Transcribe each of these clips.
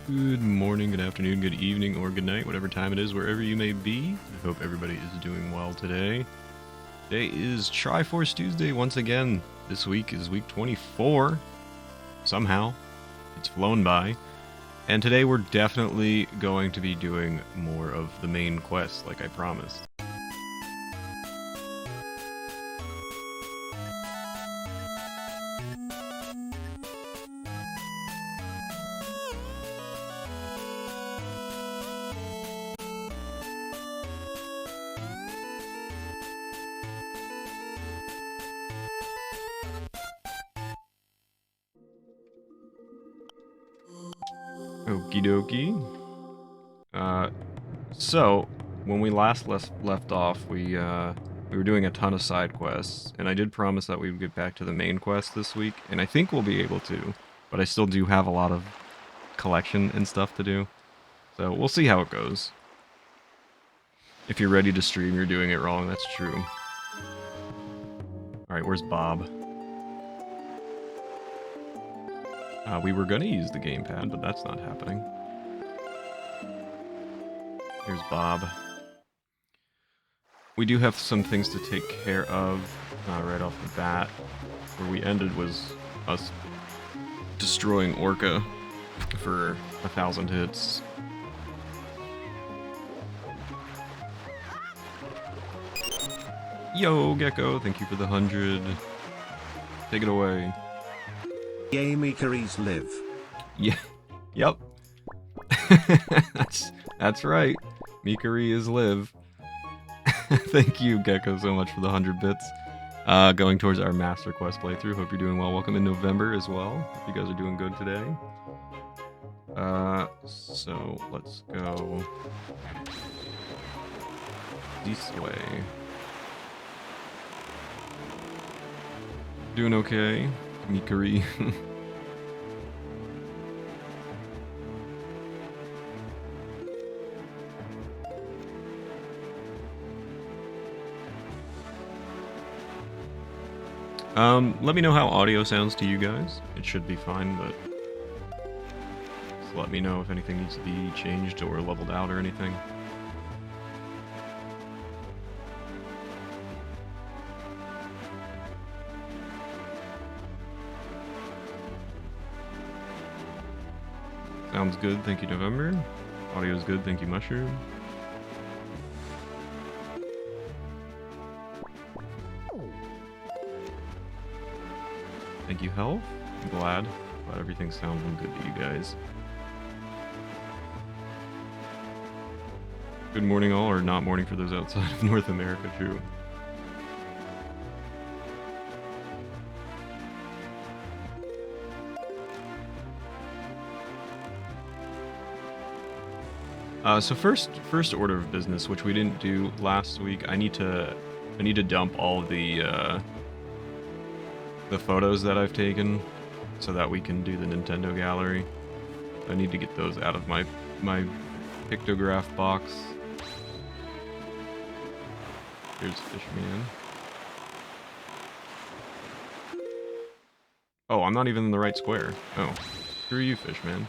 Good morning, good afternoon, good evening, or good night, whatever time it is, wherever you may be. I hope everybody is doing well today. Today is Triforce Tuesday once again. This week is week 24. Somehow. It's flown by. And today we're definitely going to be doing more of the main quest, like I promised. Okie dokie. So, when we last left off, we were doing a ton of side quests, and I did promise that we would get back to the main quest this week, and I think we'll be able to, but I still do have a lot of collection and stuff to do, so we'll see how it goes. If you're ready to stream, you're doing it wrong, that's true. Alright, where's Bob? We were gonna use the gamepad, but that's not happening. Here's Bob. We do have some things to take care of right off the bat. Where we ended was us destroying Orca for 1,000 hits. Yo, Gecko, thank you for the 100. Take it away. Yay, Mikaris live. Yeah, yep. that's right. Mikari is live. Thank you, Gecko, so much for the 100 bits. Going towards our Master Quest playthrough. Hope you're doing well. Welcome in November as well. Hope you guys are doing good today. So let's go this way. Doing okay, Mikari. Let me know how audio sounds to you guys. It should be fine, but just let me know if anything needs to be changed or leveled out or anything. Sounds good, thank you, November. Audio's good, thank you, Mushroom. Thank you, Health. I'm glad everything's sounding good to you guys. Good morning all, or not morning for those outside of North America, too. So first order of business, which we didn't do last week, I need to dump all of the photos that I've taken so that we can do the Nintendo gallery. I need to get those out of my pictograph box. Here's Fishman. Oh, I'm not even in the right square. Oh, screw you, Fishman.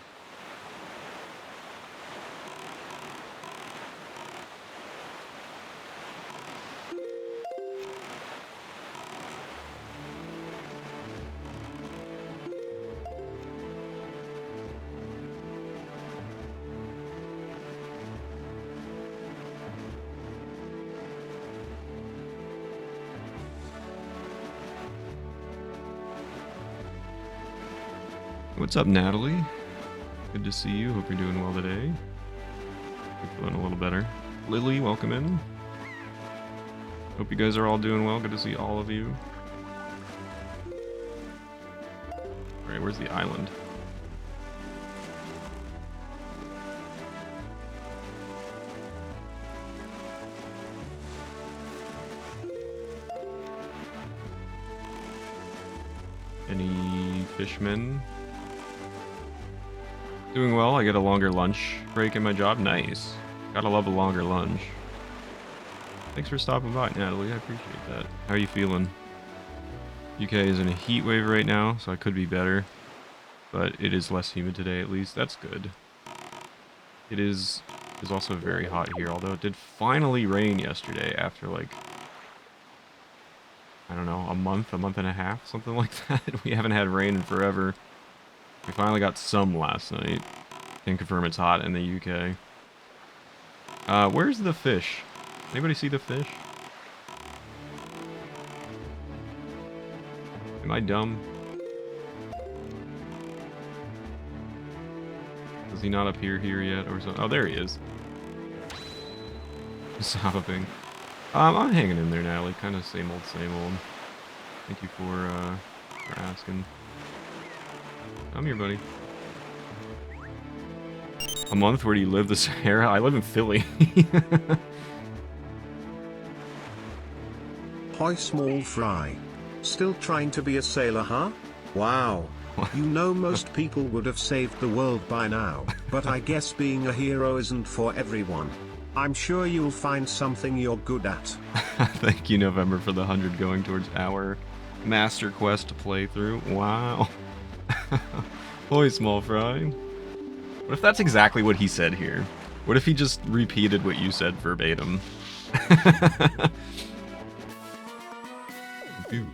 What's up, Natalie? Good to see you. Hope you're doing well today. You're feeling a little better. Lily, welcome in. Hope you guys are all doing well. Good to see all of you. Alright, where's the island? Any fishmen? Doing well. I get a longer lunch break in my job. Nice. Gotta love a longer lunch. Thanks for stopping by, Natalie. I appreciate that. How are you feeling? UK is in a heat wave right now, so I could be better. But it is less humid today, at least. That's good. It is also very hot here, although it did finally rain yesterday after like, I don't know, a month and a half, something like that. We haven't had rain in forever. We finally got some last night. Can confirm it's hot in the UK. Where's the fish? Anybody see the fish? Am I dumb? Does he not appear here yet or something? Oh, there he is. Stopping. I'm hanging in there now, like kind of same old, same old. Thank you for asking. Come here, buddy. A month? Where do you live? The Sahara? I live in Philly. Hoi small fry. Still trying to be a sailor, huh? Wow. You know most people would have saved the world by now, but I guess being a hero isn't for everyone. I'm sure you'll find something you're good at. Thank you, November, for the 100 going towards our Master Quest playthrough. Wow. Hoi, small fry. What if that's exactly what he said here? What if he just repeated what you said verbatim? Dude.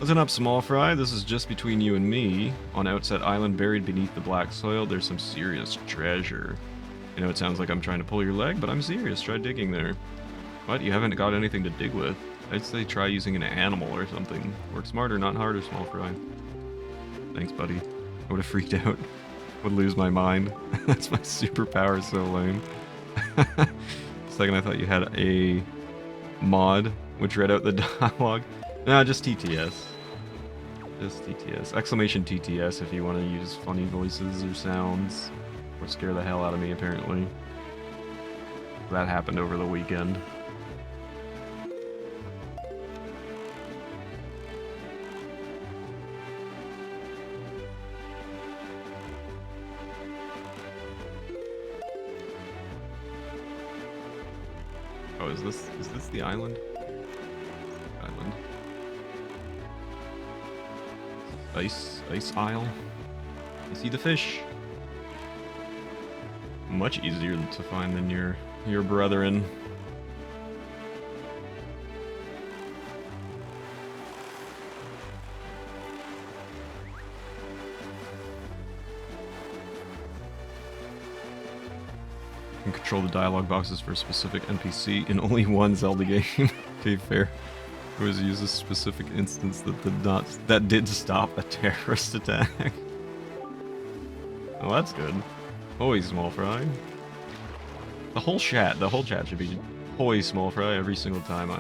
Listen up, small fry. This is just between you and me. On Outset Island, buried beneath the black soil, there's some serious treasure. You know, it sounds like I'm trying to pull your leg, but I'm serious. Try digging there. What? You haven't got anything to dig with? I'd say try using an animal or something. Work smarter, not harder, small fry. Thanks, buddy. I would have freaked out. Would lose my mind. That's my superpower, so lame. Second, I thought you had a mod which read out the dialogue. No, just TTS. Just TTS. Exclamation TTS if you want to use funny voices or sounds. Or scare the hell out of me, apparently. That happened over the weekend. Oh, is this the island? Island. Ice Isle. I see the fish. Much easier to find than your brethren. You can control the dialogue boxes for a specific NPC in only one Zelda game. Okay, fair. It was used a specific instance that did stop a terrorist attack. Oh, that's good. Hoi, small fry. The whole chat should be hoi, small fry every single time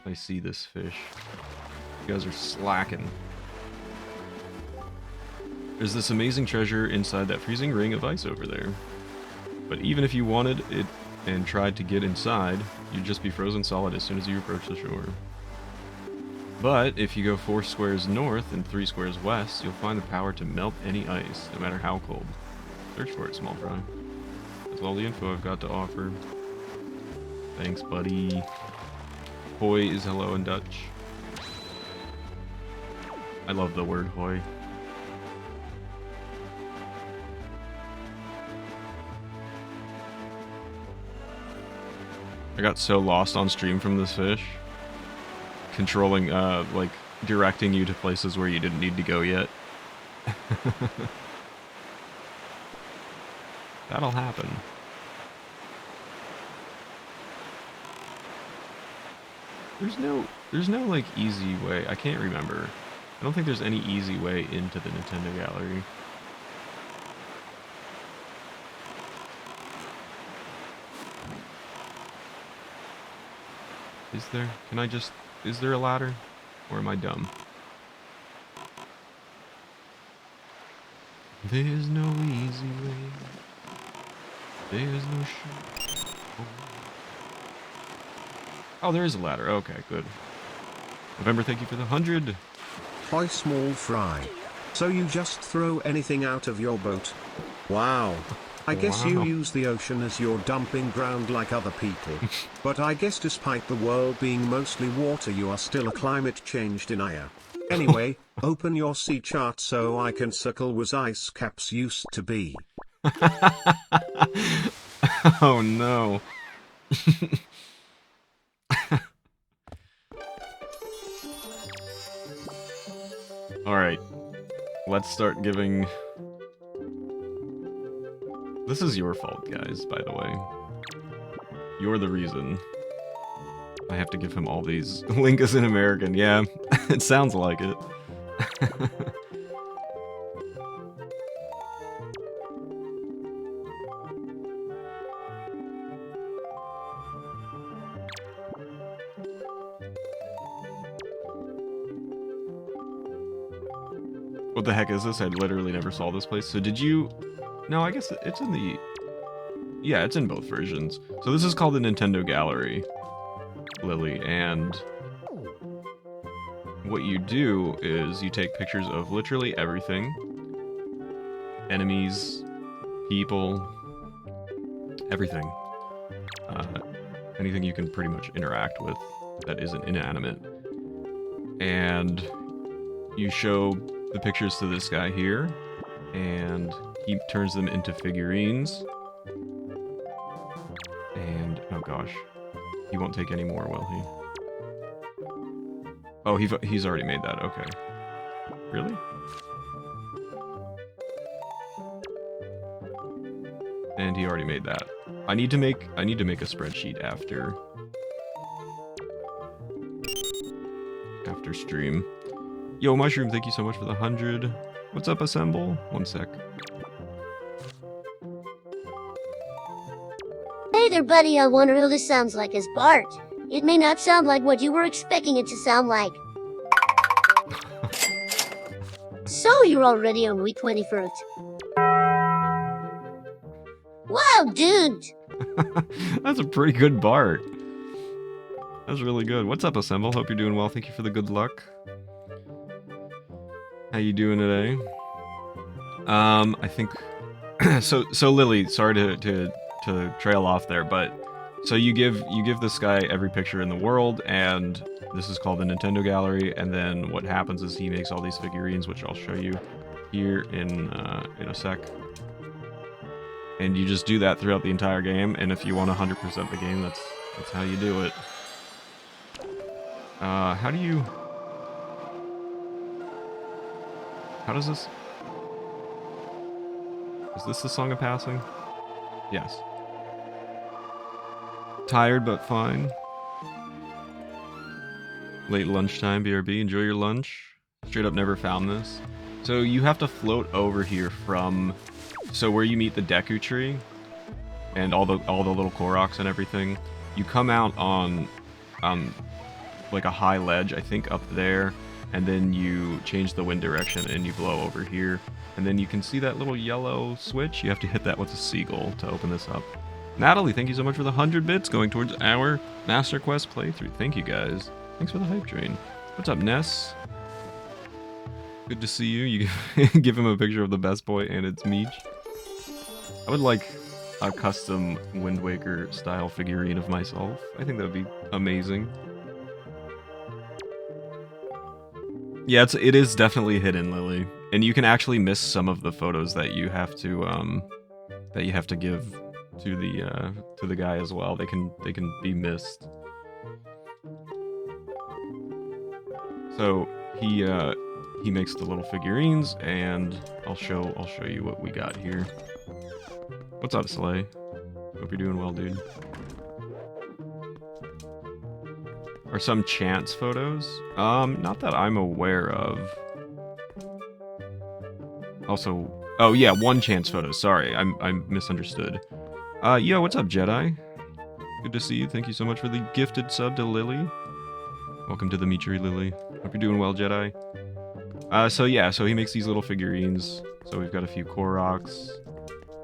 I see this fish. You guys are slacking. There's this amazing treasure inside that freezing ring of ice over there. But even if you wanted it and tried to get inside, you'd just be frozen solid as soon as you approach the shore. But if you go 4 squares north and 3 squares west, you'll find the power to melt any ice, no matter how cold. Search for it, small fry. That's all the info I've got to offer. Thanks, buddy. Hoi is hello in Dutch. I love the word hoi. I got so lost on stream from this fish. Controlling, like, directing you to places where you didn't need to go yet. That'll happen. There's no, like, easy way. I can't remember. I don't think there's any easy way into the Nintendo Gallery. Is there? Can I just... Is there a ladder? Or am I dumb? There's no easy way. There's no Oh, there is a ladder. Okay, good. November, thank you for the 100. Hoi, small fry. So you just throw anything out of your boat? Wow. I guess you use the ocean as your dumping ground like other people. But I guess despite the world being mostly water, you are still a climate change denier. Anyway, open your C chart so I can circle was ice caps used to be. Oh no. Alright. Let's start giving... This is your fault, guys, by the way. You're the reason. I have to give him all these. Link is an American, yeah. It sounds like it. What the heck is this? I literally never saw this place. So did you... No, I guess it's in the... Yeah, it's in both versions. So this is called the Nintendo Gallery, Lily, and what you do is you take pictures of literally everything. Enemies, people, everything. Anything you can pretty much interact with that isn't inanimate. And you show the pictures to this guy here, and he turns them into figurines. And, oh gosh, he won't take any more, will he? Oh, he's already made that, okay. Really? And he already made that. I need to make a spreadsheet after stream. Yo, Mushroom, thank you so much for the 100. What's up, Assemble? One sec. Hey there, buddy. I wonder who this sounds like as Bart. It may not sound like what you were expecting it to sound like. So you're already on week 21st. Wow, dude! That's a pretty good Bart. That's really good. What's up, Assemble? Hope you're doing well. Thank you for the good luck. How you doing today? I think... so Lily, sorry to trail off there, but... So you give this guy every picture in the world, and this is called the Nintendo Gallery, and then what happens is he makes all these figurines, which I'll show you here in a sec. And you just do that throughout the entire game, and if you want 100% the game, that's how you do it. How does this... Is this the Song of Passing? Yes. Tired but fine. Late lunchtime, BRB. Enjoy your lunch. Straight up never found this. So you have to float over here from... So where you meet the Deku Tree, and all the little Koroks and everything, you come out on like a high ledge, I think up there, and then you change the wind direction and you blow over here, and then you can see that little yellow switch. You have to hit that with a seagull to open this up. Natalie, thank you so much for the 100 bits going towards our Master Quest playthrough. Thank you guys. Thanks for the hype train. What's up, Ness? Good to see you. You give him a picture of the best boy and it's Meech. I would like a custom Wind Waker style figurine of myself. I think that would be amazing. Yeah, it is definitely hidden, Lily, and you can actually miss some of the photos that you have to give to the guy as well. They can be missed. So he makes the little figurines, and I'll show you what we got here. What's up, Slay? Hope you're doing well, dude. Are some chance photos? Not that I'm aware of. Also, oh yeah, one chance photo. Sorry, I misunderstood. Yo, what's up, Jedi? Good to see you. Thank you so much for the gifted sub to Lily. Welcome to the Meachery, Lily. Hope you're doing well, Jedi. So yeah, so he makes these little figurines. So we've got a few Koroks.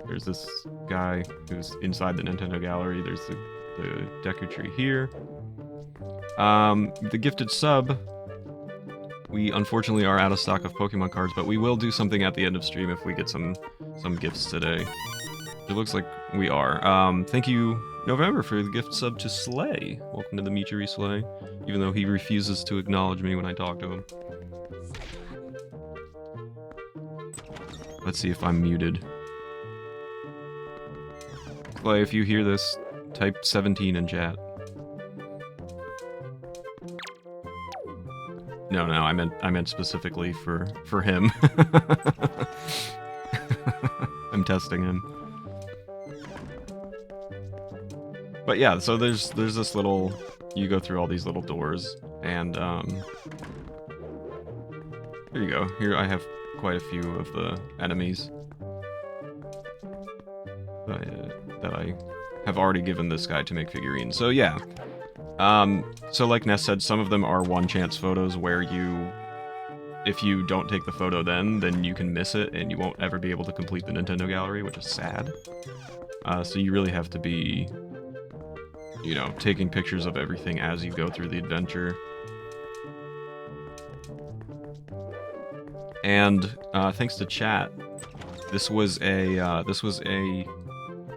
There's this guy who's inside the Nintendo Gallery. There's the Deku Tree here. The gifted sub, we unfortunately are out of stock of Pokemon cards, but we will do something at the end of stream if we get some gifts today. It looks like we are. Thank you, November, for the gift sub to Slay. Welcome to the Meachery, Slay, even though he refuses to acknowledge me when I talk to him. Let's see if I'm muted. Clay, if you hear this, type 17 in chat. No, I meant specifically for him. I'm testing him. But yeah, so there's this little, you go through all these little doors, and here you go. Here I have quite a few of the enemies that I have already given this guy to make figurines. So yeah, so like Ness said, some of them are one chance photos where if you don't take the photo then you can miss it and you won't ever be able to complete the Nintendo gallery, which is sad. So you really have to be, you know, taking pictures of everything as you go through the adventure. And thanks to chat, this was an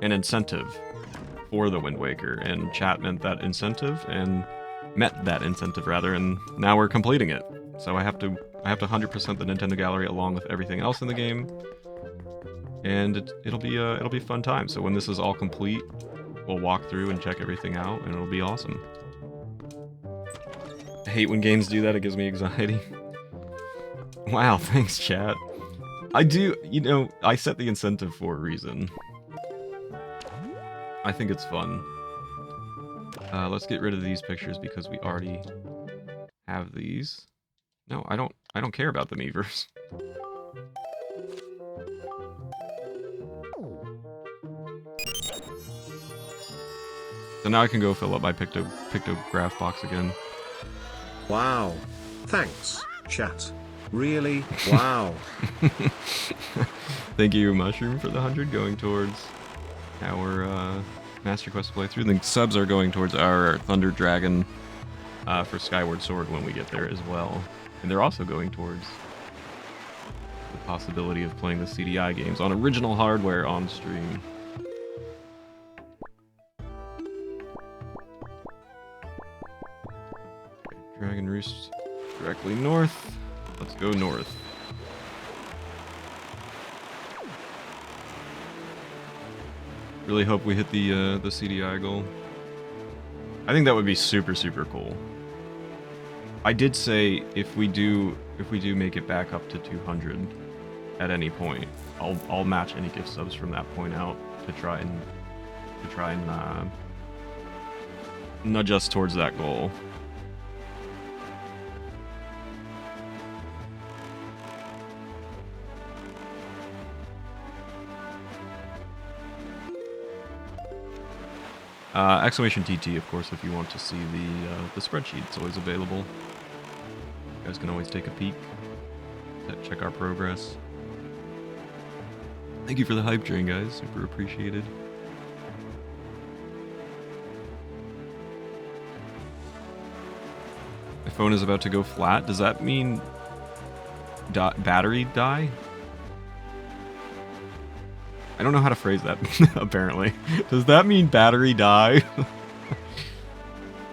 incentive for the Wind Waker, and chat met that incentive, and now we're completing it. So I have to 100% the Nintendo gallery along with everything else in the game, and it'll be a fun time. So when this is all complete, we'll walk through and check everything out, and it'll be awesome. I hate when games do that, it gives me anxiety. Wow, thanks, chat. I do, you know, I set the incentive for a reason. I think it's fun. Let's get rid of these pictures because we already have these. No, I don't care about the Miiverse. So now I can go fill up my pictograph box again. Wow. Thanks, chat. Really? Wow. Thank you, Mushroom, for the 100 going towards our Master Quest playthrough. The subs are going towards our Thunder Dragon for Skyward Sword when we get there as well. And they're also going towards the possibility of playing the CDI games on original hardware on stream. Dragon Roost directly north. Let's go north. Really hope we hit the CDI goal. I think that would be super, super cool. I did say if we do make it back up to 200 at any point, I'll match any gift subs from that point out to try and nudge us towards that goal. Exclamation TT, of course, if you want to see the spreadsheet. It's always available. You guys can always take a peek, check our progress. Thank you for the hype train, guys. Super appreciated. My phone is about to go flat. Does that mean battery die? I don't know how to phrase that, apparently. Does that mean battery die?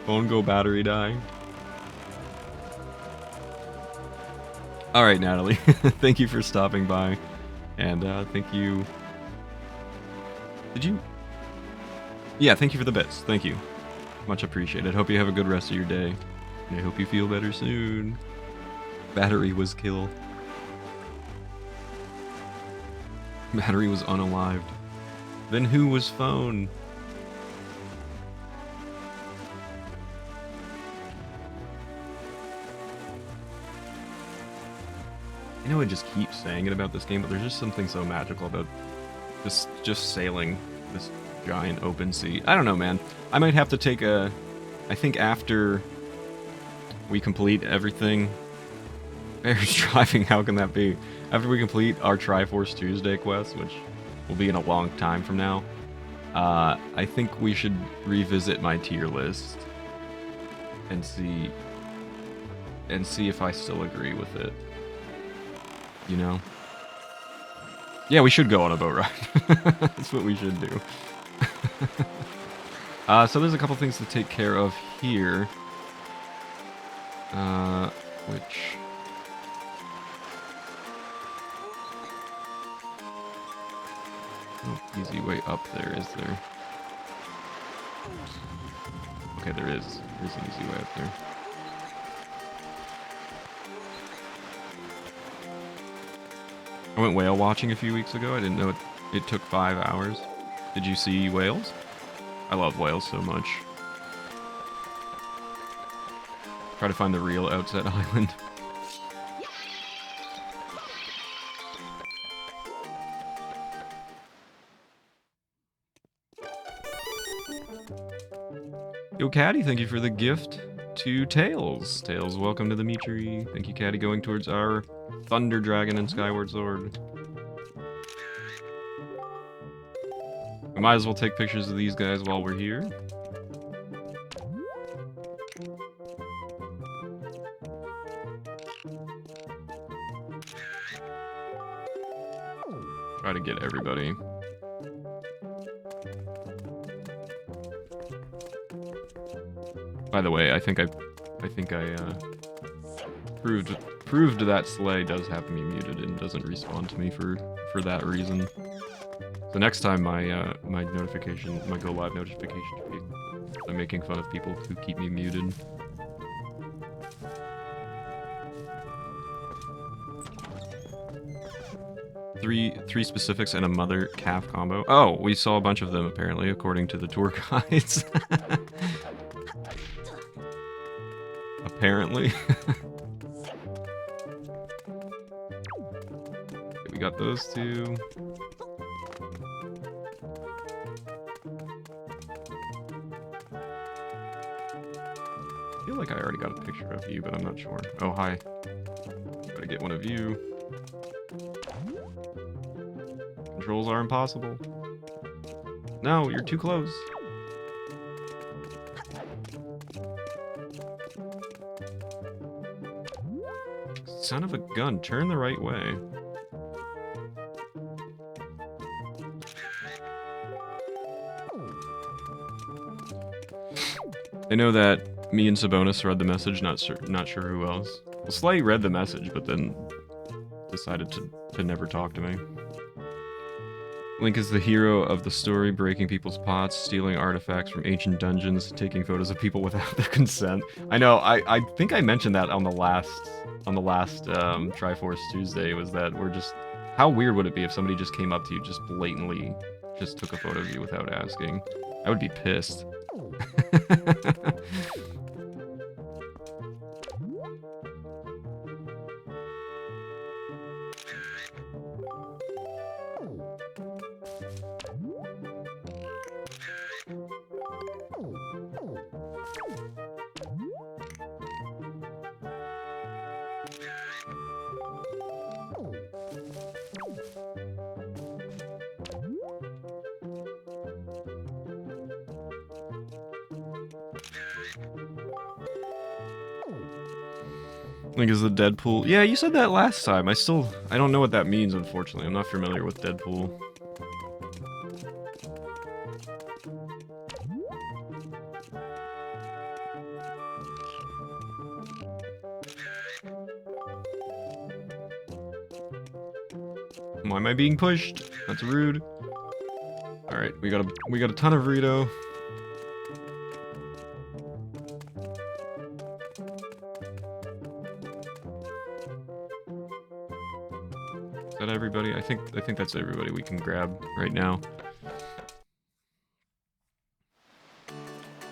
Phone go battery die? Alright, Natalie. Thank you for stopping by. And thank you... Did you... Yeah, thank you for the bits. Thank you. Much appreciated. Hope you have a good rest of your day. And I hope you feel better soon. Battery was killed. Battery was unalived. Then who was phone? I know I just keep saying it about this game, but there's just something so magical about just sailing this giant open sea. I don't know, man. I might have to take a... I think after we complete everything... Bear's driving, how can that be? After we complete our Triforce Tuesday quest, which will be in a long time from now, I think we should revisit my tier list and see if I still agree with it. You know? Yeah, we should go on a boat ride. That's what we should do. So there's a couple things to take care of here. Which... no easy way up there, is there? Okay, there is. There's an easy way up there. I went whale watching a few weeks ago. I didn't know it took 5 hours. Did you see whales? I love whales so much. Try to find the real Outset Island. Yo, Caddy, thank you for the gift to Tails. Tails, welcome to the meatery. Thank you, Caddy, going towards our Thunder Dragon and Skyward Sword. We might as well take pictures of these guys while we're here. Try to get everybody. By the way, I think I proved that Slay does have me muted and doesn't respond to me for that reason. So next time my my go live notification should be I'm making fun of people who keep me muted. Three specifics and a mother calf combo. Oh, we saw a bunch of them apparently, according to the tour guides. Apparently. Okay, we got those two. I feel like I already got a picture of you, but I'm not sure. Oh, hi. Gotta get one of you. Controls are impossible. No, you're too close. Son of a gun, turn the right way. I know that me and Sabonis read the message, not sure who else. Well, Slay read the message, but then decided to never talk to me. Link is the hero of the story, breaking people's pots, stealing artifacts from ancient dungeons, taking photos of people without their consent. I know, I think I mentioned that on the last Triforce Tuesday, was that we're just... How weird would it be if somebody just came up to you, just blatantly just took a photo of you without asking? I would be pissed. Link is the Deadpool. Yeah, you said that last time. I don't know what that means, unfortunately. I'm not familiar with Deadpool. Why am I being pushed? That's rude. Alright, we got a ton of Rito. Is that everybody? I think that's everybody we can grab right now.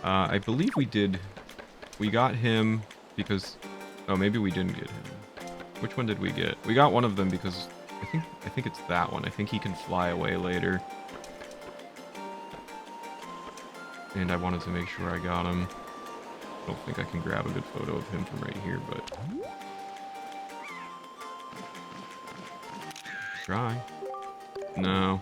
I believe we got him because... Oh, maybe we didn't get him. Which one did we get? We got one of them because I think it's that one. I think he can fly away later. And I wanted to make sure I got him. I don't think I can grab a good photo of him from right here, but... Try. No.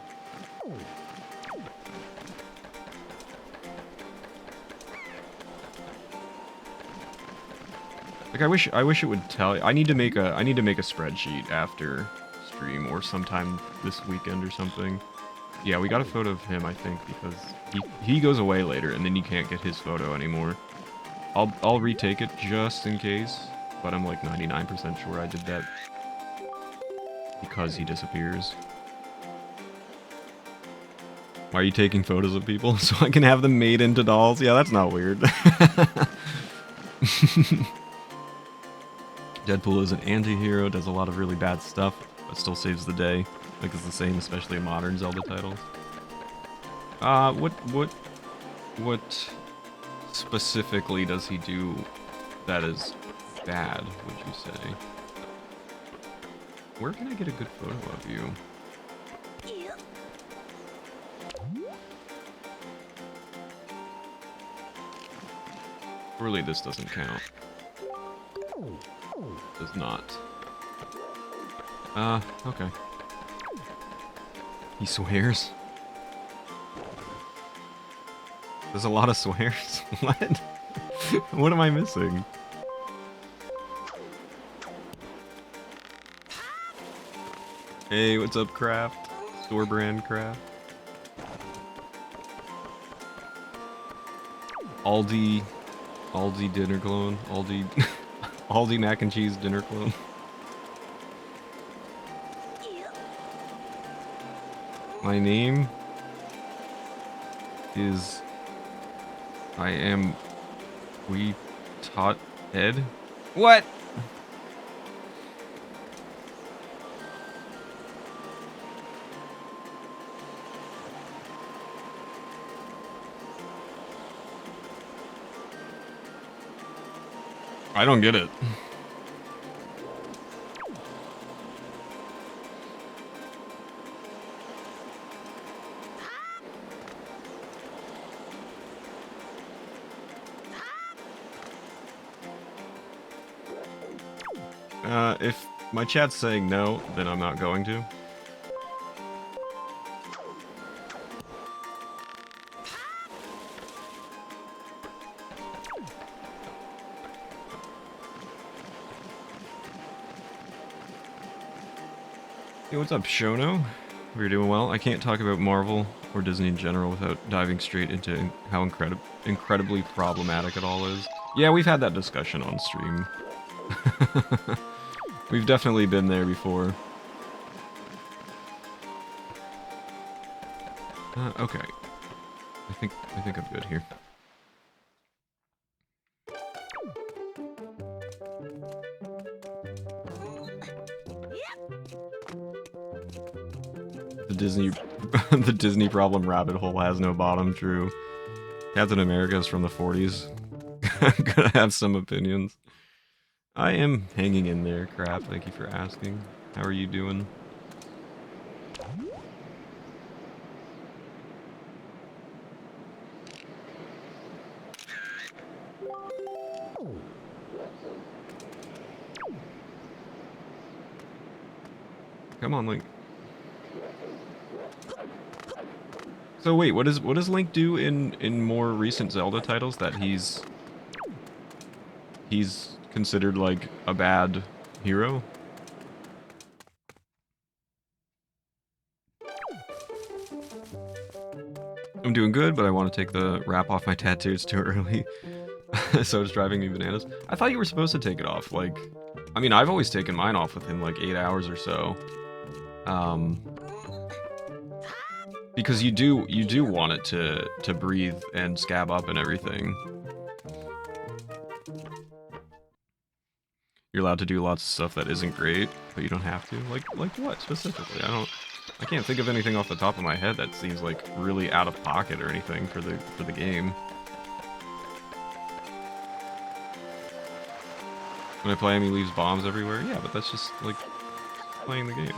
Like, I wish it would tell you. I need to make a spreadsheet after stream or sometime this weekend or something. Yeah, we got a photo of him, I think, because he goes away later and then you can't get his photo anymore. I'll retake it just in case, but I'm like 99% sure I did that because he disappears. Why are you taking photos of people? So I can have them made into dolls? Yeah, that's not weird. Deadpool is an anti-hero, does a lot of really bad stuff, but still saves the day. Like, it's the same, especially in modern Zelda titles. What specifically does he do that is bad, would you say? Where can I get a good photo of you? Surely this doesn't count. Does not. Okay. He swears? There's a lot of swears? What? What am I missing? Hey, what's up, Craft? Store brand Craft. Aldi dinner clone. Aldi mac and cheese dinner clone. My name is I am we taught Ed. What? I don't get it. If my chat's saying no, then I'm not going to. Hey, what's up, Shono? We're doing well. I can't talk about Marvel or Disney in general without diving straight into how incredibly problematic it all is. Yeah, we've had that discussion on stream. We've definitely been there before. Okay. I think I'm good here. The Disney problem rabbit hole has no bottom, true. Captain America's from the 40s. I'm gonna have some opinions. I am hanging in there, crap. Thank you for asking. How are you doing? Come on, Link. So wait, what does Link do in more recent Zelda titles that he's considered like a bad hero? I'm doing good, but I want to take the wrap off my tattoos too early. So it's driving me bananas. I thought you were supposed to take it off. Like, I mean, I've always taken mine off within like 8 hours or so. Because you do want it to breathe and scab up and everything. You're allowed to do lots of stuff that isn't great, but you don't have to. Like what specifically? I can't think of anything off the top of my head that seems like really out of pocket or anything for the game. When I play him, he leaves bombs everywhere. Yeah, but that's just like playing the game.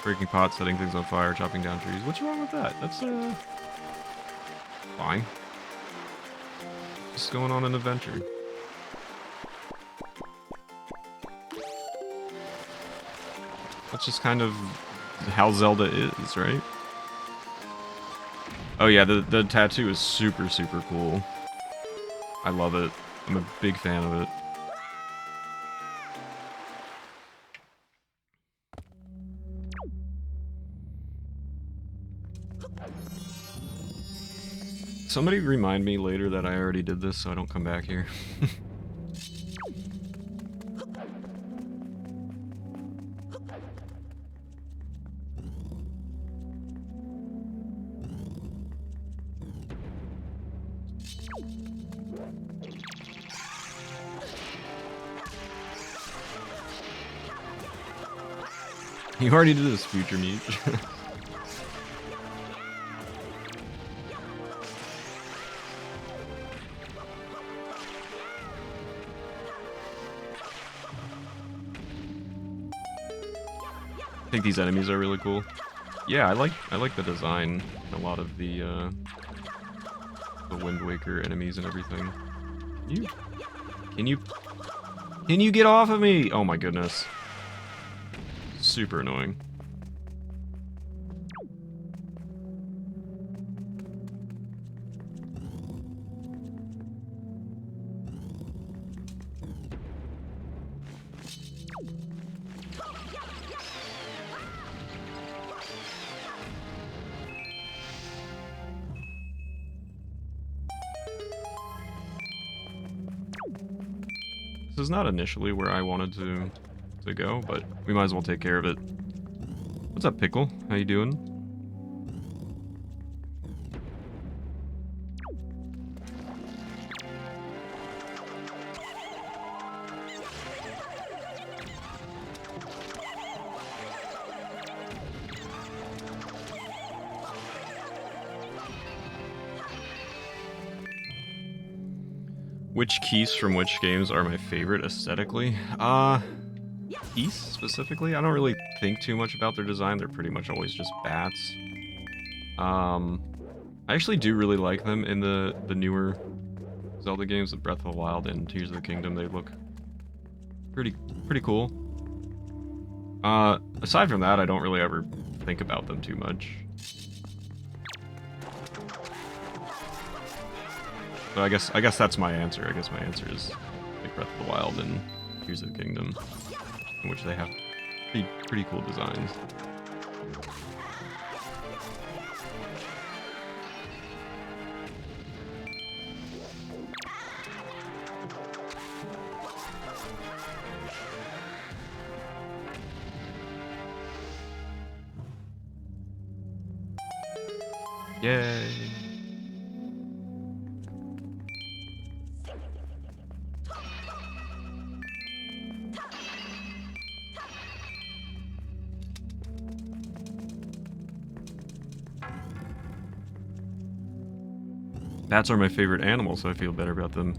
Breaking pots, setting things on fire, chopping down trees. What's wrong with that? That's fine. Just going on an adventure. That's just kind of how Zelda is, right? Oh yeah, the tattoo is super cool. I love it. I'm a big fan of it. Somebody remind me later that I already did this so I don't come back here. You already did this, Future Meat. I think these enemies are really cool. Yeah, I like the design in a lot of the Wind Waker enemies and everything. Can you get off of me? Oh my goodness. Super annoying. This is not initially where I wanted to go, but we might as well take care of it. What's up, Pickle? How you doing? Which keys from which games are my favorite aesthetically? Keys specifically? I don't really think too much about their design. They're pretty much always just bats. I actually do really like them in the newer Zelda games, with Breath of the Wild and Tears of the Kingdom. They look pretty cool. Aside from that, I don't really ever think about them too much. But I guess that's my answer. I guess my answer is like Breath of the Wild and Tears of the Kingdom, in which they have pretty cool designs. Yay! Bats are my favorite animal, so I feel better about them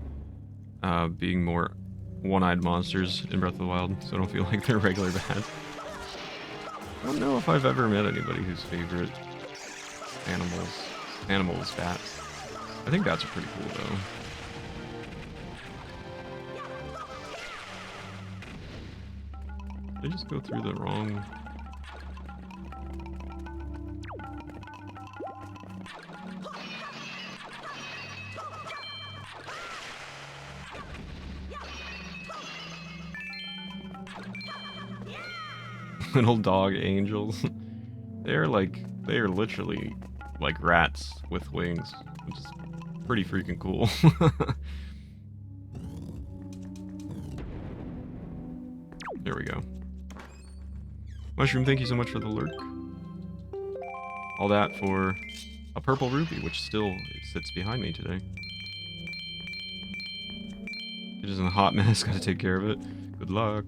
being more one-eyed monsters in Breath of the Wild, so I don't feel like they're regular bats. I don't know if I've ever met anybody whose favorite animal is bats. I think bats are pretty cool, though. Did I just go through the wrong... Little dog angels. They are literally like rats with wings, which is pretty freaking cool. There we go. Mushroom, thank you so much for the lurk. All that for a purple rupee, which still sits behind me today. It is in a hot mess, gotta take care of it. Good luck.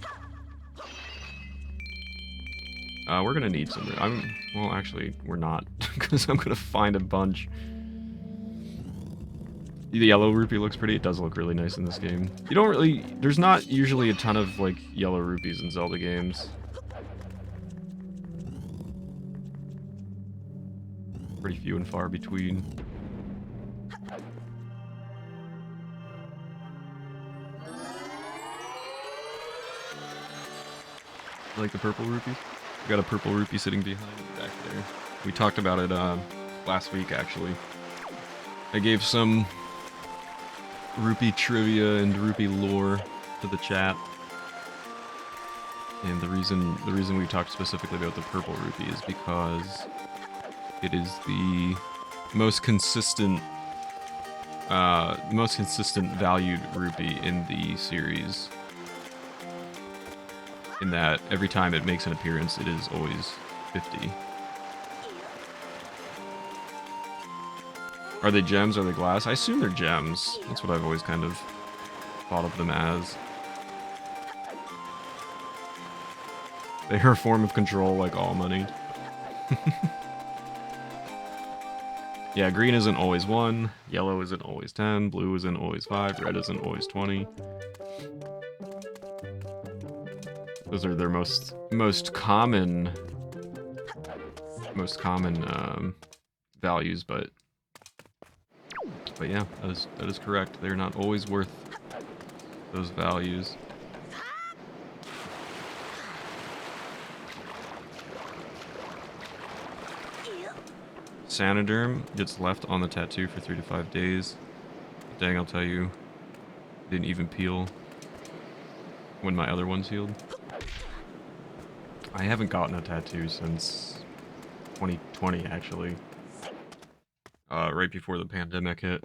We're gonna need some... well, actually, we're not, because I'm gonna find a bunch. The yellow rupee looks pretty. It does look really nice in this game. You don't really... There's not usually a ton of, like, yellow rupees in Zelda games. Pretty few and far between. You like the purple rupees? We got a purple rupee sitting behind me back there. We talked about it last week, actually. I gave some rupee trivia and rupee lore to the chat. And the reason we talked specifically about the purple rupee is because it is the most consistent valued rupee in the series. In that every time it makes an appearance, it is always 50. Are they gems? Are they glass? I assume they're gems. That's what I've always kind of thought of them as. They are a form of control like all money. Yeah, green isn't always 1, yellow isn't always 10, blue isn't always 5, red isn't always 20. Those are their most common values, but yeah, that is correct. They're not always worth those values. Sanoderm gets left on the tattoo for 3 to 5 days. Dang, I'll tell you, didn't even peel when my other one's healed. I haven't gotten a tattoo since 2020, actually. Right before the pandemic hit.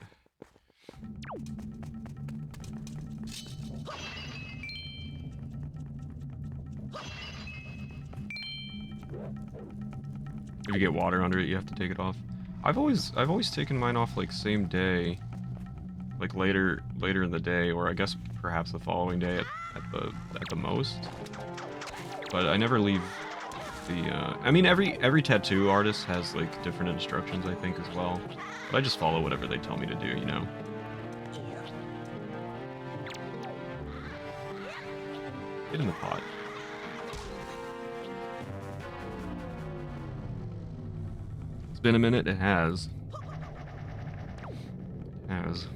If you get water under it, you have to take it off. I've always taken mine off like same day, like later in the day, or I guess perhaps the following day at the most. But I never leave the. I mean, every tattoo artist has like different instructions, I think, as well. But I just follow whatever they tell me to do, you know. Get in the pot. It's been a minute, it has. It has.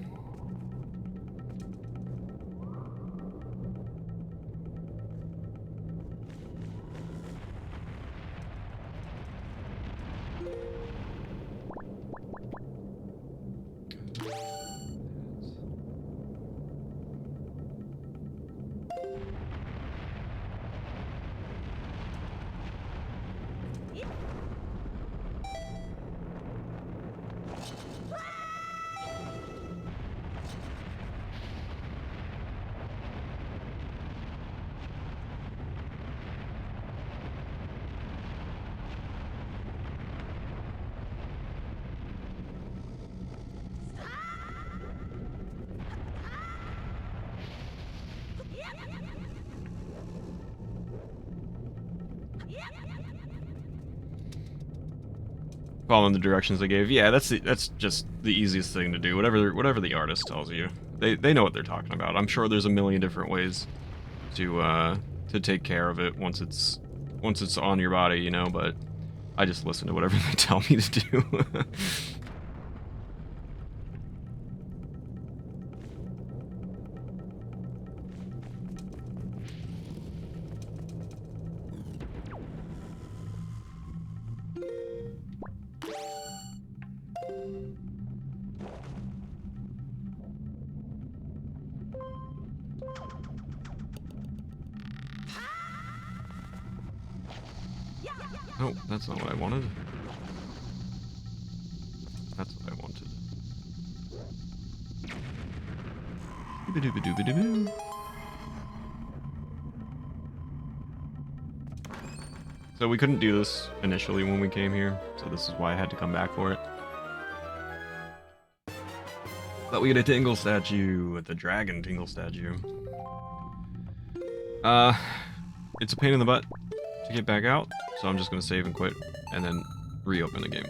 Following the directions they gave. Yeah, that's just the easiest thing to do. Whatever the artist tells you, they know what they're talking about. I'm sure there's a million different ways to take care of it once it's on your body, you know. But I just listen to whatever they tell me to do. No, that's not what I wanted. That's what I wanted. Dooba-dooba-dooba-dooba. So we couldn't do this initially when we came here, so this is why I had to come back for it. But we get a Tingle statue, the dragon Tingle statue. It's a pain in the butt to get back out, so I'm just gonna save and quit, and then reopen the game.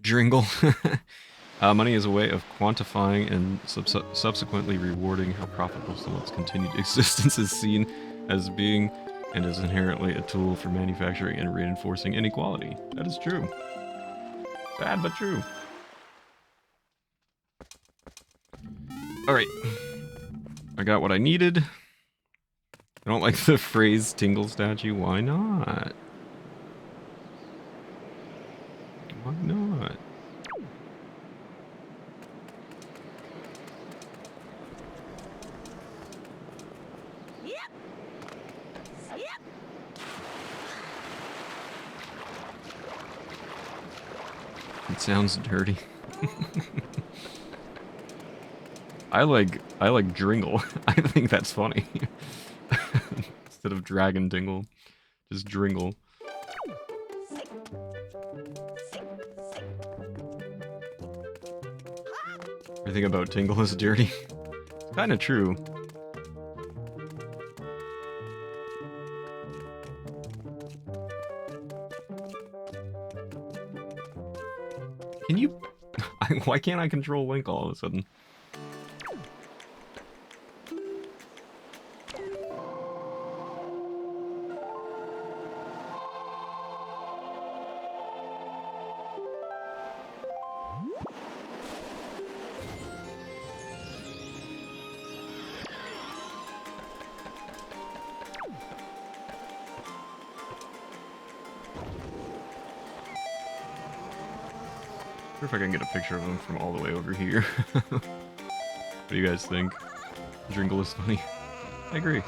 Dringle. Money is a way of quantifying and subsequently rewarding how profitable someone's continued existence is seen as being, and is inherently a tool for manufacturing and reinforcing inequality. That is true. Bad, but true. Alright. I got what I needed. I don't like the phrase Tingle statue. Why not? Why not? It sounds dirty. I like Dringle. I think that's funny. instead of Dragon Dingle. Just Dringle. Everything about Tingle is dirty. It's kinda true. Can you... Why can't I control Link all of a sudden? I wonder if I can get a picture of him from all the way over here. What do you guys think? Dringle is funny. I agree.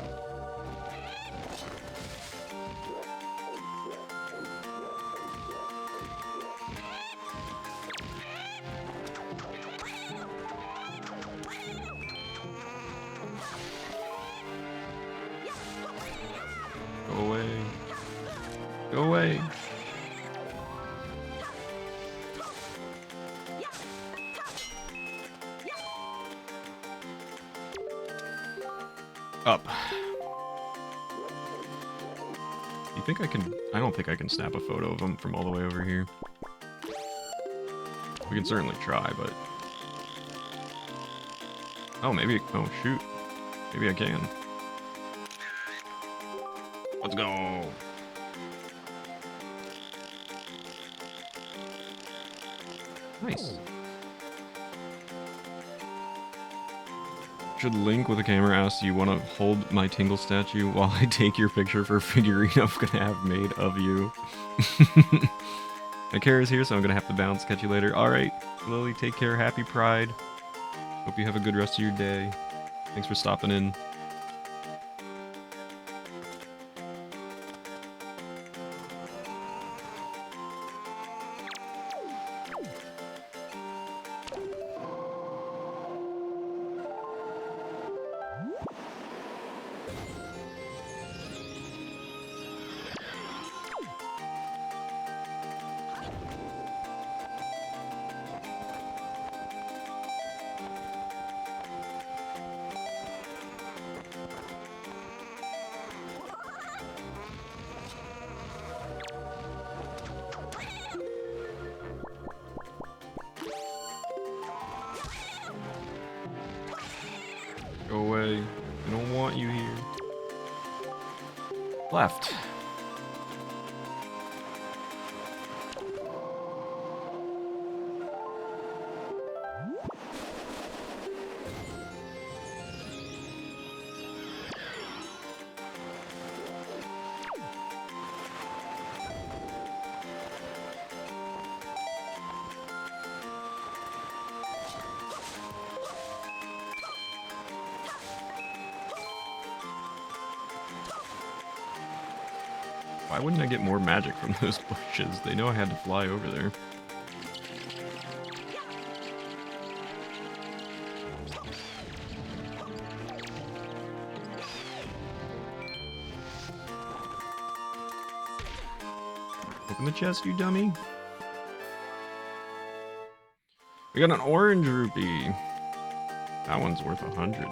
Go away. Go away. Up. You think I can... I don't think I can snap a photo of him from all the way over here. We can certainly try, but... Oh, maybe... Oh, shoot. Maybe I can. Let's go! Nice. Should Link with a camera ask, do you want to hold my Tingle statue while I take your picture for a figurine I'm gonna have made of you? My care is here, so I'm gonna have to bounce. Catch you later. Alright, Lily, take care. Happy Pride. Hope you have a good rest of your day. Thanks for stopping in. Go away. I don't want you here. Left. Why wouldn't I get more magic from those bushes? They know I had to fly over there. Open the chest, you dummy. We got an orange rupee. That one's worth 100.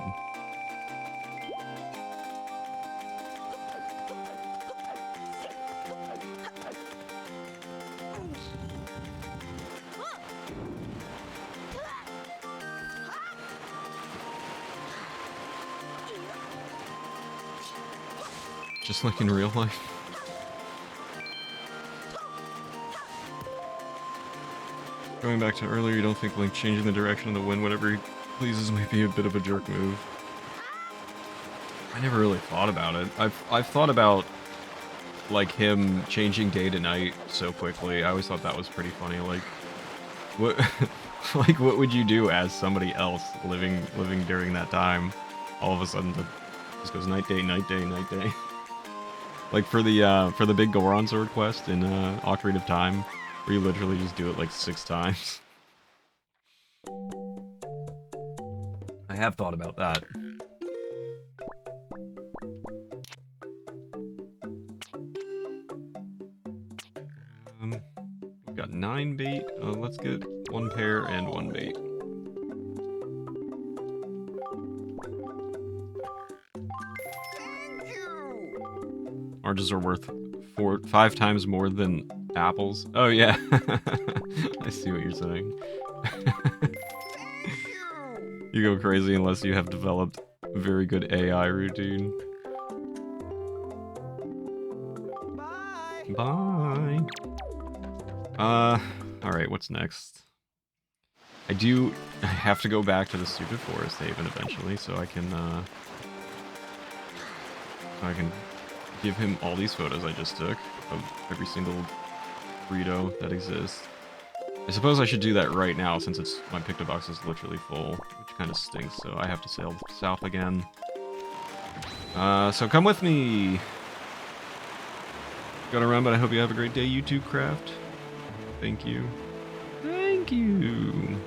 Just like in real life. Going back to earlier, you don't think Link changing the direction of the wind whenever he pleases might be a bit of a jerk move? I never really thought about it. I've thought about like him changing day to night so quickly. I always thought that was pretty funny. Like, what, like what would you do as somebody else living during that time? All of a sudden, it just goes night day, night day, night day. Like for the big Goron sword quest in Ocarina of Time, where you literally just do it like 6 times. I have thought about that. 9 bait. Let's get 1 pair and 1 bait. Oranges are worth 5 times more than apples. Oh yeah, I see what you're saying. You go crazy unless you have developed a very good AI routine. Bye. Alright, what's next? I have to go back to the stupid forest haven eventually, so I can give him all these photos I just took of every single burrito that exists. I suppose I should do that right now since my picto box is literally full, which kind of stinks, so I have to sail south again. So come with me! Gotta run, but I hope you have a great day, YouTube Craft. Thank you. Thank you!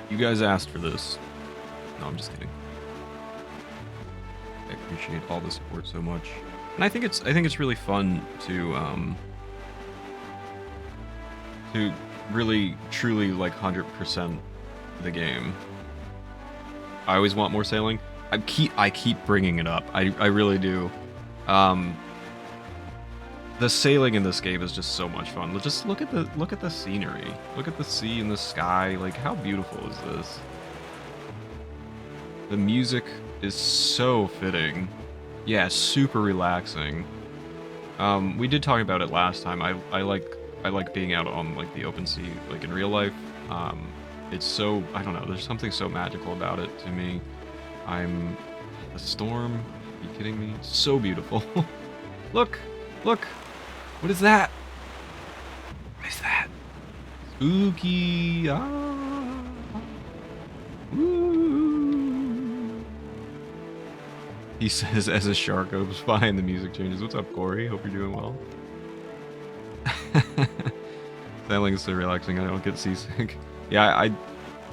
You guys asked for this. No, I'm just kidding. I appreciate all the support so much, and I think it's really fun to really truly like 100% the game. I always want more sailing. I keep bringing it up. I really do. The sailing in this game is just so much fun. Just look at the scenery. Look at the sea and the sky. Like, how beautiful is this? The music is so fitting. Yeah, super relaxing. We did talk about it last time. I like being out on like the open sea, like in real life. It's so, I don't know, there's something so magical about it to me. The storm, are you kidding me? So beautiful. Look! What is that? What is that? Spooky! Ah! Woo! He says as a shark goes by and the music changes. What's up, Corey? Hope you're doing well. Sailing is so relaxing. I don't get seasick. Yeah,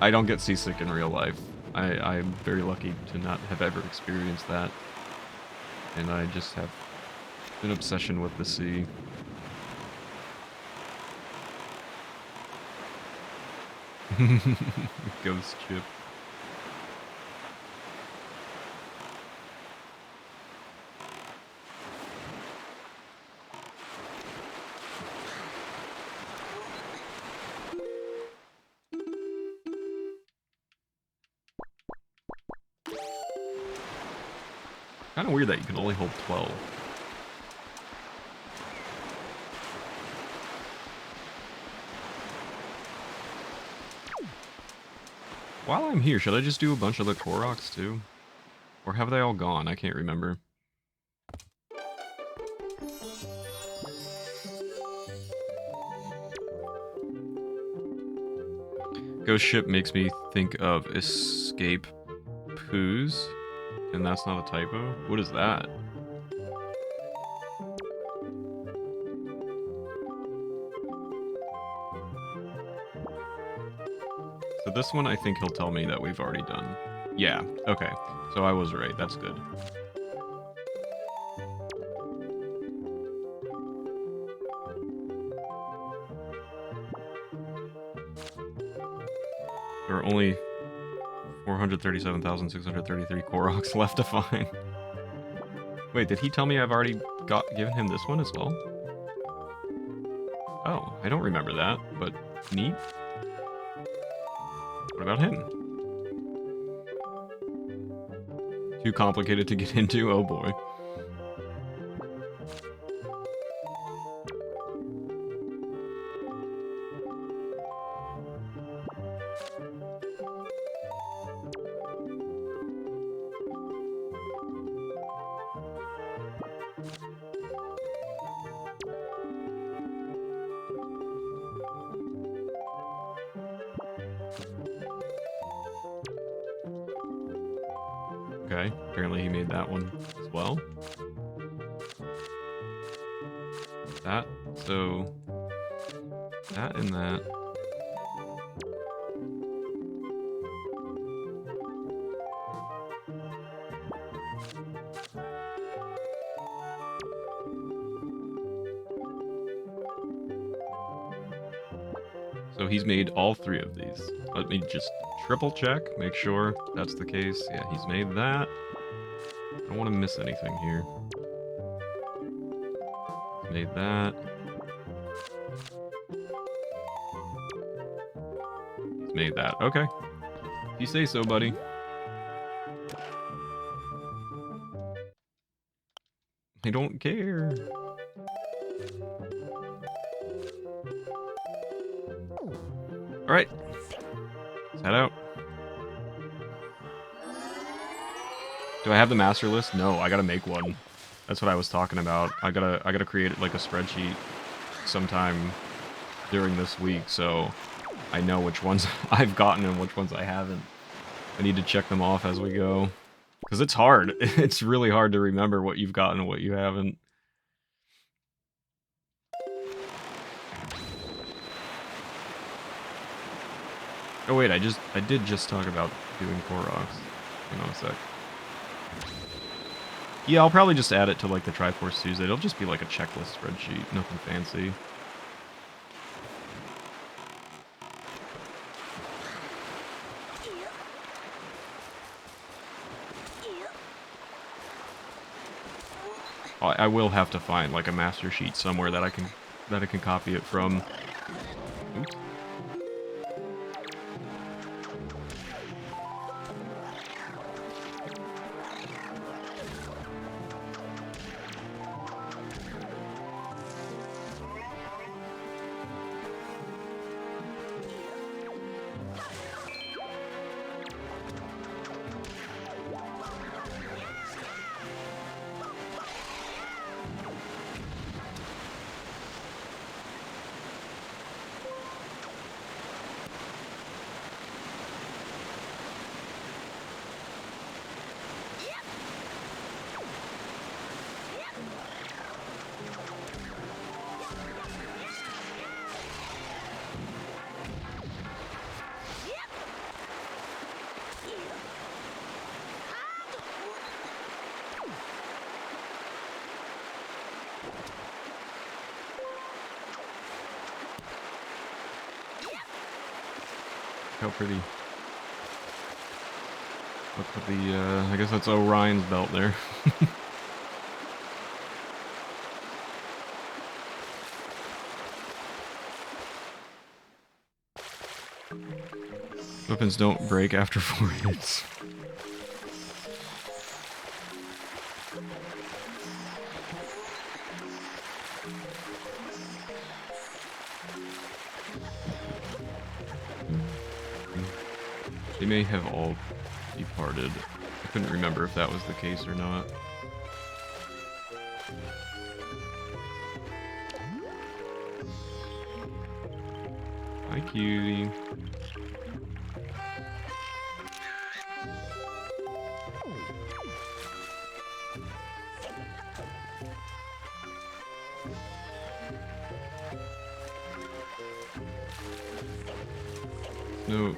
I don't get seasick in real life. I'm very lucky to not have ever experienced that. And I just have an obsession with the sea. Ghost ship. Kind of weird that you can only hold 12. While I'm here, should I just do a bunch of the Koroks too? Or have they all gone? I can't remember. Ghost ship makes me think of escape poos, and that's not a typo. What is that? So this one, I think he'll tell me that we've already done. Yeah, okay. So I was right, that's good. There are only 437,633 Koroks left to find. Wait, did he tell me I've already given him this one as well? Oh, I don't remember that, but neat. What about him? Too complicated to get into? Oh boy. Okay, apparently he made that one as well. That, so that and that. So he's made all three of these. Let me just triple check, make sure that's the case. Yeah, he's made that. I don't want to miss anything here. He's made that. He's made that. Okay. If you say so, buddy. I don't care. Alright. Let's head out. Do I have the master list? No, I gotta make one. That's what I was talking about. I gotta create like a spreadsheet sometime during this week, so I know which ones I've gotten and which ones I haven't. I need to check them off as we go. Because it's hard. It's really hard to remember what you've gotten and what you haven't. Oh wait, I did just talk about doing Koroks. Hang on a sec. Yeah, I'll probably just add it to like the Triforce Tuesday. It'll just be like a checklist spreadsheet, nothing fancy. I will have to find like a master sheet somewhere that I can copy it from. Oops. How pretty. Look at the, I guess that's Orion's belt there. Weapons don't break after 4 hits. They may have all departed. I couldn't remember if that was the case or not. Hi, cutie.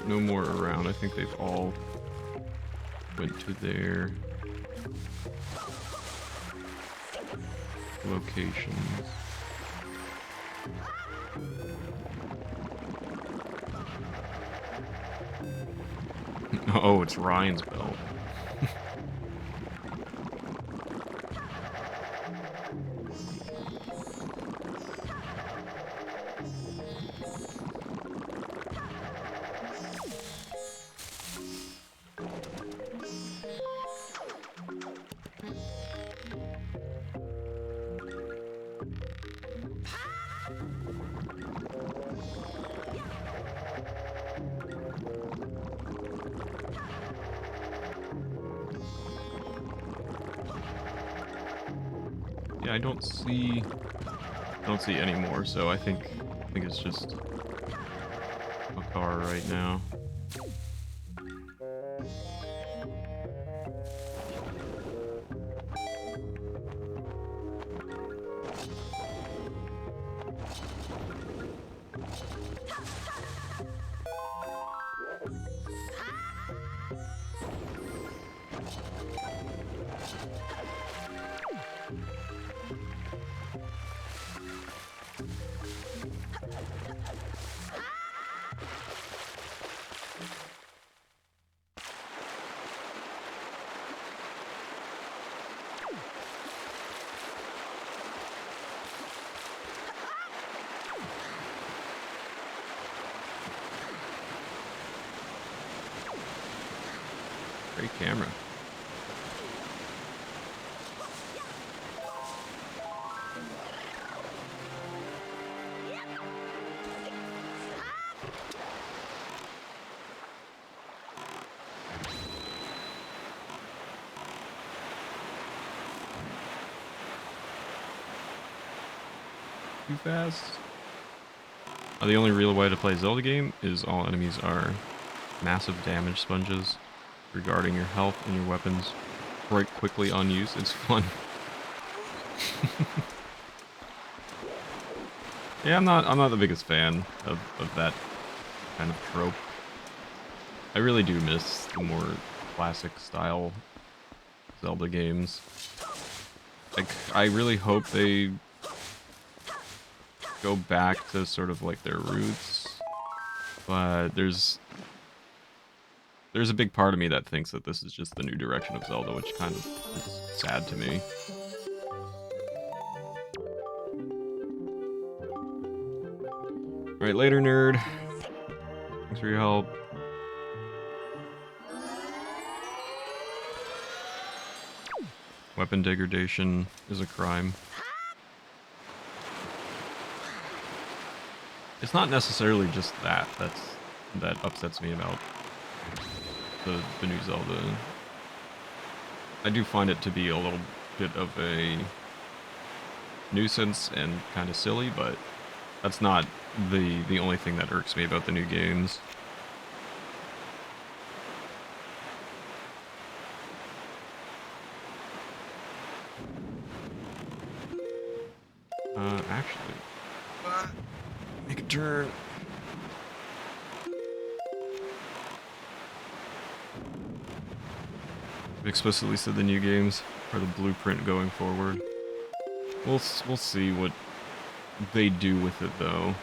No more around. I think they've all went to their locations. Oh, it's Ryan's belt. Yeah, I don't see any more, so I think it's just a car right now. Great camera. Too fast. The only real way to play a Zelda game is all enemies are massive damage sponges regarding your health and your weapons. Break quickly on use. It's fun. Yeah, I'm not the biggest fan of that kind of trope. I really do miss the more classic style Zelda games. Like, I really hope they go back to sort of like their roots, but there's a big part of me that thinks that this is just the new direction of Zelda, which kind of is sad to me. Alright, later, nerd. Thanks for your help. Weapon degradation is a crime. It's not necessarily just that that upsets me about the new Zelda. I do find it to be a little bit of a nuisance and kind of silly, but that's not the only thing that irks me about the new games. Actually, make a turn. I've explicitly said the new games are the blueprint going forward. We'll see what they do with it, though.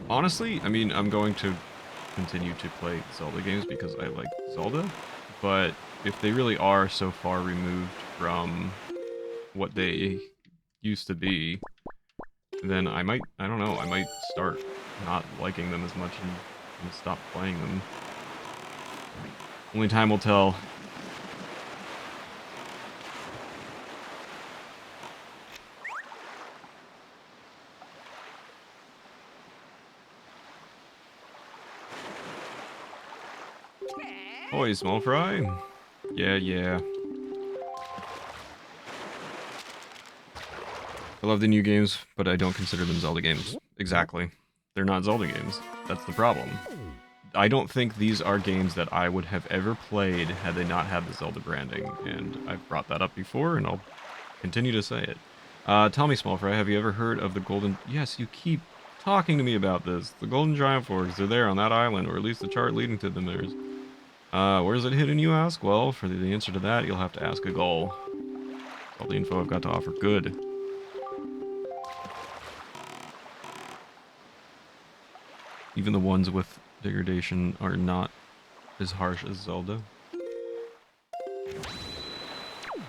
Honestly, I mean, I'm going to continue to play Zelda games because I like Zelda, but if they really are so far removed from what they used to be, then I don't know, I might start not liking them as much and stop playing them. Only time will tell. Oi, small fry. Yeah. I love the new games, but I don't consider them Zelda games. Exactly. They're not Zelda games. That's the problem. I don't think these are games that I would have ever played had they not had the Zelda branding, and I've brought that up before, and I'll continue to say it. Tell me, small fry, have you ever heard of the Golden... Yes, you keep talking to me about this. The Golden Triforce, they're there on that island, or at least the chart leading to them is. Where's it hidden, you ask? Well, for the answer to that, you'll have to ask a goal. All the info I've got to offer. Good. Even the ones with degradation are not as harsh as Zelda.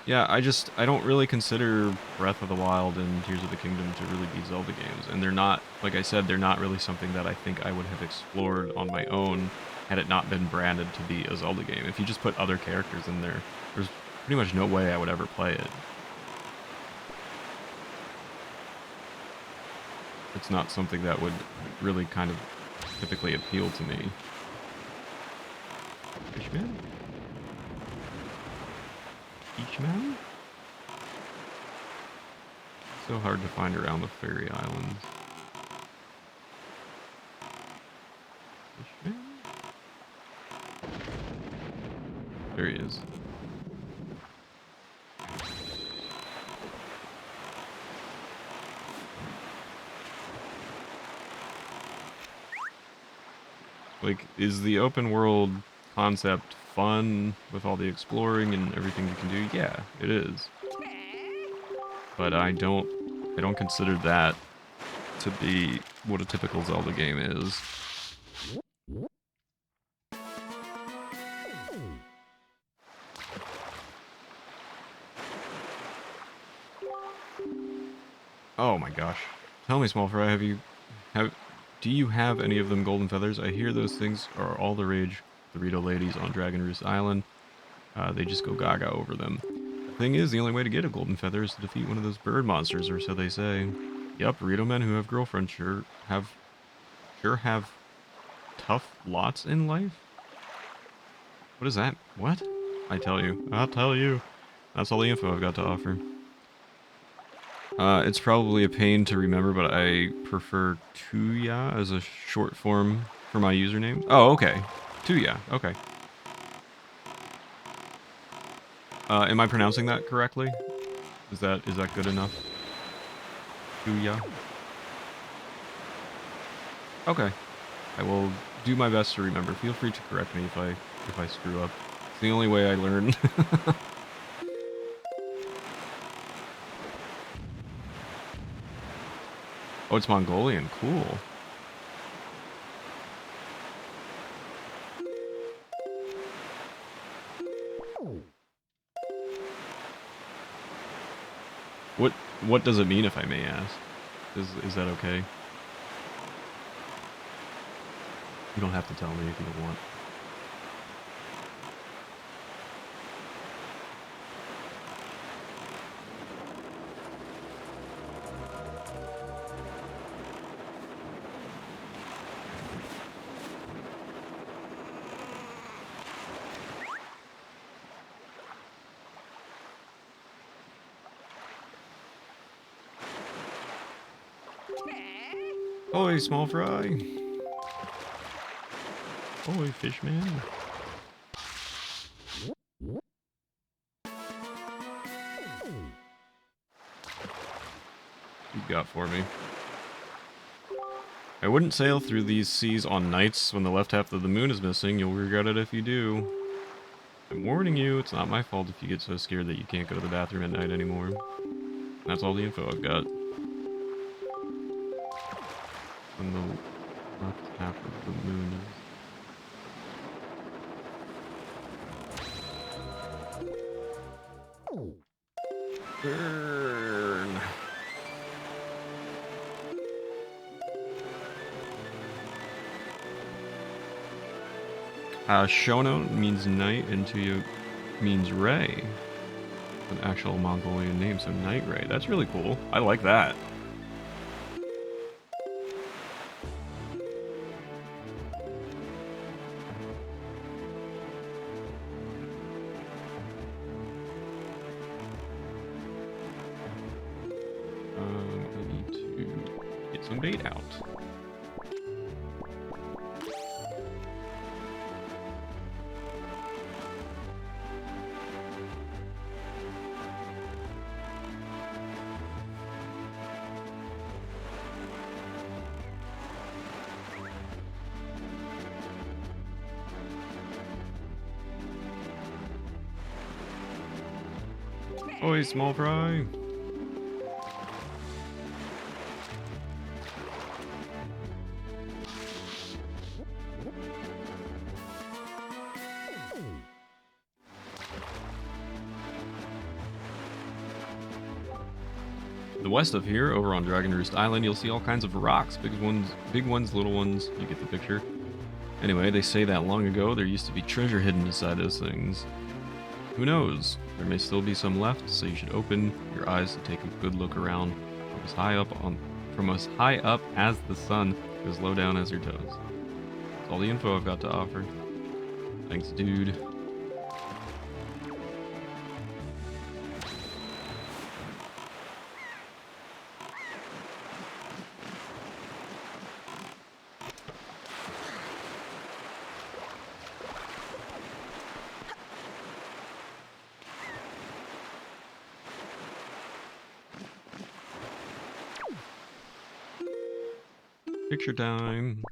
Yeah, I don't really consider Breath of the Wild and Tears of the Kingdom to really be Zelda games. And they're not, like I said, they're not really something that I think I would have explored on my own had it not been branded to be a Zelda game. If you just put other characters in there, there's pretty much no way I would ever play it. It's not something that would really kind of typically appeal to me. Fishman? Peachman? So hard to find around the fairy islands. Fishman? There he is. Like, is the open world concept fun with all the exploring and everything you can do? Yeah, it is. But I don't consider that to be what a typical Zelda game is. Oh my gosh. Tell me, small fry, do Do you have any of them golden feathers? I hear those things are all the rage. Dorito ladies on Dragon Roost Island. They just go gaga over them. The thing is, the only way to get a golden feather is to defeat one of those bird monsters, or so they say. Yup, Dorito men who have girlfriends sure have tough lots in life. What is that? What? I'll tell you. That's all the info I've got to offer. It's probably a pain to remember, but I prefer Tuya as a short form for my username. Oh, okay. Tuya, okay. Am I pronouncing that correctly? Is that good enough? Tuya. Okay. I will do my best to remember. Feel free to correct me if I screw up. It's the only way I learn. Oh, it's Mongolian. Cool. What does it mean, if I may ask? Is that okay? You don't have to tell me if you don't want. Oi, small fry. Oi, fishman. What you got for me? I wouldn't sail through these seas on nights when the left half of the moon is missing. You'll regret it if you do. I'm warning you, it's not my fault if you get so scared that you can't go to the bathroom at night anymore. That's all the info I've got. When the left half of the moon is... Burn! Shono means night, and Tuyo means ray. An actual Mongolian name, so Night Ray. That's really cool. I like that. I need to get some bait out. Oi, small fry. The west of here, over on Dragon Roost Island, you'll see all kinds of rocks. Big ones, little ones. You get the picture. Anyway, they say that long ago there used to be treasure hidden inside those things. Who knows? There may still be some left, so you should open your eyes to take a good look around from as high up as the sun, as low down as your toes. That's all the info I've got to offer. Thanks, dude. Picture time.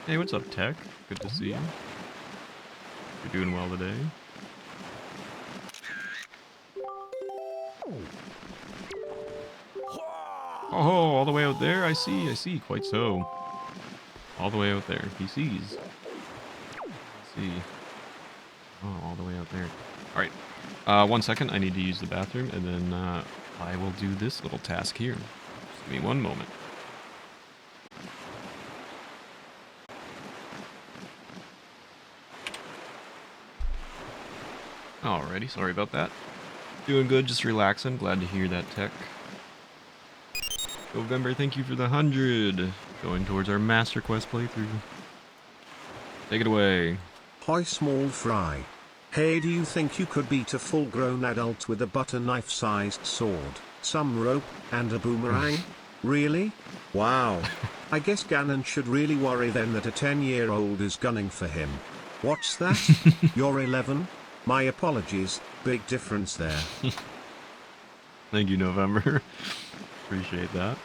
Hey, what's up, Tech? Good to see you. You're doing well today. Oh, all the way out there? I see, quite so. all the way out there. He sees. Let's see. Oh, all the way out there. Alright. 1 second. I need to use the bathroom, and then I will do this little task here. Just give me 1 moment. Alrighty, sorry about that. Doing good, just relaxing. Glad to hear that, Tech. November, thank you for the 100. Going towards our Master Quest playthrough. Take it away. Hi small fry. Hey, do you think you could beat a full-grown adult with a butter knife-sized sword, some rope, and a boomerang? Really? Wow. I guess Ganon should really worry then that a 10-year-old is gunning for him. What's that? You're 11? My apologies, big difference there. Thank you, November. Appreciate that.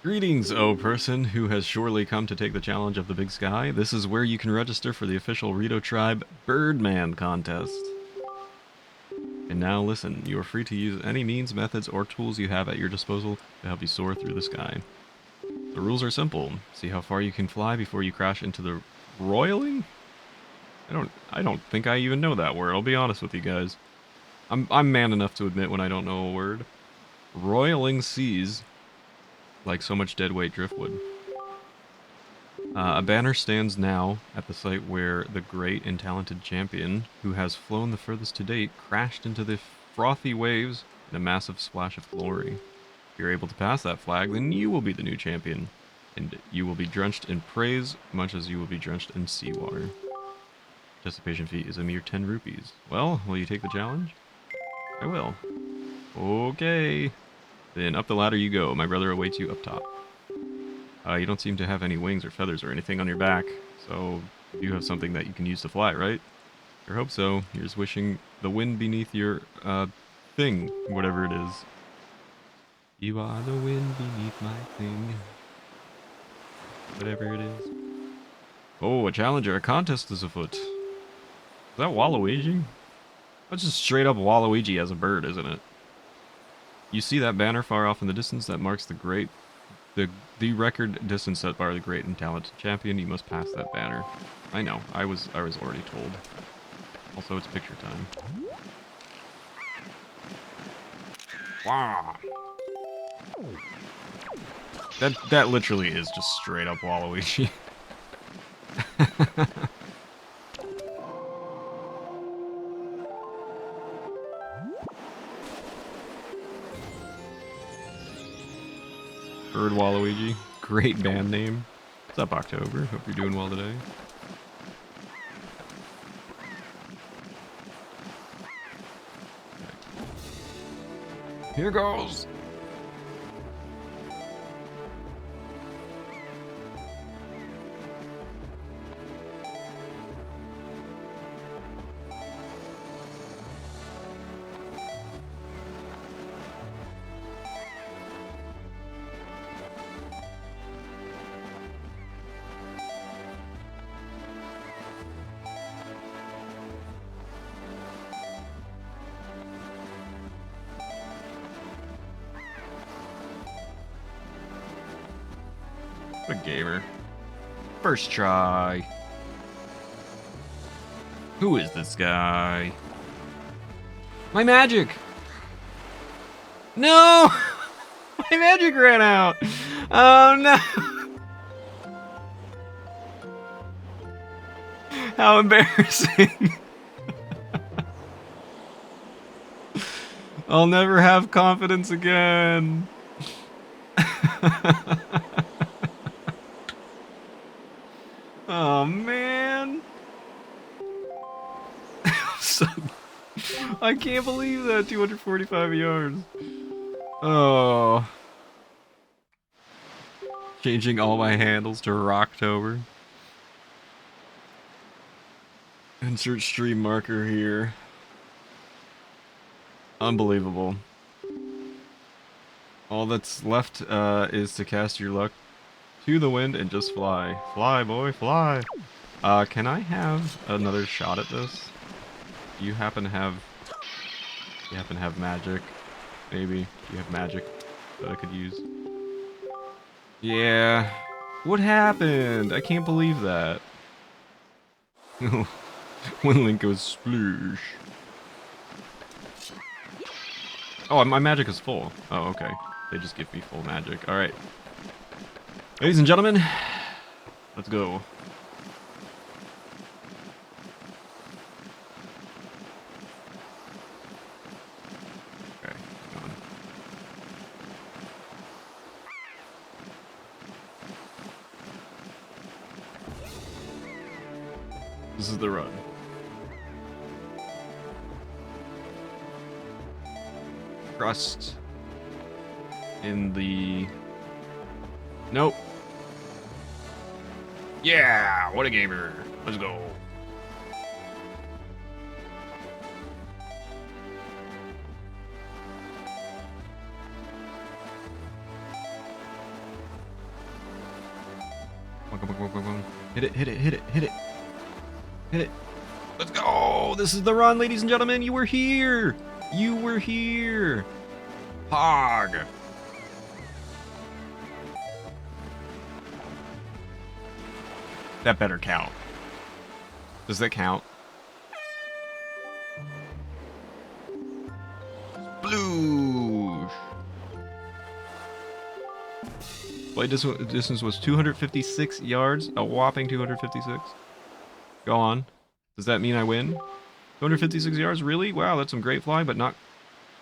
Greetings, O person who has surely come to take the challenge of the big sky. This is where you can register for the official Rito Tribe Birdman contest. And now listen, you are free to use any means, methods, or tools you have at your disposal to help you soar through the sky. The rules are simple. See how far you can fly before you crash into the roiling? I don't think I even know that word. I'll be honest with you guys. I'm man enough to admit when I don't know a word. Roiling seas, like so much deadweight driftwood. A banner stands now at the site where the great and talented champion, who has flown the furthest to date, crashed into the frothy waves in a massive splash of glory. If you're able to pass that flag, then you will be the new champion, and you will be drenched in praise, much as you will be drenched in seawater. Participation fee is a mere 10 rupees. Well, will you take the challenge? I will. Okay. Then up the ladder you go. My brother awaits you up top. You don't seem to have any wings or feathers or anything on your back, so you have something that you can use to fly, right? I hope so. Here's wishing the wind beneath your, thing, whatever it is. You are the wind beneath my thing. Whatever it is. Oh, a challenger. A contest is afoot. Is that Waluigi? That's just straight up Waluigi as a bird, isn't it? You see that banner far off in the distance that marks the record distance set by the great and talented champion. You must pass that banner. I know. I was already told. Also, it's picture time. Wow. That literally is just straight up Waluigi. Bird Waluigi. Great band name. What's up, October? Hope you're doing well today. Here goes! What a gamer. First try. Who is this guy? My magic! No! My magic ran out! Oh no! How embarrassing. I'll never have confidence again. Oh man. So, I can't believe that 245 yards. Oh. Changing all my handles to Rocktober. Insert stream marker here. Unbelievable. All that's left is to cast your luck to the wind and just fly. Fly, boy, fly. Can I have another shot at this? Do you happen to have magic? Maybe. Do you have magic that I could use? Yeah. What happened? I can't believe that. When Link goes sploosh. Oh, my magic is full. Oh, okay. They just give me full magic. Alright. Ladies and gentlemen, let's go. Okay, hang on. This is the run. Trust in the... Nope. Yeah, what a gamer. Let's go. Come on. Hit it. Hit it. Let's go. This is the run, ladies and gentlemen. You were here. Hog. That better count. Does that count? Sploosh. Play distance was 256 yards. A whopping 256. Go on. Does that mean I win? 256 yards? Really? Wow, that's some great flying, but not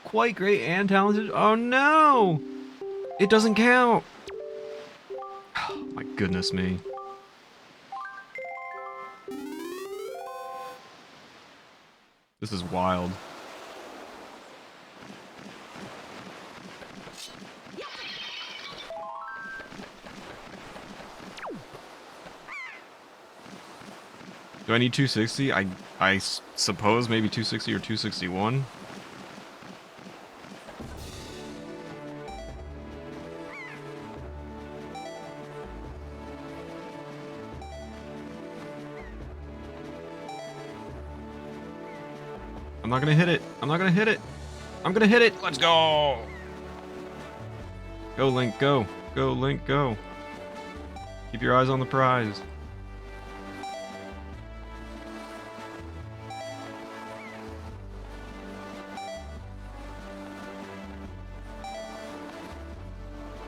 quite great and talented. Oh no! It doesn't count! Oh, my goodness me. This is wild. Do I need 260? I suppose maybe 260 or 261. I'm not gonna hit it. I'm gonna hit it. Let's go. Go, Link, go. Go, Link, go. Keep your eyes on the prize.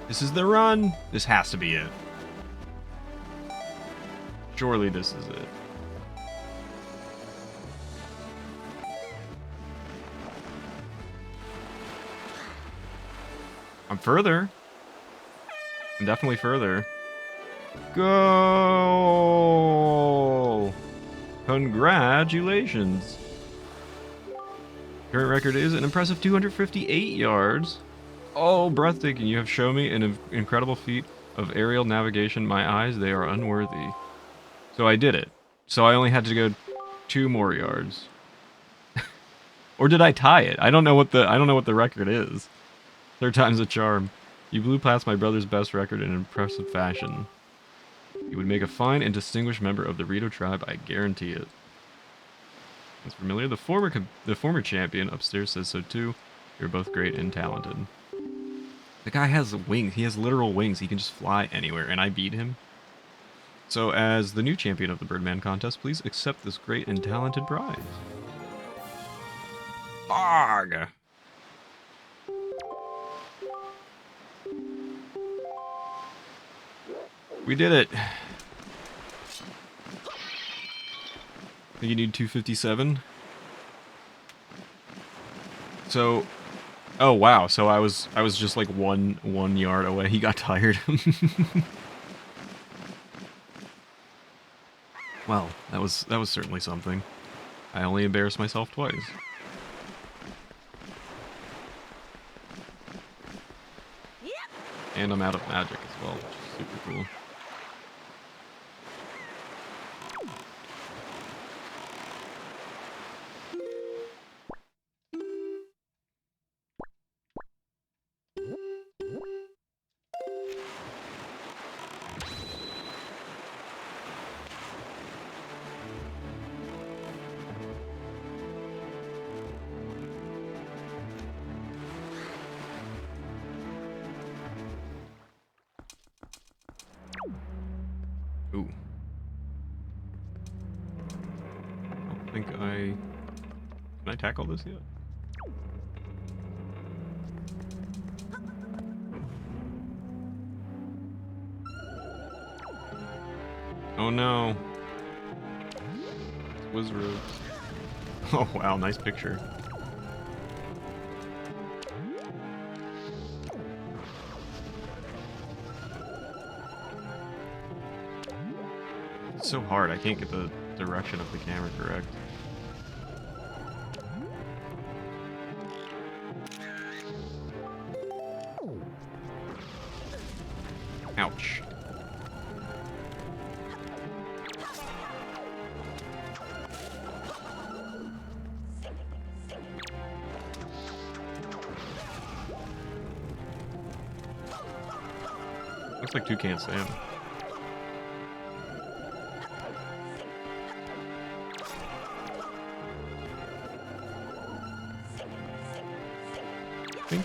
This is the run. This has to be it. Surely this is it. I'm further. I'm definitely further. Go! Congratulations. Current record is an impressive 258 yards. Oh, breathtaking. You have shown me an incredible feat of aerial navigation. My eyes, they are unworthy. So I did it. So I only had to go 2 more yards. Or did I tie it? I don't know what the record is. 3rd time's a charm. You blew past my brother's best record in impressive fashion. You would make a fine and distinguished member of the Rito tribe, I guarantee it. That's familiar. The former champion upstairs says so too. You're both great and talented. The guy has wings. He has literal wings. He can just fly anywhere, and I beat him. So, as the new champion of the Birdman contest, please accept this great and talented prize. Arg! We did it. I think you need 257. So, oh wow. So I was just like one yard away. He got tired. Well, that was certainly something. I only embarrassed myself twice. And I'm out of magic as well, which is super cool. Ooh. I don't think I... Can I tackle this yet? Oh no. It's Wizroads. Oh wow, nice picture. It's so hard, I can't get the direction of the camera correct. Ouch. Looks like two can't stand. Think.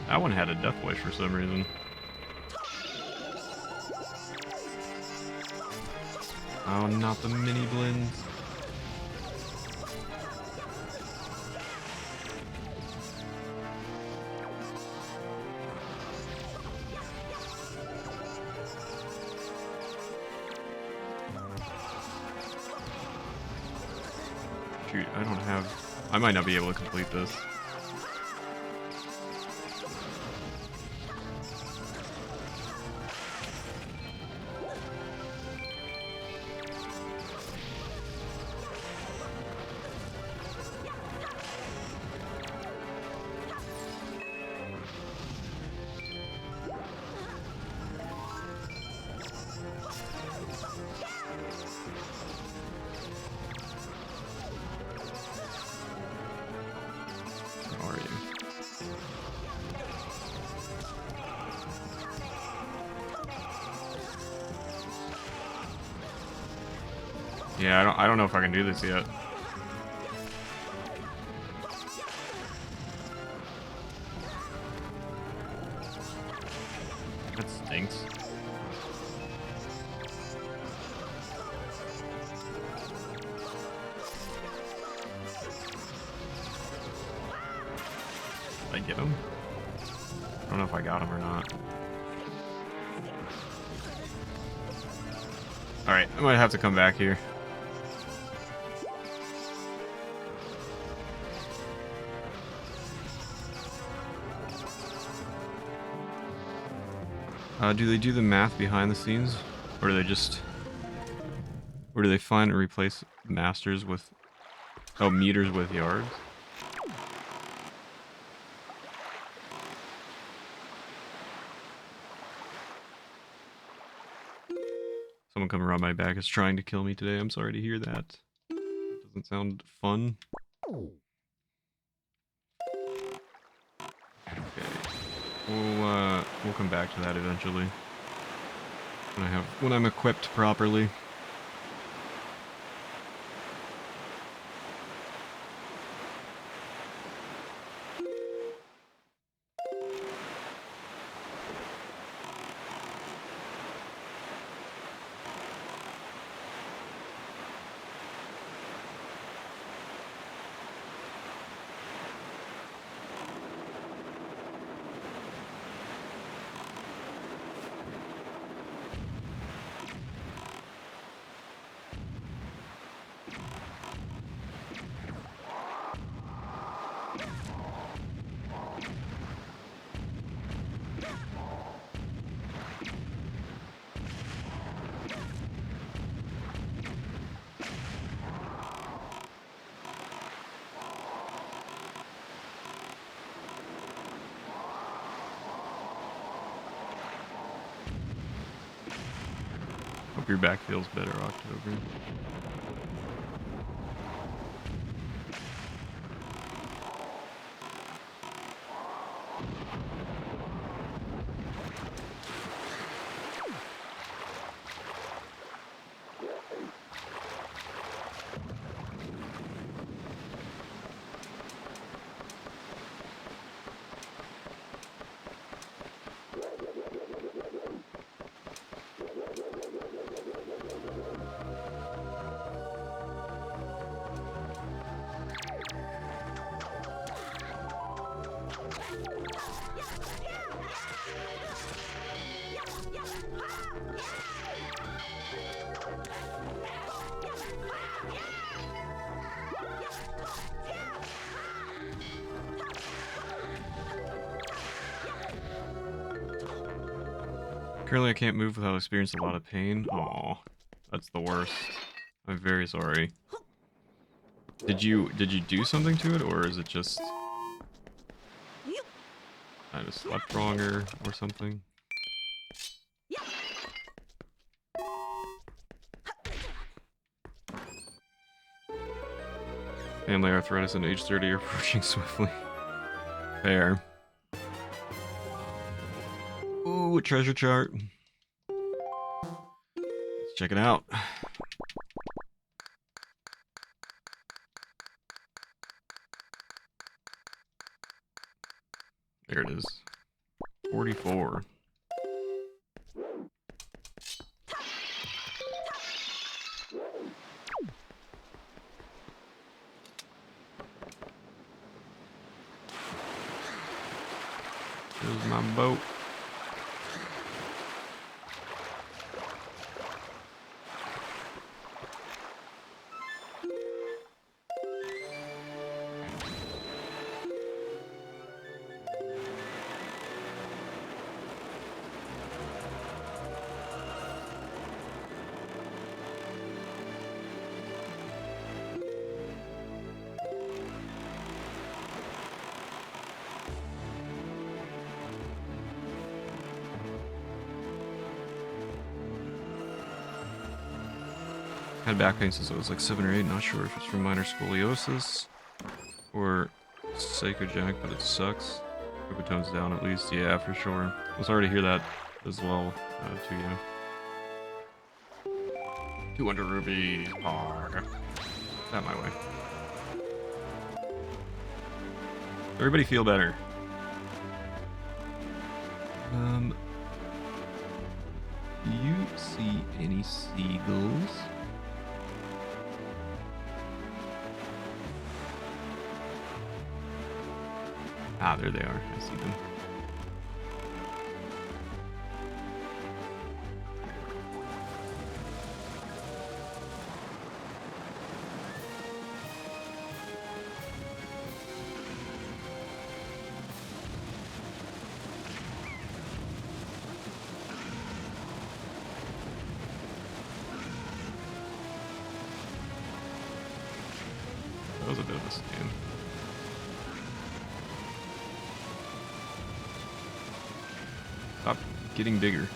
That one had a death wish for some reason. Oh, not the mini blends. Shoot, I don't have... I might not be able to complete this. Where are you? Yeah, I don't know if I can do this yet. That stinks. Did I get him? I don't know if I got him or not. Alright, I might have to come back here. Do they do the math behind the scenes? Or do they just... Or do they find and replace masters with... Oh, meters with yards? Someone coming around my back is trying to kill me today. I'm sorry to hear that. Doesn't sound fun. Okay. We'll come back to that eventually. When I'm equipped properly. Hope your back feels better, October. Currently, I can't move without experiencing a lot of pain. Aw, that's the worst. I'm very sorry. Did you do something to it, or is it just I just slept wronger or something? Family arthritis and age 30 are approaching swiftly. Fair. Ooh, a treasure chart. Let's check it out. There it is. 44. There's my boat. Had back pain since I was like 7 or 8. Not sure if it's from minor scoliosis or psychogenic, but it sucks. Hope it tones down at least. Yeah, for sure. I'm sorry to hear that as well, to you. 200 rupees. Arrgh. That my way. Everybody feel better. Do you see any seagulls? Ah, there they are. I see them. That was a bit of a scam. Stop getting bigger.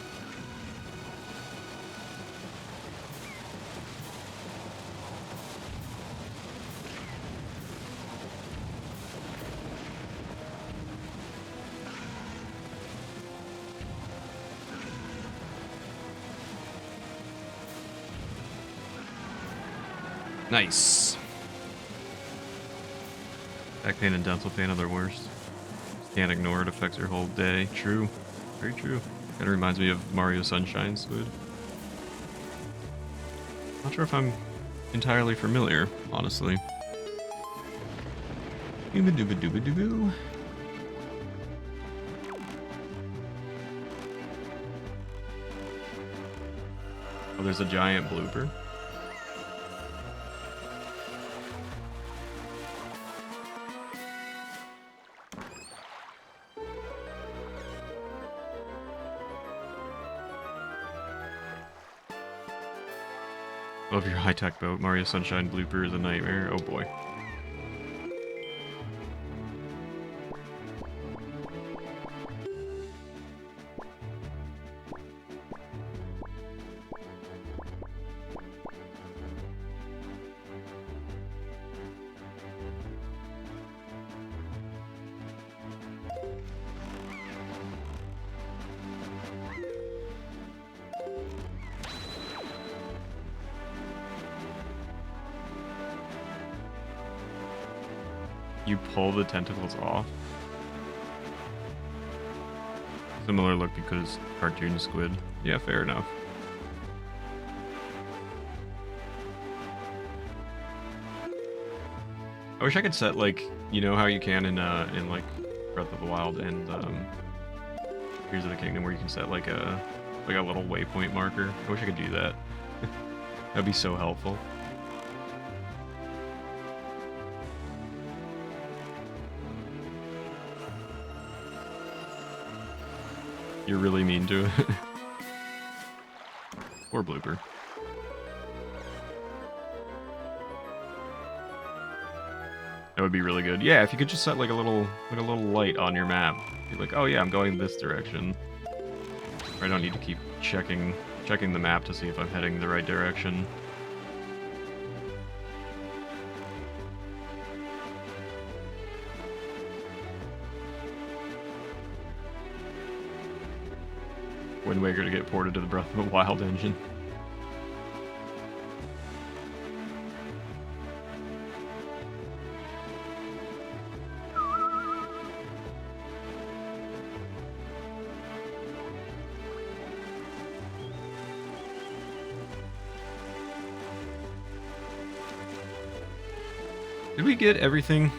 Nice. Back pain and dental pain are the worst. Can't ignore it, affects your whole day. True. Very true. Kinda reminds me of Mario Sunshine Squid. Not sure if I'm entirely familiar, honestly. Dooba dooba dooba doo. Oh, there's a giant blooper. Love your high-tech boat. Mario Sunshine blooper is a nightmare. Oh boy. You pull the tentacles off. Similar look because cartoon squid. Yeah, fair enough. I wish I could set, like, you know how you can in like Breath of the Wild and Tears of the Kingdom, where you can set like a little waypoint marker. I wish I could do that. That'd be so helpful. You're really mean to it. Poor Blooper. That would be really good. Yeah, if you could just set like a little light on your map. Be like, oh yeah, I'm going this direction. I don't need to keep checking the map to see if I'm heading the right direction. Wind Waker to get ported to the Breath of the Wild engine. Did we get everything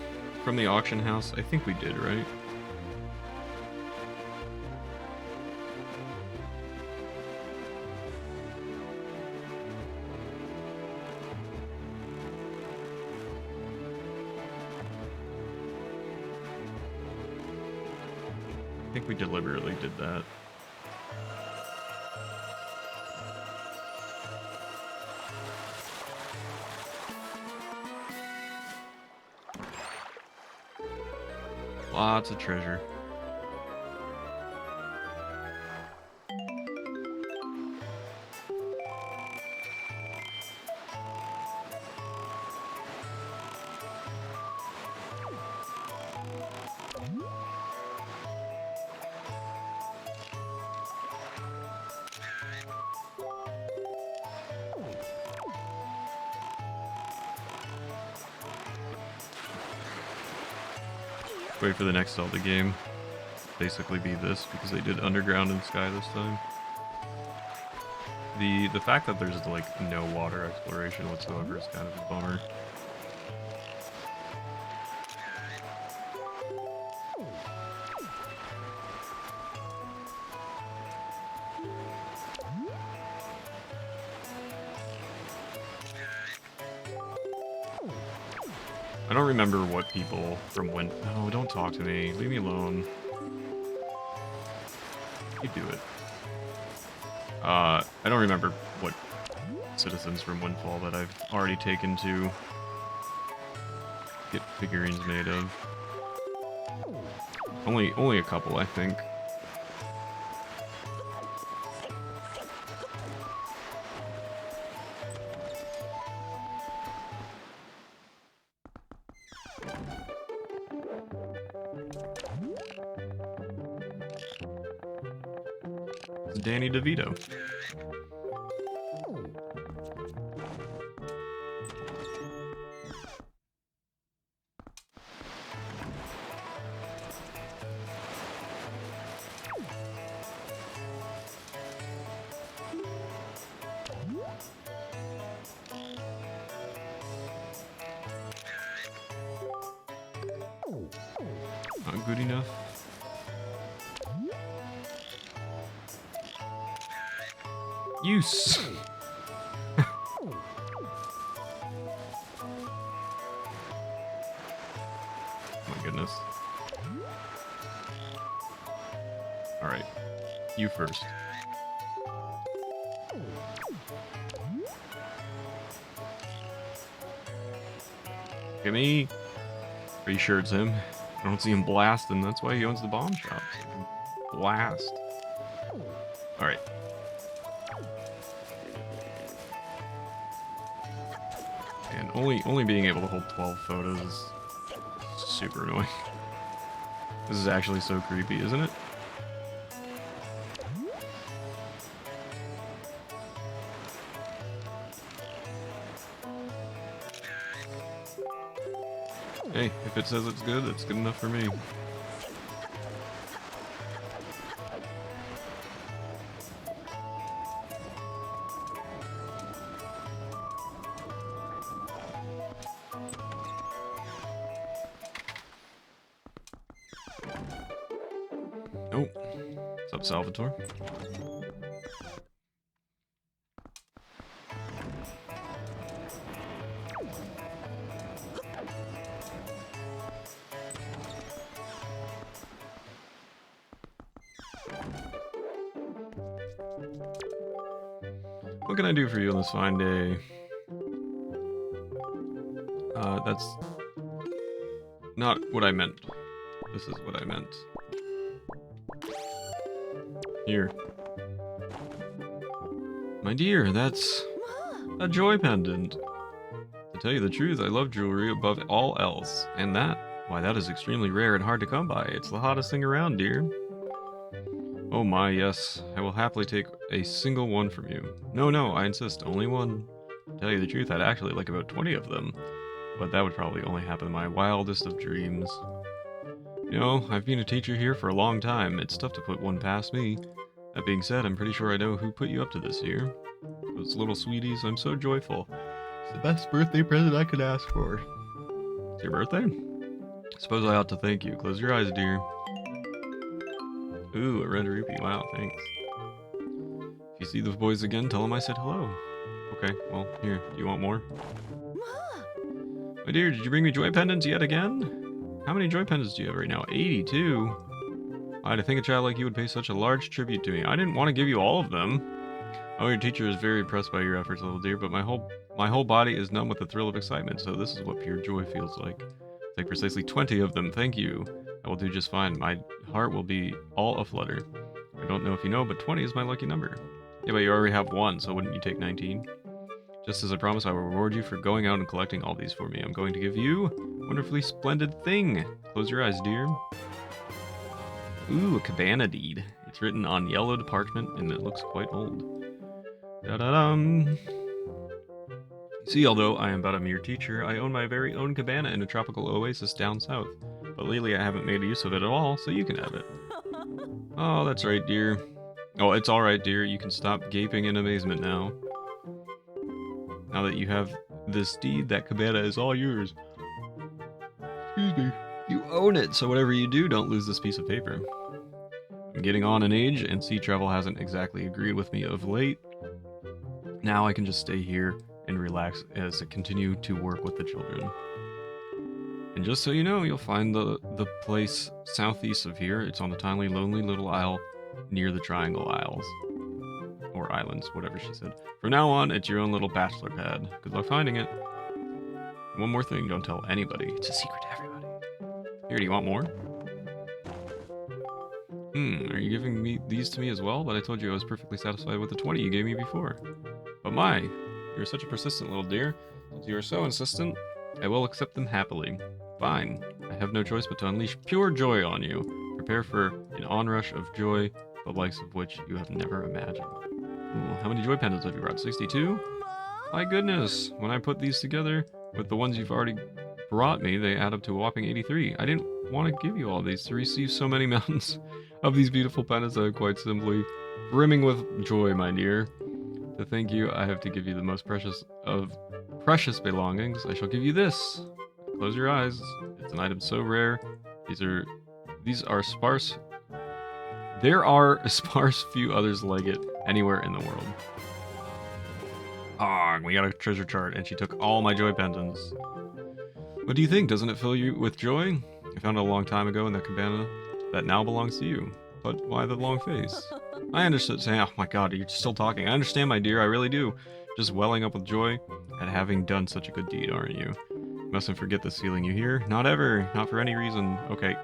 from the auction house? I think we did, right? I think we deliberately did that. Lots of treasure. Wait for the next Zelda game. Basically be this, because they did Underground and Sky this time. The fact that there's like no water exploration whatsoever is kind of a bummer. I don't remember what people from when. Oh, don't talk to me. Leave me alone. You do it. I don't remember what citizens from Windfall that I've already taken to get figurines made of. Only a couple, I think. It's Danny DeVito. Not good enough. Use. My goodness. All right, you first. Gimme. Are you sure it's him? I don't see him blasting. That's why he owns the bomb shop. So he can blast. All right. And only being able to hold 12 photos is super annoying. This is actually so creepy, isn't it? Hey, if it says it's good enough for me. Oh, what's up, Salvatore? What can I do for you on this fine day? That's not what I meant. This is what I meant. Here. My dear, that's a joy pendant. To tell you the truth, I love jewelry above all else. And why that is extremely rare and hard to come by. It's the hottest thing around, dear. Oh my, yes. I will happily take a single one from you. No, I insist, only one. To tell you the truth, I'd actually like about 20 of them. But that would probably only happen in my wildest of dreams. You know, I've been a teacher here for a long time. It's tough to put one past me. That being said, I'm pretty sure I know who put you up to this year. Those little sweeties, I'm so joyful. It's the best birthday present I could ask for. It's your birthday? Suppose I ought to thank you. Close your eyes, dear. Ooh, a red rupee. Wow, thanks. If you see the boys again, tell them I said hello. Okay, well, here. Do you want more? My dear, did you bring me joy pendants yet again? How many joy pendants do you have right now? 82? Why, to think a child like you would pay such a large tribute to me. I didn't want to give you all of them. Oh, your teacher is very impressed by your efforts, little dear, but my whole body is numb with the thrill of excitement, so this is what pure joy feels like. Take precisely 20 of them, thank you. I will do just fine. My heart will be all aflutter. I don't know if you know, but 20 is my lucky number. Yeah, but you already have one, so wouldn't you take 19? Just as I promised, I will reward you for going out and collecting all these for me. I'm going to give you a wonderfully splendid thing. Close your eyes, dear. Ooh, a cabana deed. It's written on yellowed parchment, and it looks quite old. Da-da-dum. See, although I am but a mere teacher, I own my very own cabana in a tropical oasis down south. But lately I haven't made use of it at all, so you can have it. Oh, that's right, dear. Oh, it's alright, dear. You can stop gaping in amazement now. Now that you have this deed, that cabana is all yours. Excuse me. You own it, so whatever you do, don't lose this piece of paper. I'm getting on in age, and sea travel hasn't exactly agreed with me of late. Now I can just stay here and relax as I continue to work with the children. And just so you know, you'll find the place southeast of here. It's on a tiny, lonely little isle near the Triangle Isles. Or islands, whatever she said. From now on, it's your own little bachelor pad. Good luck finding it. One more thing, don't tell anybody. It's a secret to everybody. Here, do you want more? Are you giving me these to me as well? But I told you I was perfectly satisfied with the 20 you gave me before. But my, you're such a persistent little dear. Since you are so insistent, I will accept them happily. Fine. I have no choice but to unleash pure joy on you. Prepare for an onrush of joy, the likes of which you have never imagined. Ooh, how many joy pendants have you brought? 62? My goodness, when I put these together with the ones you've already brought me, they add up to a whopping 83. I didn't want to give you all these to receive so many mountains of these beautiful pendants that are quite simply brimming with joy, my dear. To thank you, I have to give you the most precious of precious belongings. I shall give you this. Close your eyes. It's an item so rare. These are sparse. There are a sparse few others like it anywhere in the world. Ah, we got a treasure chart, and she took all my joy pendants. What do you think? Doesn't it fill you with joy? I found it a long time ago in the cabana that now belongs to you. But why the long face? I understood. Oh my god, you're still talking. I understand, my dear, I really do. Just welling up with joy at having done such a good deed, aren't you? You mustn't forget this feeling, you hear? Not ever. Not for any reason. Okay.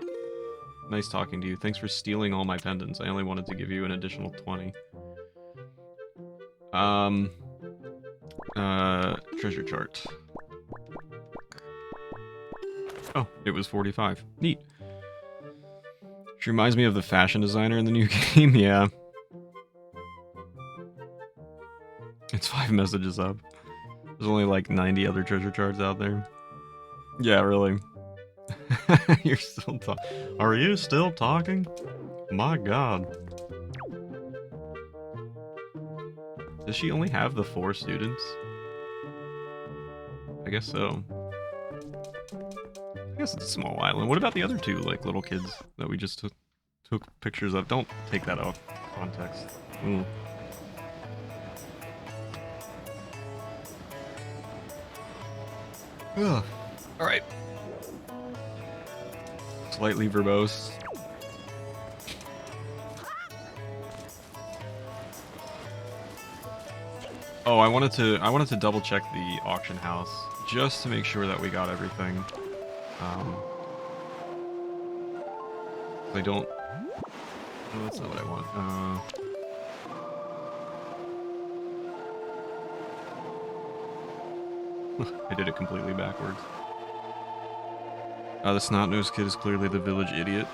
Nice talking to you. Thanks for stealing all my pendants. I only wanted to give you an additional 20. Treasure chart. Oh, it was 45. Neat. She reminds me of the fashion designer in the new game, yeah. It's 5 messages up. There's only like 90 other treasure charts out there. Yeah, really. You're still talking. Are you still talking? My god. Does she only have the 4 students? I guess so. I guess it's a small island. What about the other 2, like, little kids that we just took pictures of? Don't take that out of context. Ooh. Ugh. Alright. Slightly verbose. Oh, I wanted to double check the auction house just to make sure that we got everything. I don't. Oh, that's not what I want. I did it completely backwards. The snot-nosed kid is clearly the village idiot.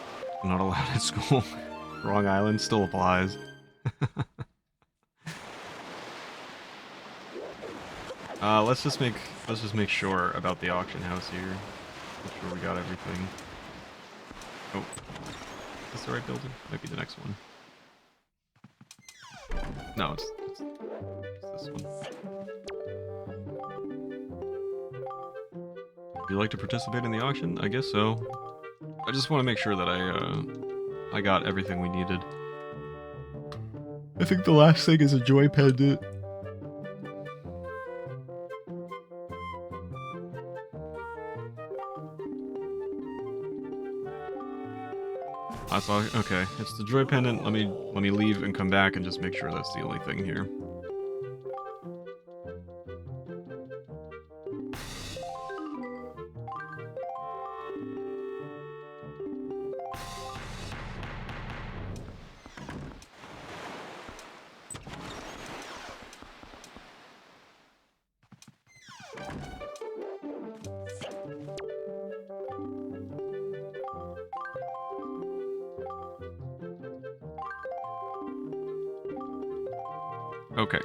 Not allowed at school. Wrong island still applies. Let's just make sure about the auction house here. Make sure we got everything. Oh, is this the right building? Might be the next one. No, it's this one. Would you like to participate in the auction? I guess so. I just want to make sure that I got everything we needed. I think the last thing is a joy pendant. I saw. Okay, it's the joy pendant. Let me leave and come back and just make sure that's the only thing here. Okay.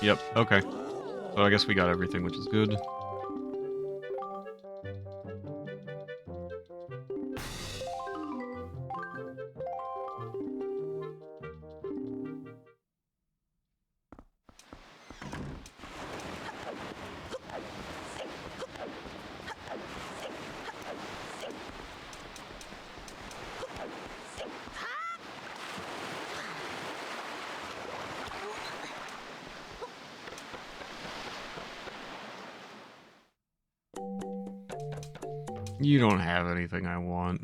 Yep, okay. So I guess we got everything, which is good. You don't have anything I want.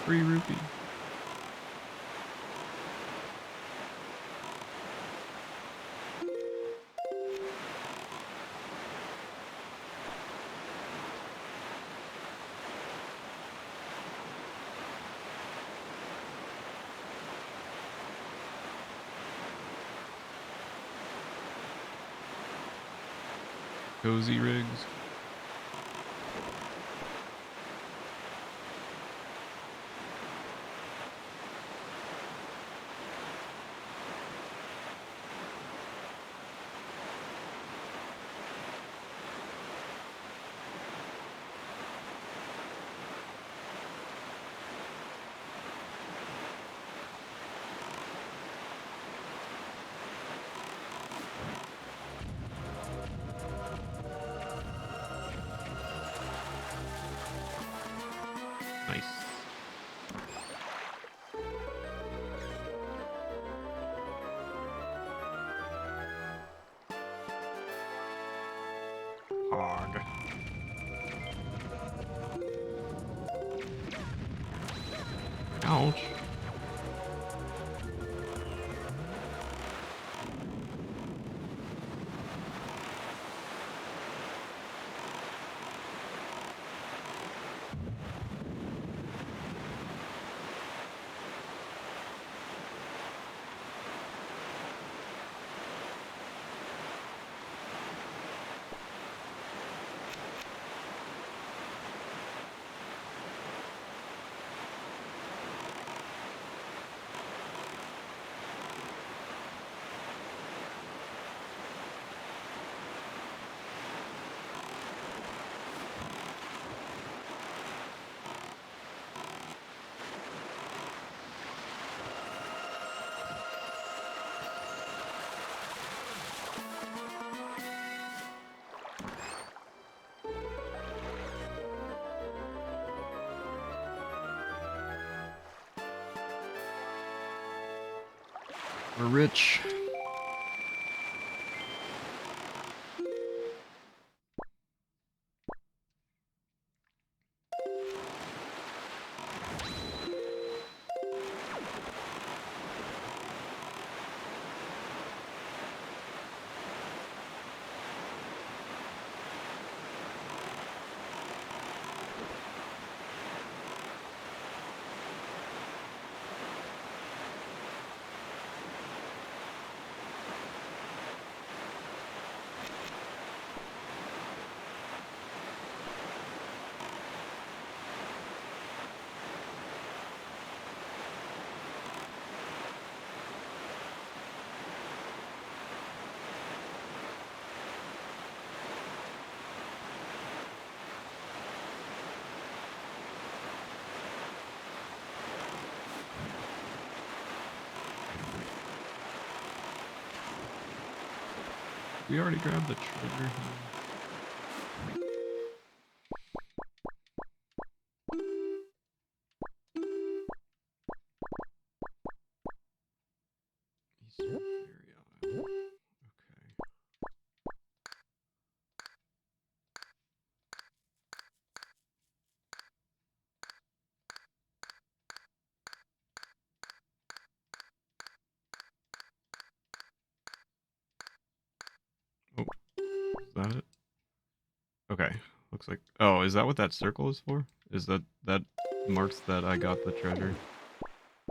Free rupee. Cozy rigs. Hog. Ouch. We're rich. We already grabbed the treasure. Eastern Fairy Isle. Okay. Oh, is that it? Okay. Looks like. Oh, is that what that circle is for? Is that marks that I got the treasure?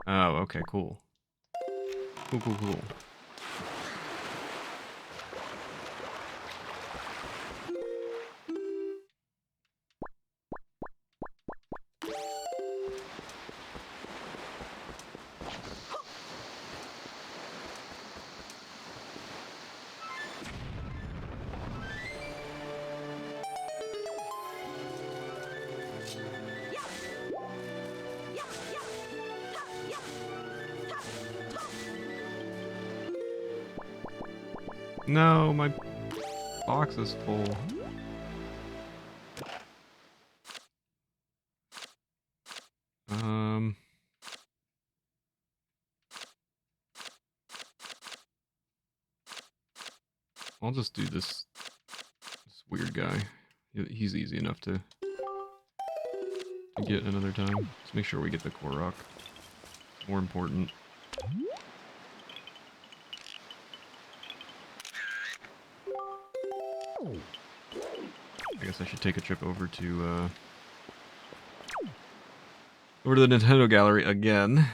Oh, okay, cool. Cool, cool, cool. No, my box is full. I'll just do this weird guy. He's easy enough to get another time. Let's make sure we get the core rock. More important. I guess I should take a trip over to the Nintendo Gallery again.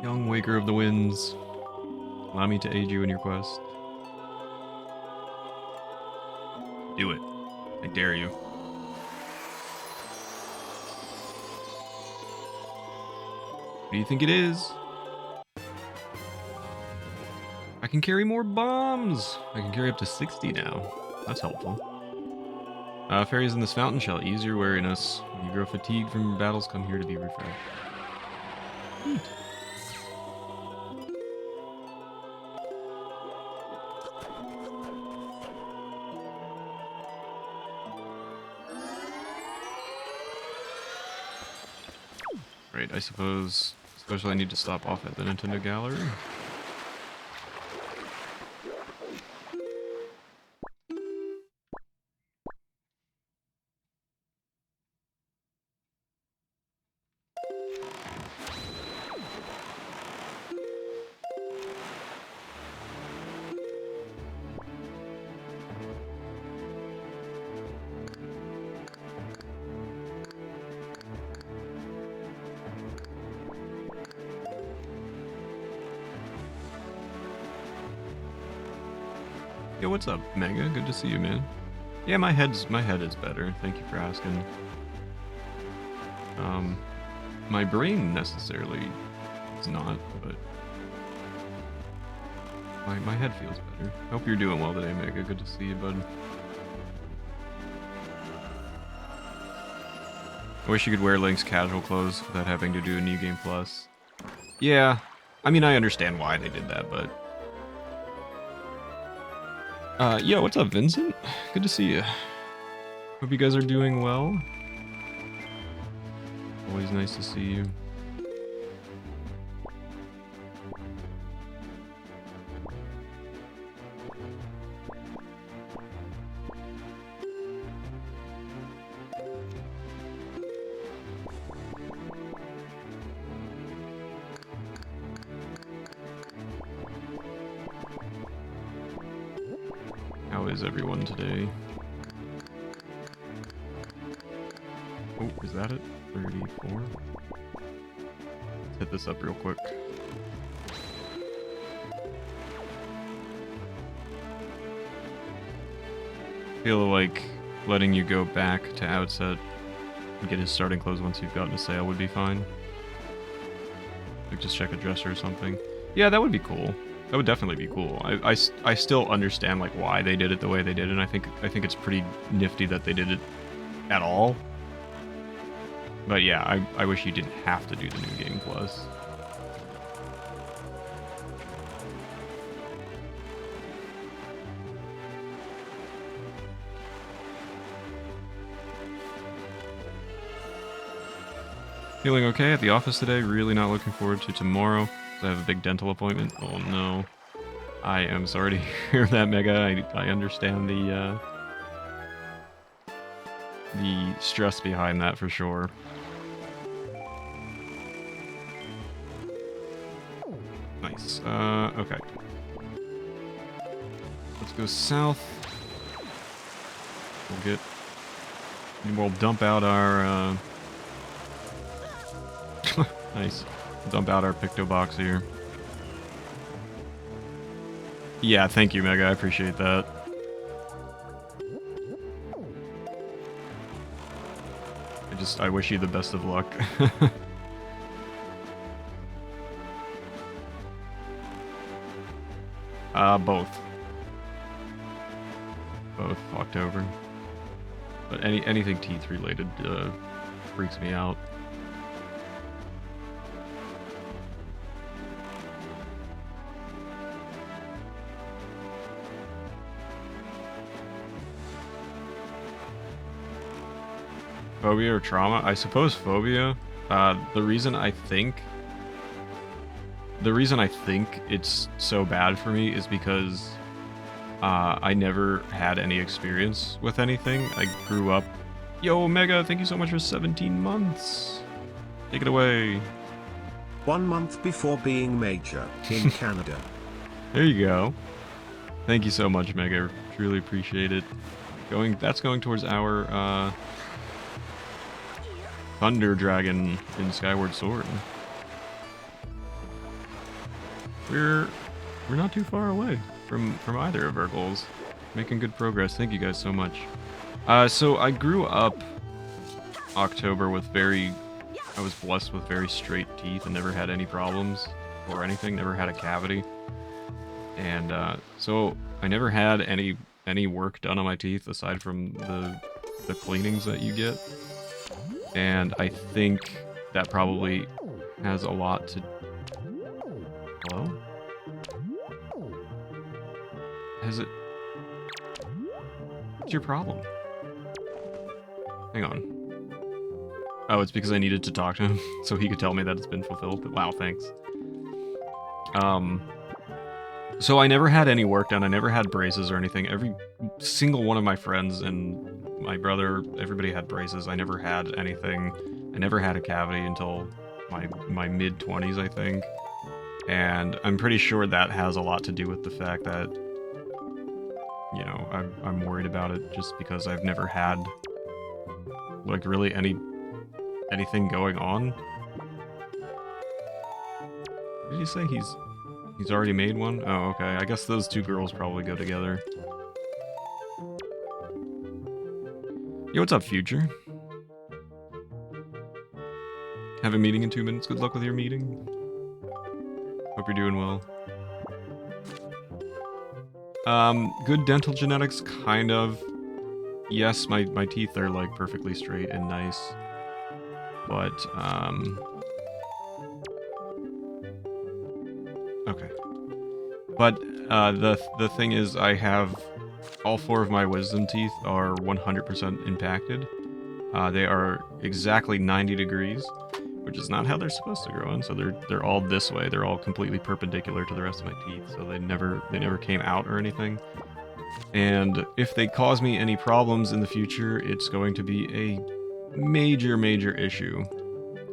Young Waker of the Winds, allow me to aid you in your quest. Do it. I dare you. What do you think it is? I can carry more bombs! I can carry up to 60 now. That's helpful. Fairies in this fountain shall ease your weariness. When you grow fatigued from your battles, come here to be refreshed. Neat. Right, I suppose, especially I need to stop off at the Nintendo Gallery. Yo, what's up, Mega? Good to see you, man. Yeah, my head is better. Thank you for asking. My brain necessarily is not, but my head feels better. Hope you're doing well today, Mega. Good to see you, bud. I wish you could wear Link's casual clothes without having to do a New Game Plus. Yeah, I mean, I understand why they did that, but... yo, what's up, Vincent? Good to see you. Hope you guys are doing well. Always nice to see you. How is everyone today? Oh, is that it? 34? Let's hit this up real quick. Feel like letting you go back to Outset and get his starting clothes once you've gotten a sale would be fine. Like just check a dresser or something. Yeah, that would be cool. That would definitely be cool. I still understand like why they did it the way they did, and I think it's pretty nifty that they did it at all. But yeah, I wish you didn't have to do the New Game Plus. Feeling okay at the office today. Really not looking forward to tomorrow. I have a big dental appointment. Oh no. I am sorry to hear that, Mega. I understand the stress behind that for sure. Nice. Okay. Let's go south. We'll dump out our, nice. Dump out our Picto box here. Yeah, thank you, Mega. I appreciate that. I wish you the best of luck. Both. Both October. But anything teeth related freaks me out. Phobia or trauma? I suppose phobia. The reason I think it's so bad for me is because I never had any experience with anything. I grew up... Yo, Mega, thank you so much for 17 months. Take it away. 1 month before being major in Canada. There you go. Thank you so much, Mega. Truly appreciate it. That's going towards our Thunder Dragon in Skyward Sword. We're not too far away from either of our goals. Making good progress. Thank you guys so much. So I grew up October with I was blessed with very straight teeth and never had any problems or anything. Never had a cavity. And so I never had any work done on my teeth aside from the cleanings that you get. And I think that probably has a lot to... Hello? Has it... What's your problem? Hang on. Oh, it's because I needed to talk to him so he could tell me that it's been fulfilled. Wow, thanks. So I never had any work done. I never had braces or anything. Every single one of my friends and my brother, everybody had braces. I never had anything. I never had a cavity until my mid-20s, I think. And I'm pretty sure that has a lot to do with the fact that, you know, I'm worried about it just because I've never had, like, really anything going on. Did you say he's already made one? Oh, okay. I guess those two girls probably go together. Yo, what's up, Future? Have a meeting in 2 minutes. Good luck with your meeting. Hope you're doing well. Good dental genetics, kind of. Yes, my teeth are, like, perfectly straight and nice. But, okay. But, the thing is, I have... all 4 of my wisdom teeth are 100% impacted. They are exactly 90 degrees, which is not how they're supposed to grow in, so they're all this way. They're all completely perpendicular to the rest of my teeth, so they never came out or anything. And if they cause me any problems in the future, it's going to be a major issue.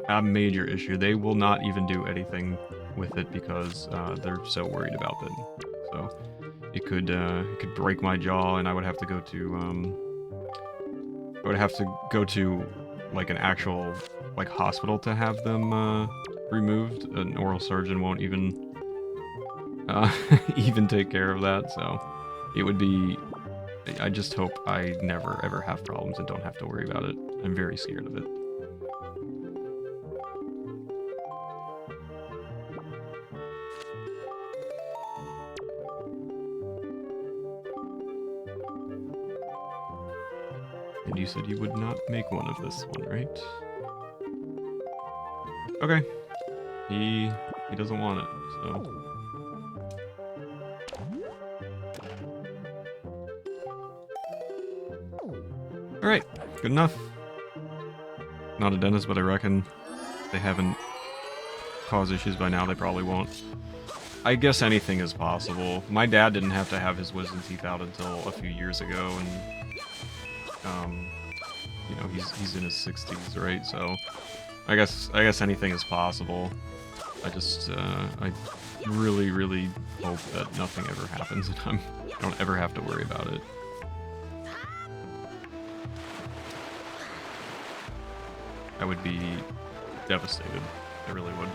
A major issue. They will not even do anything with it because they're so worried about it. So it could break my jaw, and I would have to go to like an actual like hospital to have them removed. An oral surgeon won't even even take care of that, so it would be... I just hope I never ever have problems and don't have to worry about it. I'm very scared of it. And you said you would not make one of this one, right? Okay. He doesn't want it, so... Alright, good enough. Not a dentist, but I reckon if they haven't caused issues by now, they probably won't. I guess anything is possible. My dad didn't have to have his wisdom teeth out until a few years ago, and you know, he's in his 60s, right? So I guess anything is possible. I just I really hope that nothing ever happens and I don't ever have to worry about it. I would be devastated. I really would.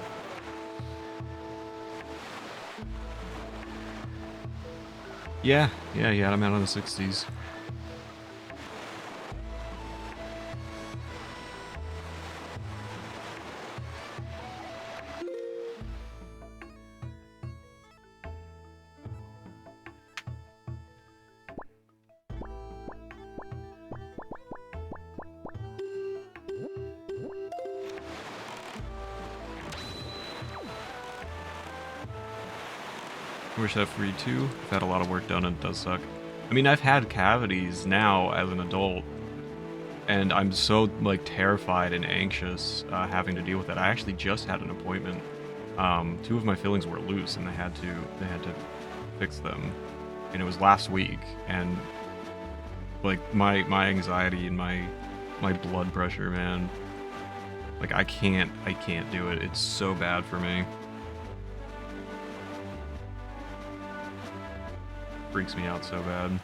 Yeah, he had him out in the 60s. Wish that free too. I've had a lot of work done and it does suck. I mean, I've had cavities now as an adult, and I'm so, like, terrified and anxious having to deal with it. I actually just had an appointment. 2 of my fillings were loose and they had to fix them. And it was last week, and like my anxiety and my blood pressure, man. Like I can't do it. It's so bad for me. Freaks me out so bad.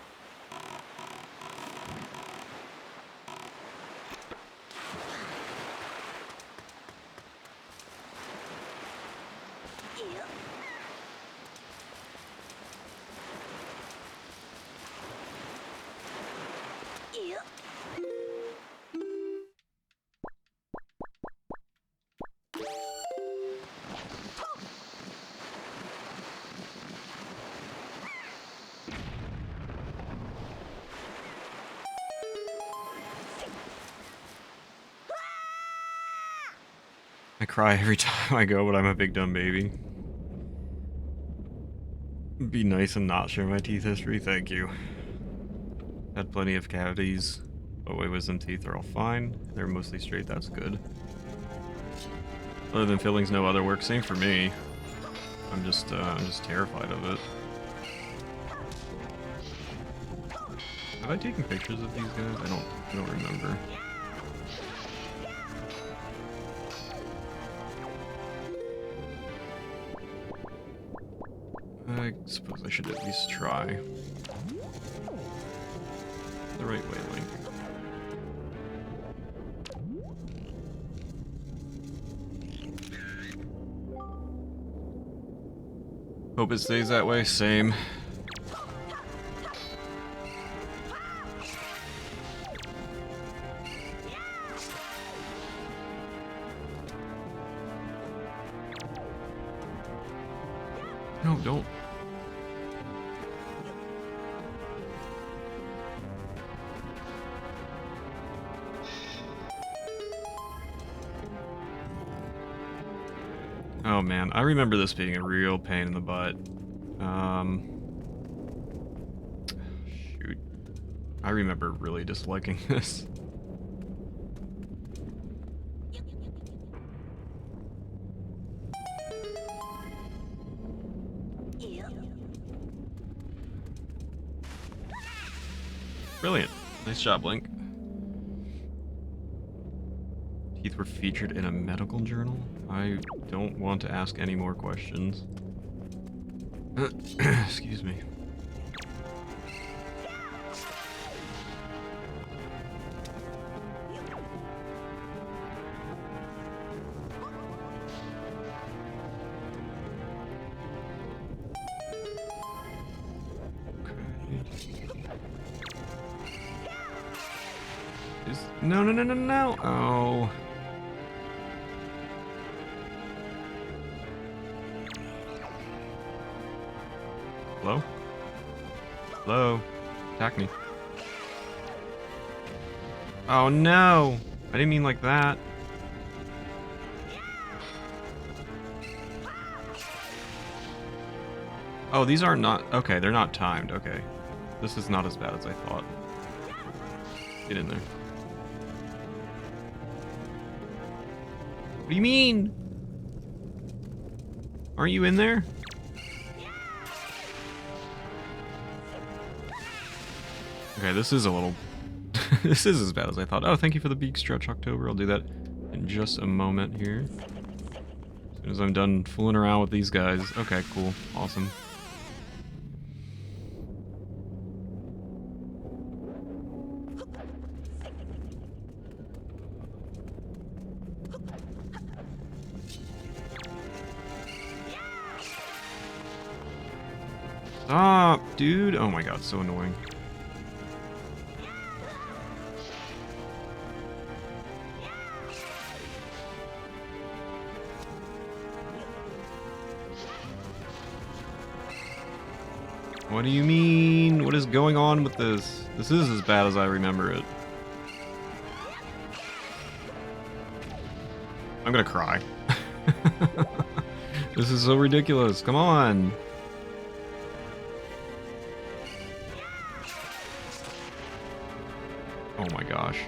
I cry every time I go, but I'm a big dumb baby. Be nice and not share my teeth history, thank you. Had plenty of cavities. Oh wait, wisdom teeth are all fine. They're mostly straight, that's good. Other than fillings, no other work. Same for me. I'm just terrified of it. Have I taken pictures of these guys? I don't remember. I suppose I should at least try. The right way, Link. Hope it stays that way. Same. No, don't. Oh man, I remember this being a real pain in the butt. Shoot. I remember really disliking this. Brilliant. Nice job, Link. Teeth were featured in a medical journal? I don't want to ask any more questions. Excuse me. No, no, no, no, no. Oh. Hello? Hello? Attack me. Oh no! I didn't mean like that. Oh, these are not... Okay, they're not timed. Okay. This is not as bad as I thought. Get in there. What do you mean? Aren't you in there? Okay, this is a little... this is as bad as I thought. Oh, thank you for the beak stretch, October. I'll do that in just a moment here. As soon as I'm done fooling around with these guys. Okay, cool. Awesome. Stop, dude! Oh my god, so annoying. What do you mean? What is going on with this? This is as bad as I remember it. I'm gonna cry. This is so ridiculous. Come on. Oh my gosh.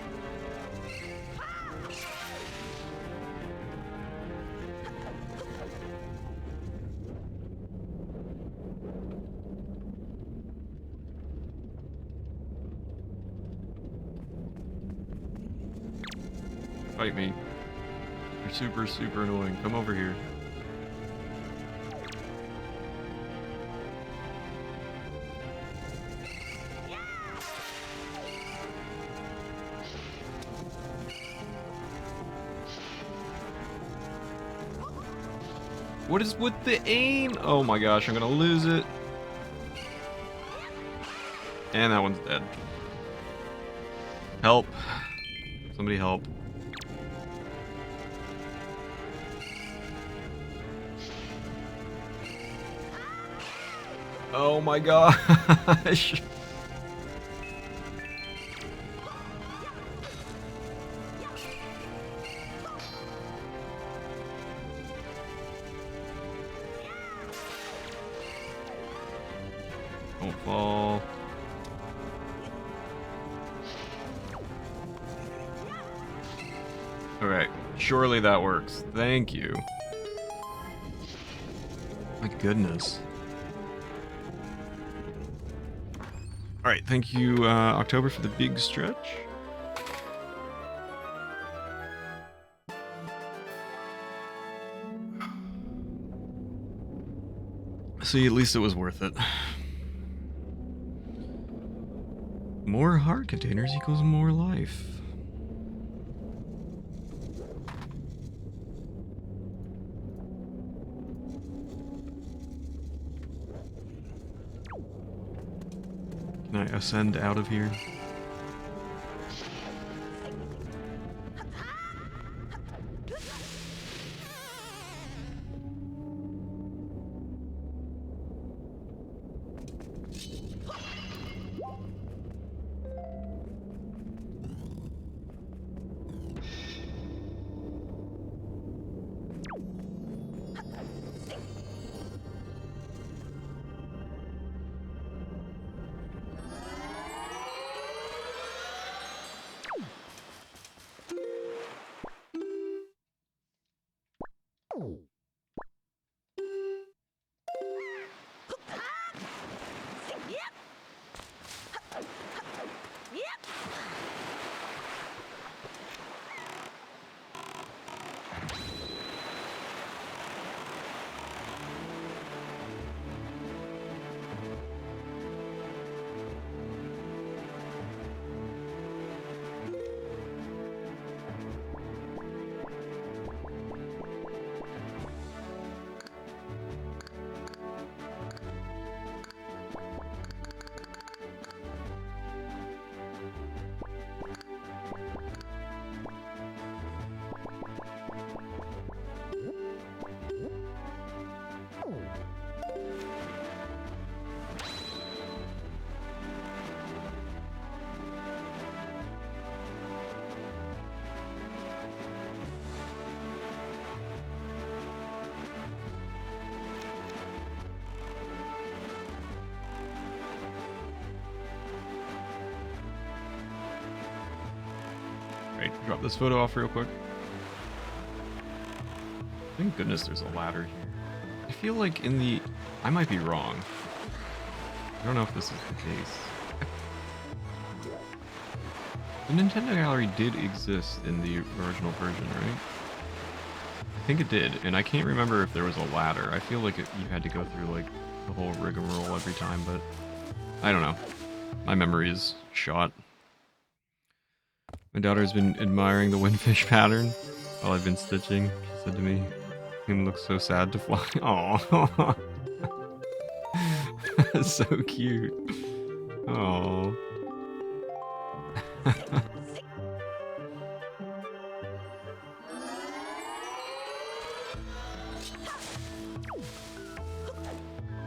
Fight me. You're super, super annoying. Come over here. What is with the aim? Oh my gosh, I'm gonna lose it. And that one's dead. Help. Somebody help. Oh my gosh. Don't fall. Okay, surely that works. Thank you. My goodness. Alright, thank you, October, for the big stretch. See, at least it was worth it. More heart containers equals more life. Can I ascend out of here? Right, drop this photo off real quick. Thank goodness there's a ladder here. I feel like in the... I might be wrong. I don't know if this is the case. The Nintendo Gallery did exist in the original version, right? I think it did, and I can't remember if there was a ladder. I feel like you had to go through like the whole rigmarole every time, but I don't know. My memory is shot. My daughter's been admiring the windfish pattern while I've been stitching. She said to me, "Him looks so sad to fly." Aww. That's so cute. Aww.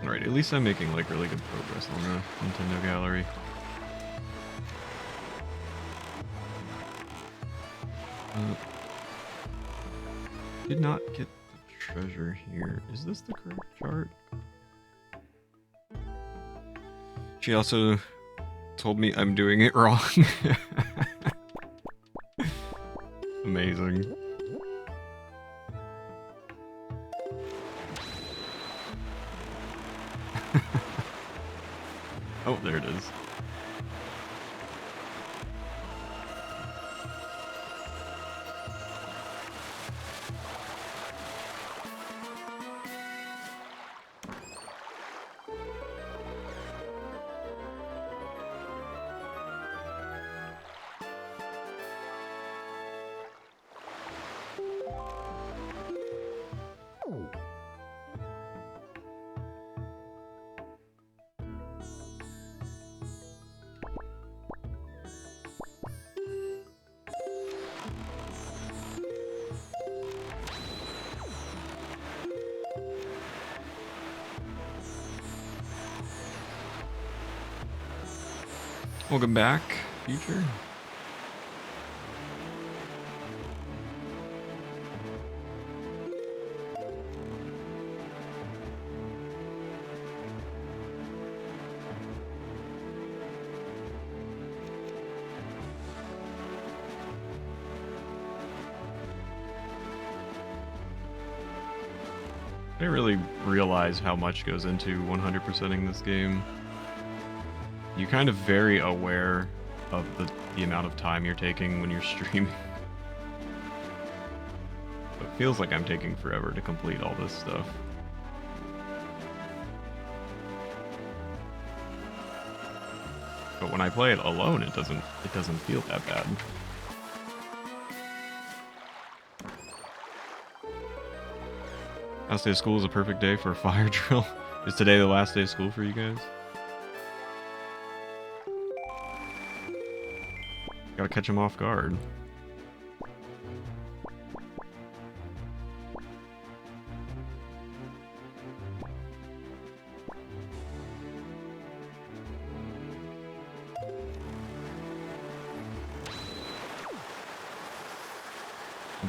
Alright, at least I'm making like really good progress on the Nintendo Gallery. Did not get the treasure here. Is this the correct chart? She also told me I'm doing it wrong. Amazing. Oh, there it is. Welcome back, future. I didn't really realize how much goes into 100%ing this game. You're kind of very aware of the amount of time you're taking when you're streaming. It feels like I'm taking forever to complete all this stuff. But when I play it alone, it doesn't feel that bad. Last day of school is a perfect day for a fire drill. Is today the last day of school for you guys? Gotta catch him off guard.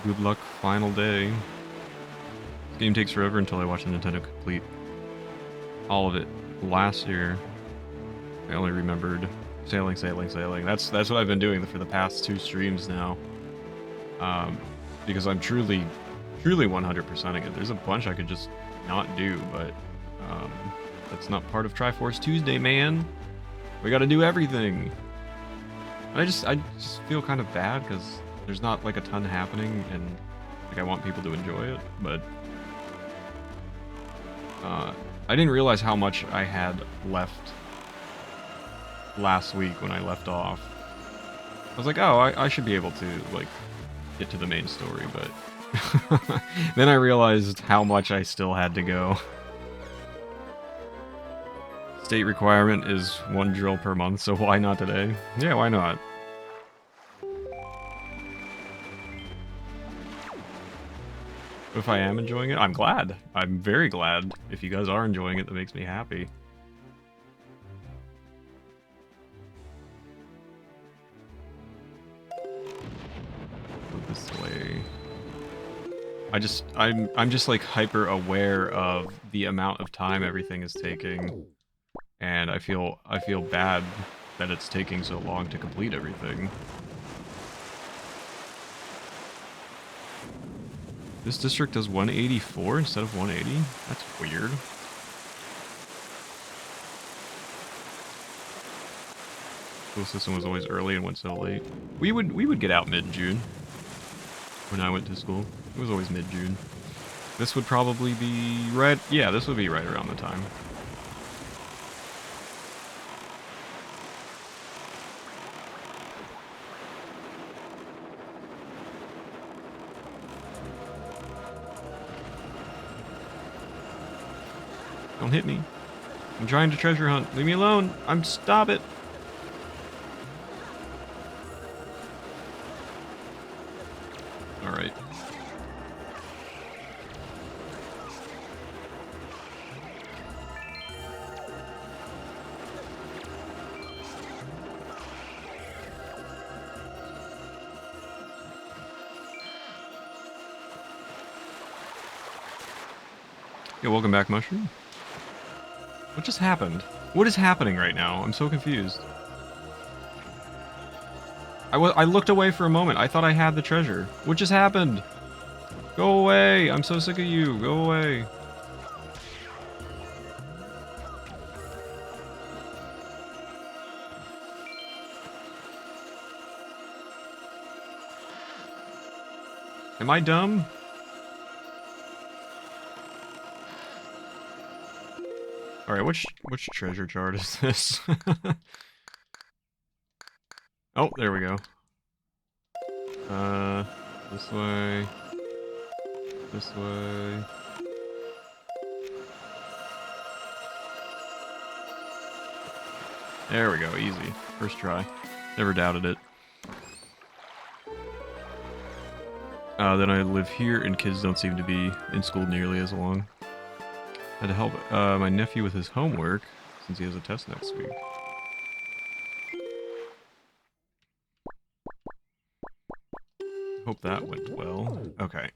Good luck, final day. This game takes forever until I watch the Nintendo complete all of it. Last year, I only remembered sailing. That's what I've been doing for the past 2 streams now. Because I'm truly 100%ing it. There's a bunch I could just not do, but that's not part of Triforce Tuesday, man. We gotta do everything. And I just feel kind of bad because there's not like a ton happening, and like I want people to enjoy it, but I didn't realize how much I had left last week when I left off. I was like, oh, I should be able to like get to the main story, but then I realized how much I still had to go. State requirement is 1 drill per month, so why not today? Yeah, why not? If I am enjoying it, I'm glad. I'm very glad. If you guys are enjoying it, that makes me happy. Go this way. I'm just like hyper aware of the amount of time everything is taking, and I feel bad that it's taking so long to complete everything. This district does 184 instead of 180? That's weird. School system was always early and went so late. We would get out mid-June. When I went to school. It was always mid-June. This would probably be right... Yeah, this would be right around the time. Don't hit me. I'm trying to treasure hunt. Leave me alone. Stop it. Alright. Yeah, welcome back, Mushroom. What just happened? What is happening right now? I'm so confused. I looked away for a moment. I thought I had the treasure. What just happened? Go away! I'm so sick of you. Go away. Am I dumb? Alright, which treasure chart is this? Oh, there we go. This way. This way. There we go, easy. First try. Never doubted it. Then I live here and kids don't seem to be in school nearly as long. Had to help my nephew with his homework since he has a test next week. Hope that went well. Okay.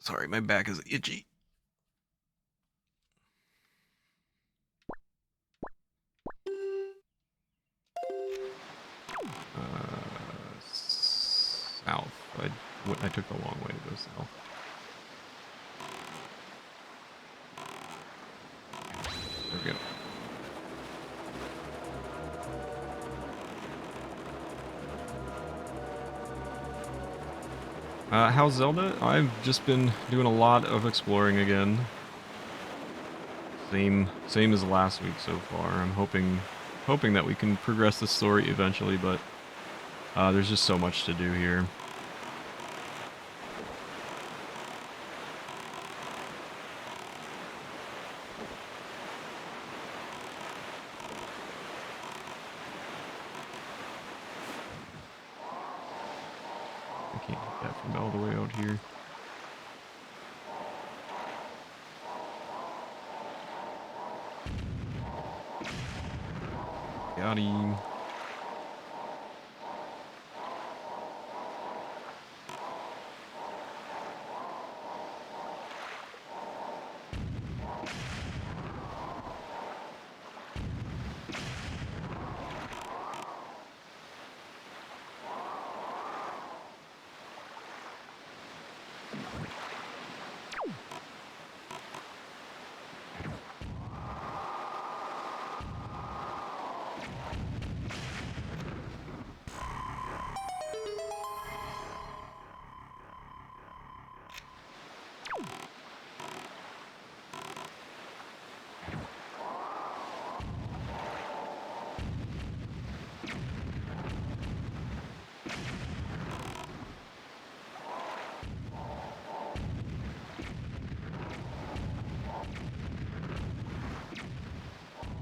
Sorry, my back is itchy. South. I I took the long way to go south. There we go. How's Zelda? I've just been doing a lot of exploring again. Same as last week so far. I'm hoping that we can progress the story eventually, but there's just so much to do here. I can't hit that from all the way out here. Got him.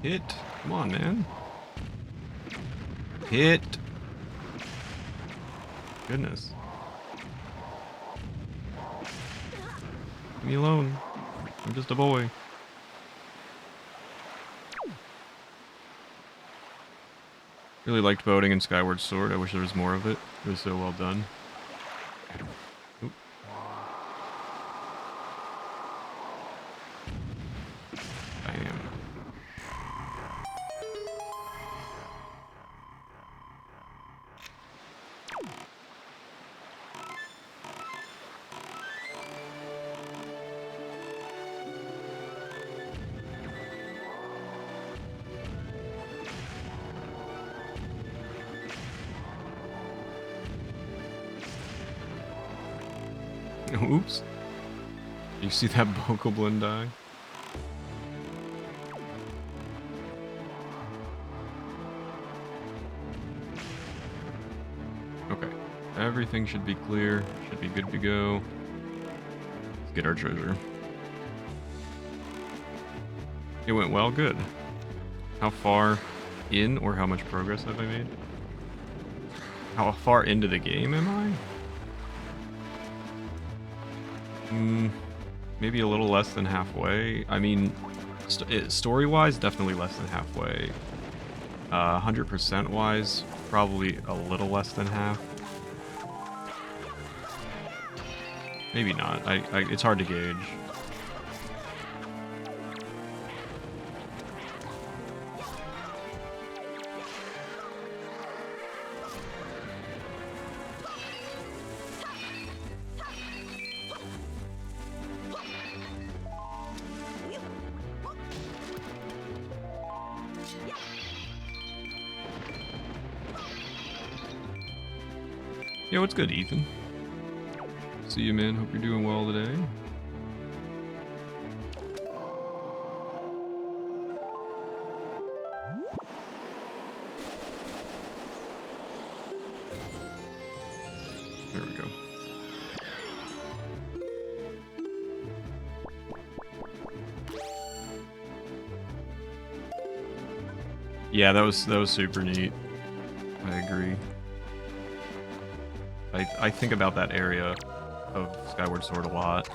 Hit. Come on, man. Hit. Goodness. Leave me alone. I'm just a boy. Really liked boating in Skyward Sword. I wish there was more of it. It was so well done. Oop. Bam. Oops. You see that Bokoblin die? Okay. Everything should be clear. Should be good to go. Let's get our treasure. It went well? Good. How far in or how much progress have I made? How far into the game am I? Maybe a little less than halfway. I mean, story-wise, definitely less than halfway. 100% wise, probably a little less than half. Maybe not. It's hard to gauge. Yo, what's good, Ethan? See you, man. Hope you're doing well today. There we go. Yeah, that was super neat. I agree. I think about that area of Skyward Sword a lot.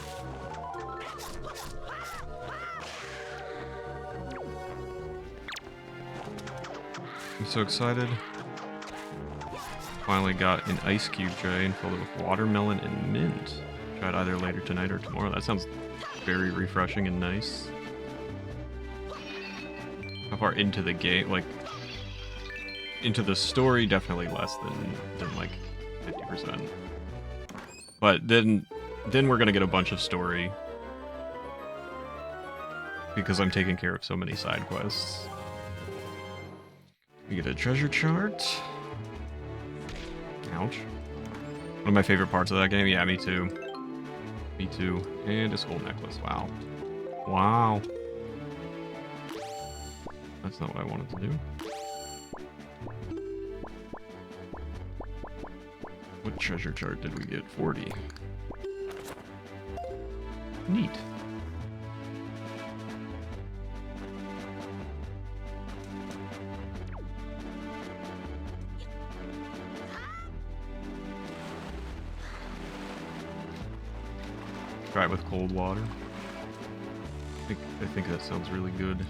I'm so excited. Finally got an ice cube tray and filled it with watermelon and mint. Try it either later tonight or tomorrow. That sounds very refreshing and nice. How far into the game, like, into the story, definitely less than like 50%. But then we're gonna get a bunch of story. Because I'm taking care of so many side quests. We get a treasure chart. Ouch. One of my favorite parts of that game. Yeah, me too. Me too. And a skull necklace. Wow. Wow. That's not what I wanted to do. What treasure chart did we get? 40. Neat. Try it with cold water. I think that sounds really good.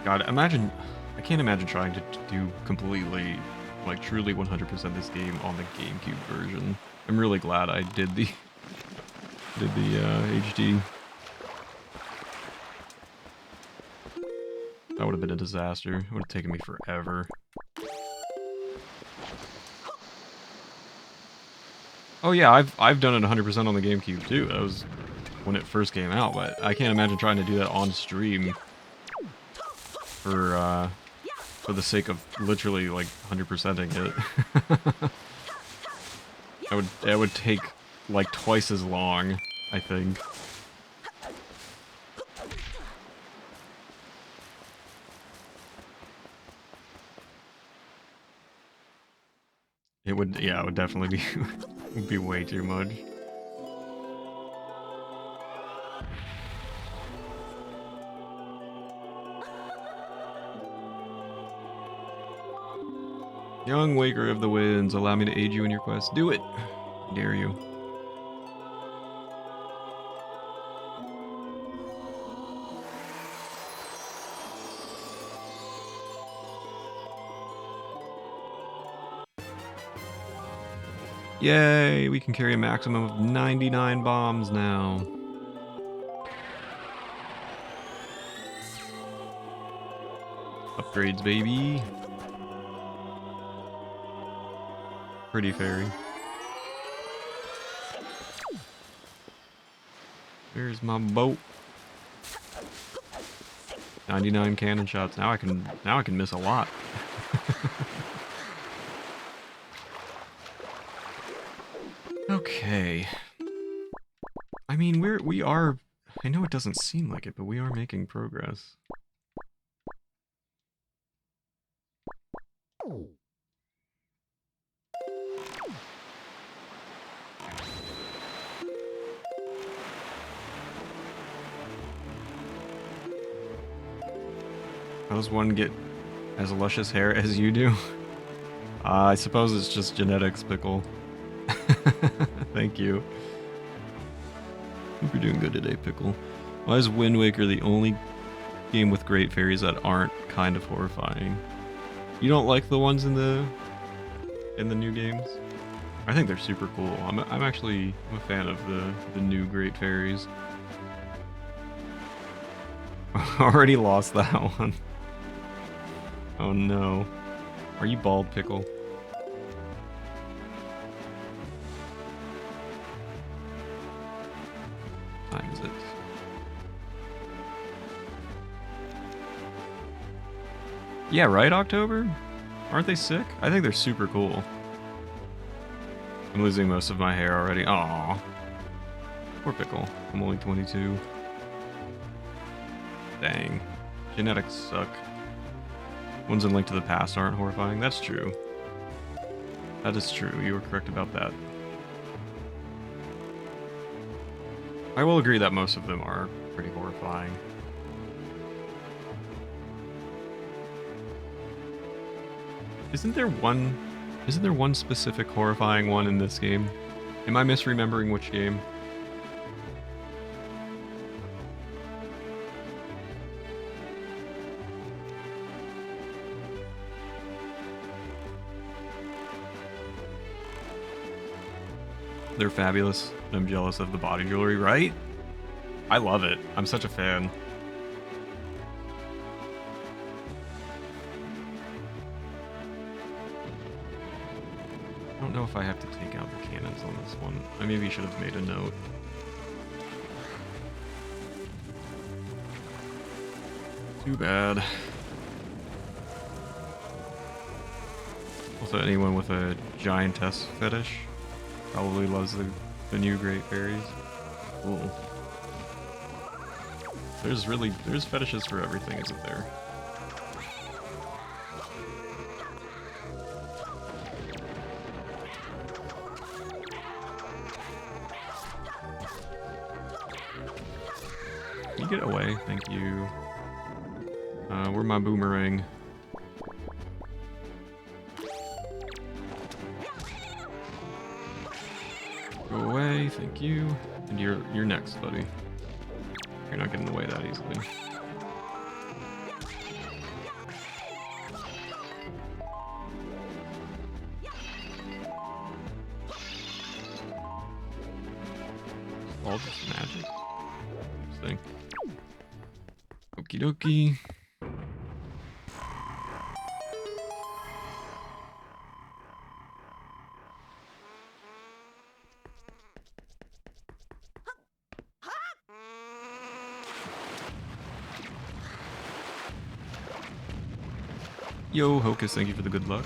God, imagine... I can't imagine trying to do completely, like, truly 100% this game on the GameCube version. I'm really glad I did the... HD. That would have been a disaster. It would have taken me forever. Oh yeah, I've done it 100% on the GameCube too. That was when it first came out, but I can't imagine trying to do that on stream for the sake of literally like 100%ing it. That would take like twice as long, I think. It would, yeah, it would definitely be would be way too much. Young Waker of the Winds, allow me to aid you in your quest. Do it! I dare you. Yay! We can carry a maximum of 99 bombs now. Upgrades, baby. Pretty fairy. There's my boat. 99 cannon shots. Now I can miss a lot. Okay. I mean, we are... I know it doesn't seem like it, but we are making progress. How does one get as luscious hair as you do? I suppose it's just genetics, Pickle. Thank you. Hope you're doing good today, Pickle. Why is Wind Waker the only game with great fairies that aren't kind of horrifying? You don't like the ones in the new games? I think they're super cool. I'm actually a fan of the new great fairies. Already lost that one. Oh no. Are you bald, Pickle? What time is it? Yeah, right, October? Aren't they sick? I think they're super cool. I'm losing most of my hair already. Aww. Poor Pickle. I'm only 22. Dang. Genetics suck. Ones in Link to the Past aren't horrifying. That's true. That is true. You were correct about that. I will agree that most of them are pretty horrifying. Isn't there one specific horrifying one in this game? Am I misremembering which game? They're fabulous. I'm jealous of the body jewelry, right? I love it. I'm such a fan. I don't know if I have to take out the cannons on this one. I maybe should have made a note. Too bad. Also, anyone with a giantess fetish probably loves the new Great Fairies. Cool. There's fetishes for everything, isn't there? Can you get away? Thank you. Where's my boomerang? Go away, thank you. And you're next, buddy. You're not getting away that easily. All just magic. Interesting. Okie dokie. Yo, Hocus, thank you for the good luck.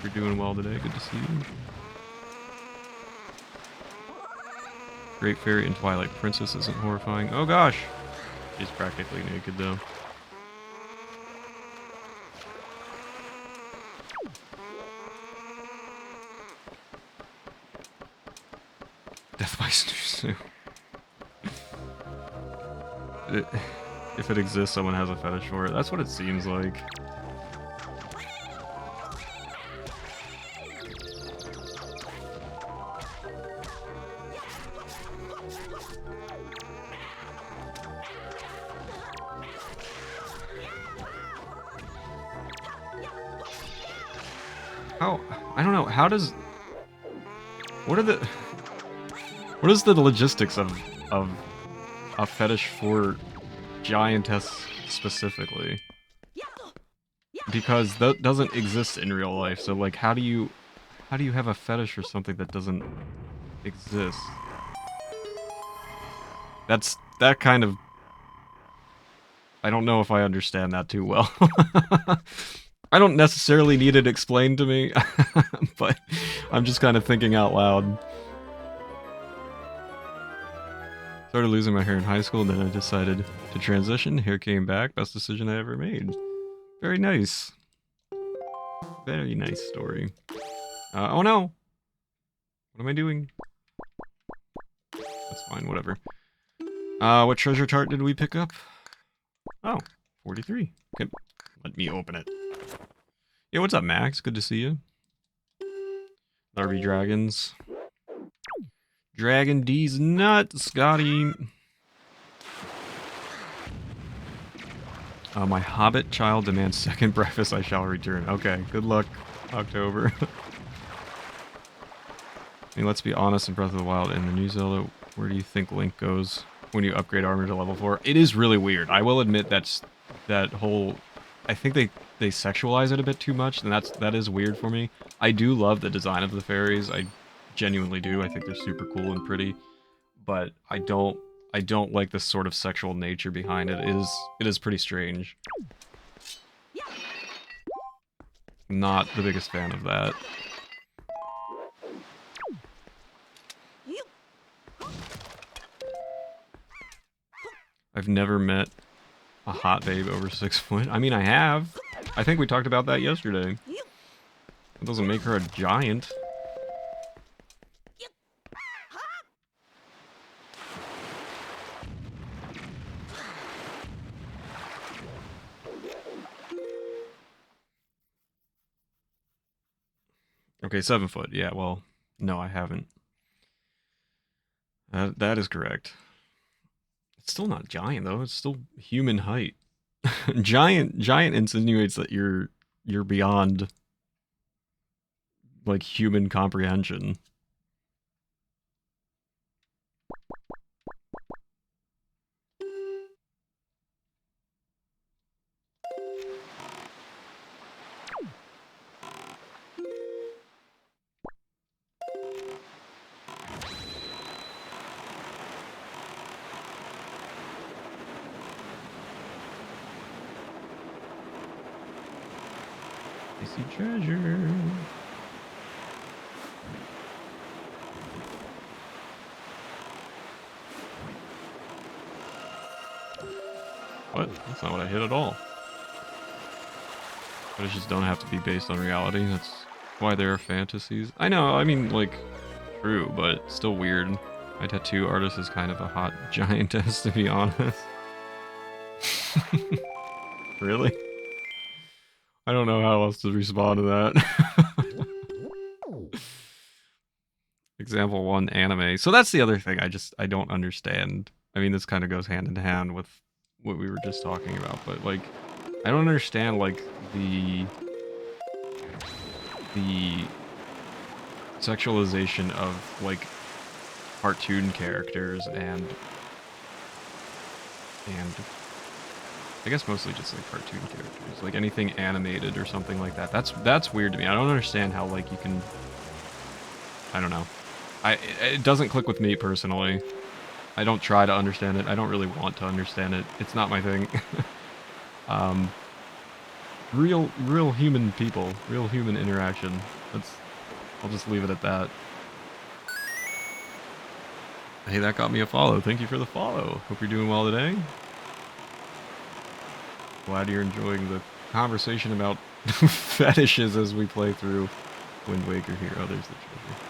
You're doing well today. Good to see you. Great Fairy and Twilight Princess isn't horrifying. Oh gosh! She's practically naked though. Death by Snoo. If it exists, someone has a fetish for it. That's what it seems like. How? I don't know. How does... What is the logistics of a fetish for giantess specifically? Because that doesn't exist in real life. So like, how do you have a fetish for something that doesn't exist? That kind of... I don't know if I understand that too well. I don't necessarily need it explained to me, but I'm just kind of thinking out loud. Started losing my hair in high school, then I decided to transition. Hair came back. Best decision I ever made. Very nice. Very nice story. Oh no! What am I doing? That's fine, whatever. What treasure tart did we pick up? Oh, 43. Okay, let me open it. Yeah, what's up, Max? Good to see you. Larvae dragons. Dragon D's nut, Scotty. My hobbit child demands second breakfast. I shall return. Okay, good luck, October. I mean, let's be honest. In Breath of the Wild and the new Zelda, where do you think Link goes when you upgrade armor to level 4? It is really weird. I will admit that whole... I think they sexualize it a bit too much, and that is weird for me. I do love the design of the fairies. I genuinely do. I think they're super cool and pretty, but I don't like the sort of sexual nature behind it. It is pretty strange. Not the biggest fan of that. I've never met a hot babe over 6 foot. I mean, I have. I think we talked about that yesterday. It doesn't make her a giant. Okay, 7 foot. Yeah, well, no, I haven't. That is correct. It's still not giant though. It's still human height. Giant insinuates that you're beyond like human comprehension. see treasure. What? That's not what I hit at all. But it just don't have to be based on reality. That's why there are fantasies. I know, I mean, like, true, but still weird. My tattoo artist is kind of a hot giantess, to be honest. Really? I don't know how else to respond to that. Example 1, anime. So that's the other thing I don't understand. I mean, this kind of goes hand in hand with what we were just talking about, but like, I don't understand like the sexualization of like cartoon characters and I guess mostly just like cartoon characters, like anything animated or something like that. That's weird to me. I don't understand how like you can. I don't know. It doesn't click with me personally. I don't try to understand it. I don't really want to understand it. It's not my thing. Real human people, real human interaction. I'll just leave it at that. Hey, that got me a follow. Thank you for the follow. Hope you're doing well today. Glad you're enjoying the conversation about fetishes as we play through Wind Waker here. Oh, there's the treasure.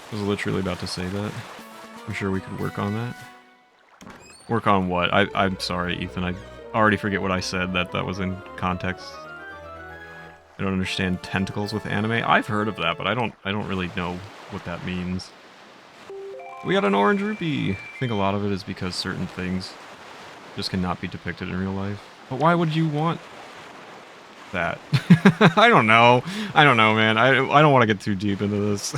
I was literally about to say that. I'm sure we could work on that. Work on what? I'm sorry, Ethan. I already forget what I said. That was in context. I don't understand tentacles with anime. I've heard of that, but I don't really know what that means. We got an orange rupee. I think a lot of it is because certain things just cannot be depicted in real life. But why would you want that? I don't know. I don't know, man. I don't want to get too deep into this.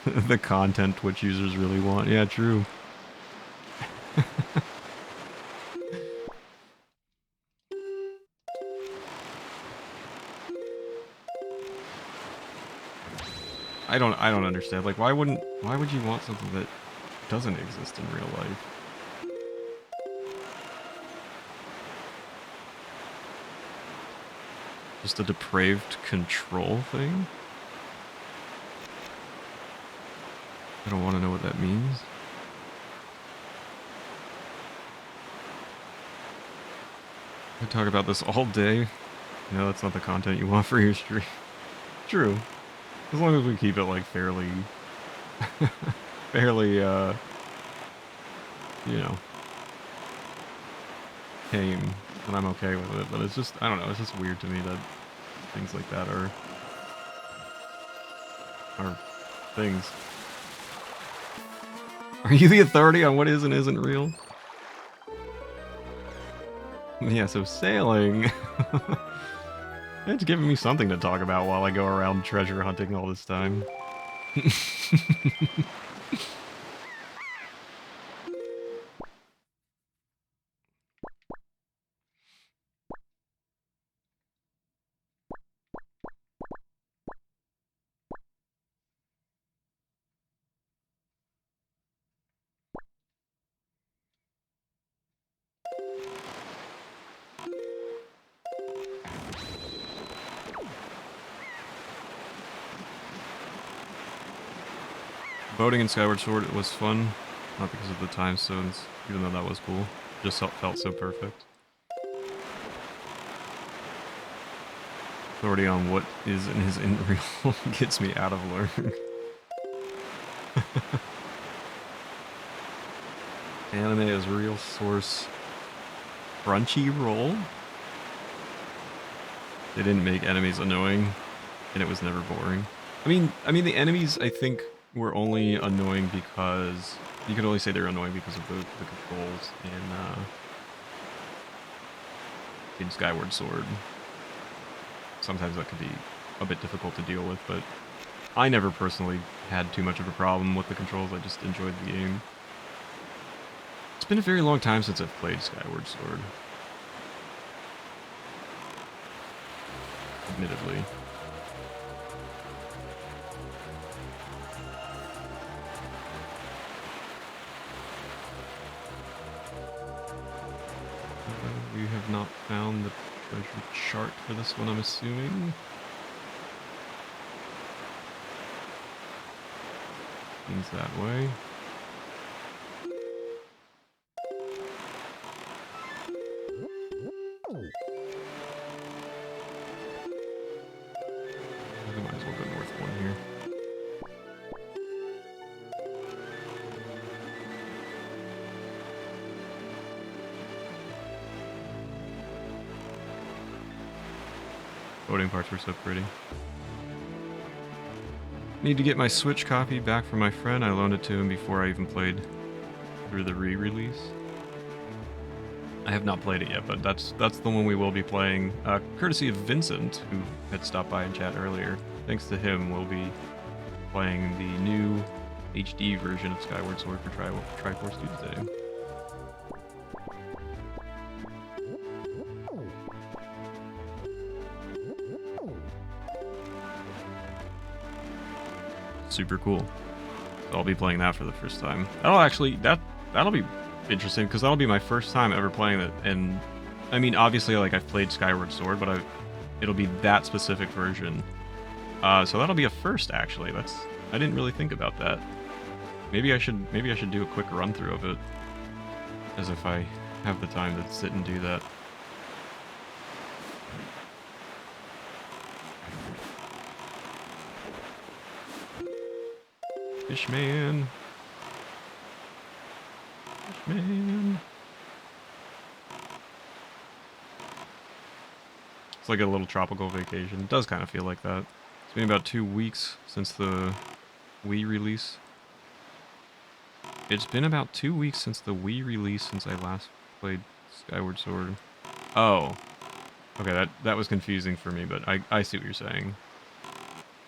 The content Twitch users really want. Yeah, true. I don't understand. Like, why would you want something that doesn't exist in real life? Just a depraved control thing? I don't want to know what that means. I could talk about this all day. No, that's not the content you want for your stream. True. As long as we keep it, like, fairly, you know, tame, and I'm okay with it, but it's just, I don't know, it's just weird to me that things like that are things. Are you the authority on what is and isn't real? Yeah, so sailing. It's giving me something to talk about while I go around treasure hunting all this time. Boating in Skyward Sword was fun, not because of the time stones, even though that was cool. Just felt so perfect. Authority on what is and isn't real gets me out of learning. Anime is real source. Crunchyroll? They didn't make enemies annoying, and it was never boring. I mean the enemies, I think, were only annoying because you could only say they're annoying because of the controls in Skyward Sword. Sometimes that could be a bit difficult to deal with, but I never personally had too much of a problem with the controls. I just enjoyed the game. It's been a very long time since I've played Skyward Sword. admittedly. We have not found the treasure chart for this one, I'm assuming. Seems that way. I might as well go north one here. Voting parts were so pretty. Need to get my Switch copy back from my friend. I loaned it to him before I even played through the re-release. I have not played it yet, but that's the one we will be playing, courtesy of Vincent, who had stopped by in chat earlier. Thanks to him, we'll be playing the new HD version of Skyward Sword for Triforce Tuesday. Super cool. So I'll be playing that for the first time. That'll be interesting because that'll be my first time ever playing it. And I mean, obviously, like I've played Skyward Sword, but it'll be that specific version. So that'll be a first, actually. I didn't really think about that. Maybe I should do a quick run through of it, as if I have the time to sit and do that. Fishman. Fishman. It's like a little tropical vacation. It does kind of feel like that. It's been about 2 weeks since the Wii release. It's been about 2 weeks since the Wii release since I last played Skyward Sword. Oh. Okay, that was confusing for me, but I see what you're saying.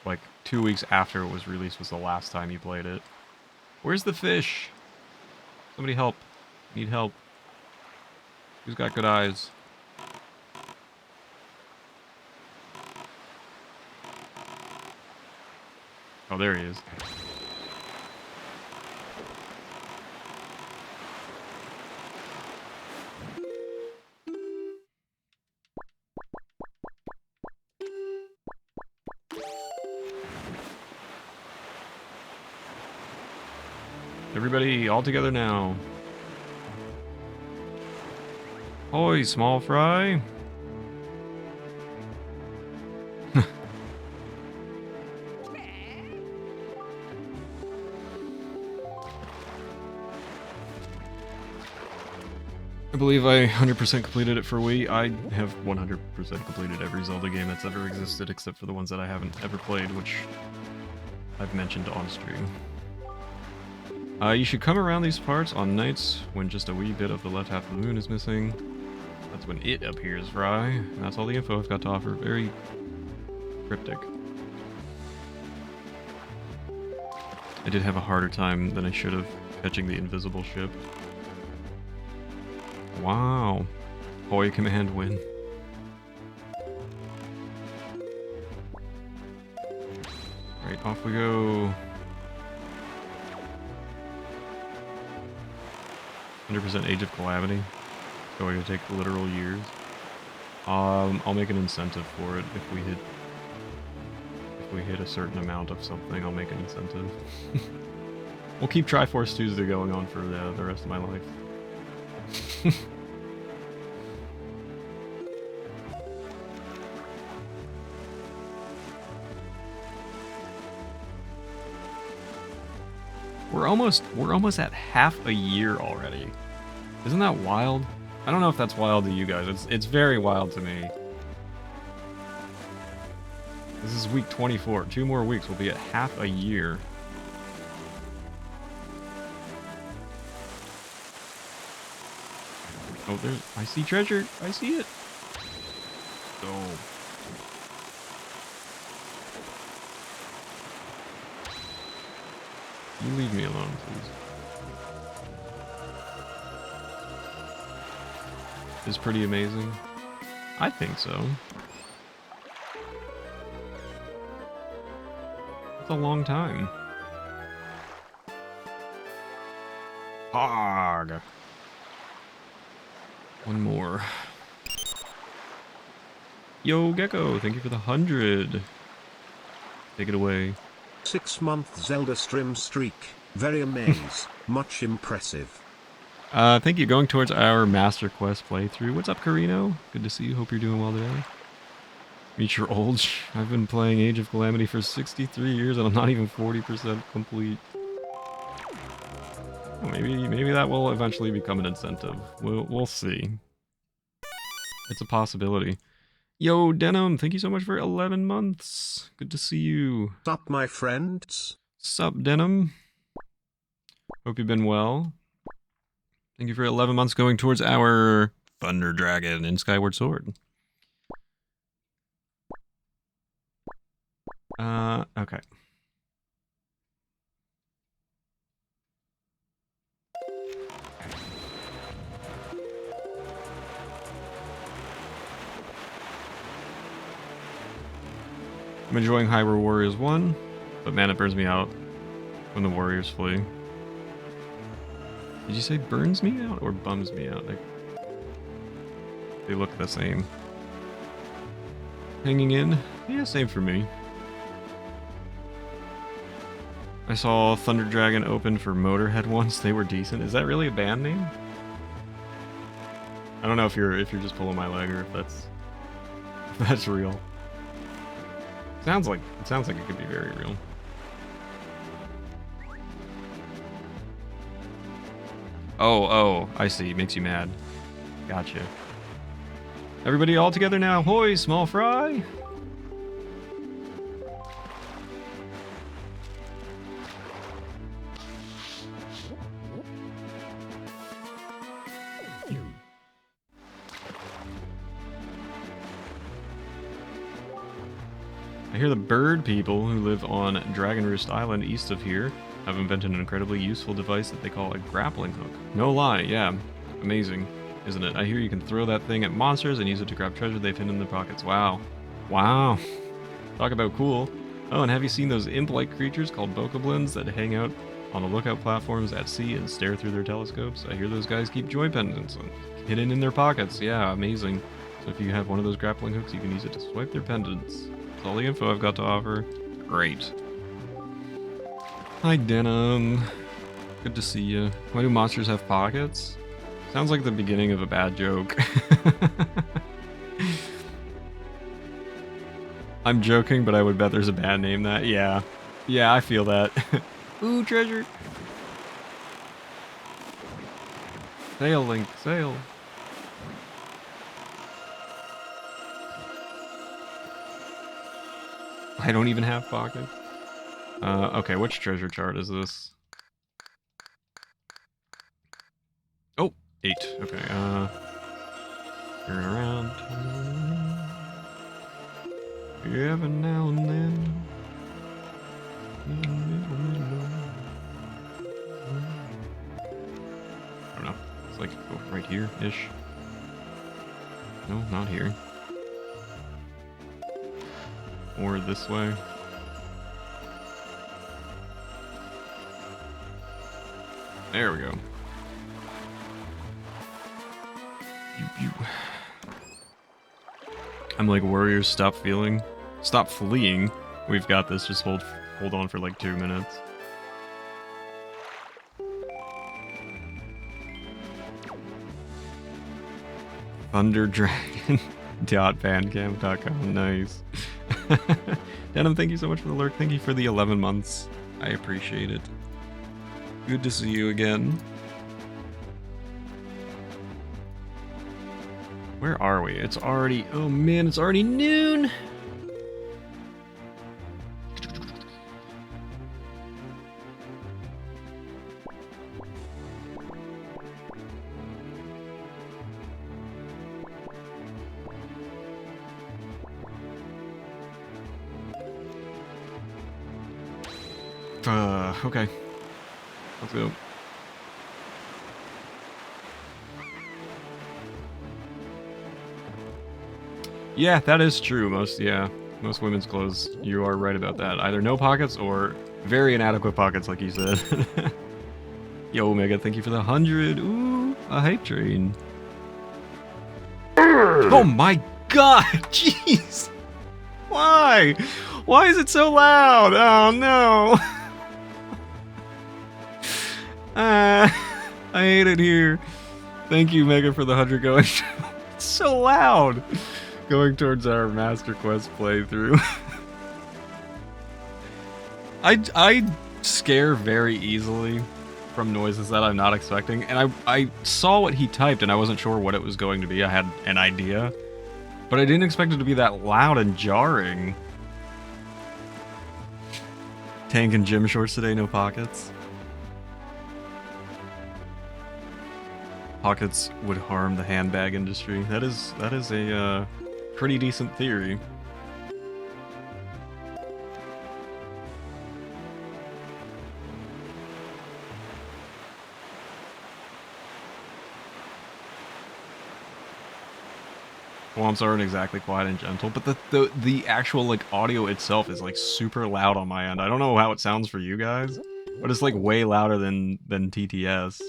Like, 2 weeks after it was released was the last time you played it. Where's the fish? Somebody help. Need help. Who's got good eyes? Oh, there he is. Everybody, all together now. Ahoy, small fry. I believe I 100% completed it for Wii. I have 100% completed every Zelda game that's ever existed, except for the ones that I haven't ever played, which I've mentioned on stream. You should come around these parts on nights when just a wee bit of the left half of the moon is missing. That's when it appears, Fry. And that's all the info I've got to offer. Very cryptic. I did have a harder time than I should have catching the invisible ship. Wow. Hoy command win. Right, off we go. 100% Age of Calamity. It's going to take literal years. I'll make an incentive for it if we hit a certain amount of something. I'll make an incentive. We'll keep Triforce Tuesday going on for the rest of my life. We're almost at half a year already. Isn't that wild? I don't know if that's wild to you guys. It's very wild to me. This is week 24. 2 more weeks, we'll be at half a year. Oh, I see treasure. I see it. Oh. You leave me alone, please. It's pretty amazing. I think so. a long time. Hog. One more. Yo, Gecko, thank you for the 100. Take it away. 6-month Zelda stream streak. Very amazed. Much impressive. Thank you. Going towards our Master Quest playthrough. What's up, Carino? Good to see you. Hope you're doing well today. Meet your old. I've been playing Age of Calamity for 63 years and I'm not even 40% complete. Well, maybe that will eventually become an incentive. We'll see. It's a possibility. Yo, Denim, thank you so much for 11 months. Good to see you. Sup, my friends? Sup, Denim? Hope you've been well. Thank you for 11 months going towards our Thunder Dragon and Skyward Sword. Okay. I'm enjoying Hyrule Warriors 1, but man, it burns me out when the warriors flee. Did you say burns me out or bums me out? They look the same. Hanging in? Yeah, same for me. I saw Thunder Dragon open for Motorhead once. They were decent. Is that really a band name? I don't know if you're just pulling my leg or if that's real. It sounds like it could be very real. Oh, I see. Makes you mad. Gotcha. Everybody all together now. Hoy, small fry. I hear the bird people who live on Dragon Roost Island east of here have invented an incredibly useful device that they call a grappling hook. No lie, yeah. Amazing, isn't it? I hear you can throw that thing at monsters and use it to grab treasure they've hidden in their pockets. Wow. Wow. Talk about cool. Oh, and have you seen those imp-like creatures called bokoblins that hang out on the lookout platforms at sea and stare through their telescopes? I hear those guys keep joy pendants hidden in their pockets. Yeah, amazing. So if you have one of those grappling hooks, you can use it to swipe their pendants. That's all the info I've got to offer. Great. Hi, Denim. Good to see you. Why do monsters have pockets? Sounds like the beginning of a bad joke. I'm joking, but I would bet there's a band name that. Yeah. Yeah, I feel that. Ooh, treasure. Sail, Link, sail. I don't even have pockets. Okay, which treasure chart is this? Oh, 8. Okay, turn around. Every now and then. I don't know. It's like right here-ish. No, not here. Or this way. There we go. I'm like, warriors, stop fleeing. We've got this. Just hold on for like 2 minutes. ThunderDragon.bandcamp.com. Nice. Denim, thank you so much for the lurk. Thank you for the 11 months. I appreciate it. Good to see you again. Where are we? It's already... Oh man, it's already noon! Okay. Let's go. Yeah, that is true. Yeah. Most women's clothes, you are right about that. Either no pockets or very inadequate pockets, like you said. Yo, Omega, thank you for the 100. Ooh, a hype train. Oh my god! Jeez! Why? Why is it so loud? Oh no! I hate it here. Thank you, Mega, for the 100 going. It's so loud! Going towards our Master Quest playthrough. I scare very easily from noises that I'm not expecting, and I saw what he typed and I wasn't sure what it was going to be. I had an idea, but I didn't expect it to be that loud and jarring. Tank and gym shorts today, no pockets. Pockets would harm the handbag industry. That is a pretty decent theory. Swamps aren't exactly quiet and gentle, but the actual like audio itself is like super loud on my end. I don't know how it sounds for you guys, but it's like way louder than TTS.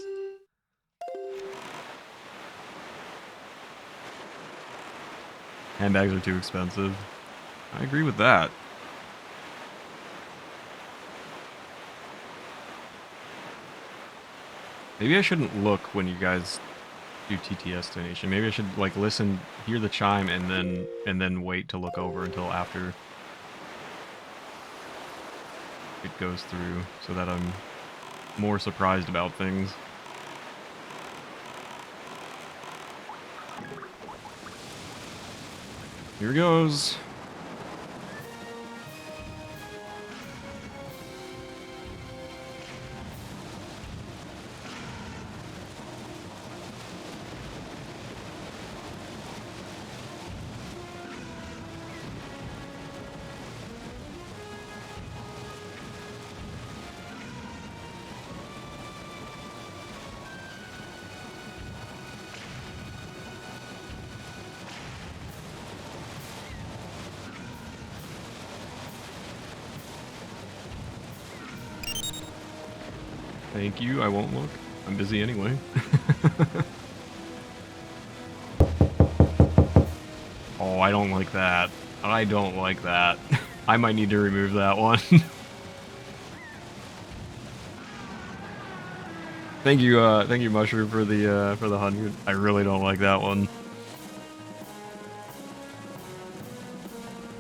Handbags are too expensive. I agree with that. Maybe I shouldn't look when you guys do TTS donation. Maybe I should like listen, hear the chime, and then wait to look over until after it goes through, so that I'm more surprised about things. Here goes. Thank you, I won't look. I'm busy anyway. Oh, I don't like that. I don't like that. I might need to remove that one. Thank you, Mushroom, for the 100. I really don't like that one.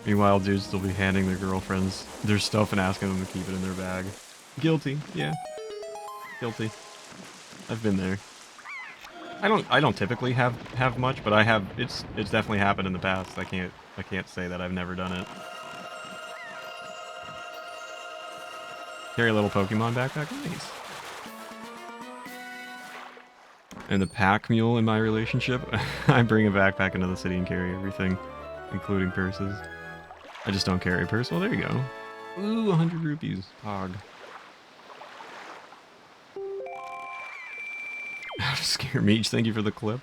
Meanwhile, dudes still be handing their girlfriends their stuff and asking them to keep it in their bag. Guilty, yeah. Guilty. I've been there. I don't typically have much, but I have. It's definitely happened in the past. I can't say that I've never done it. Carry a little Pokemon backpack, nice. And the pack mule in my relationship, I bring a backpack into the city and carry everything, including purses. I just don't carry a purse. Well, there you go. Ooh, 100 rupees. Pog. How to scare Meech, thank you for the clip.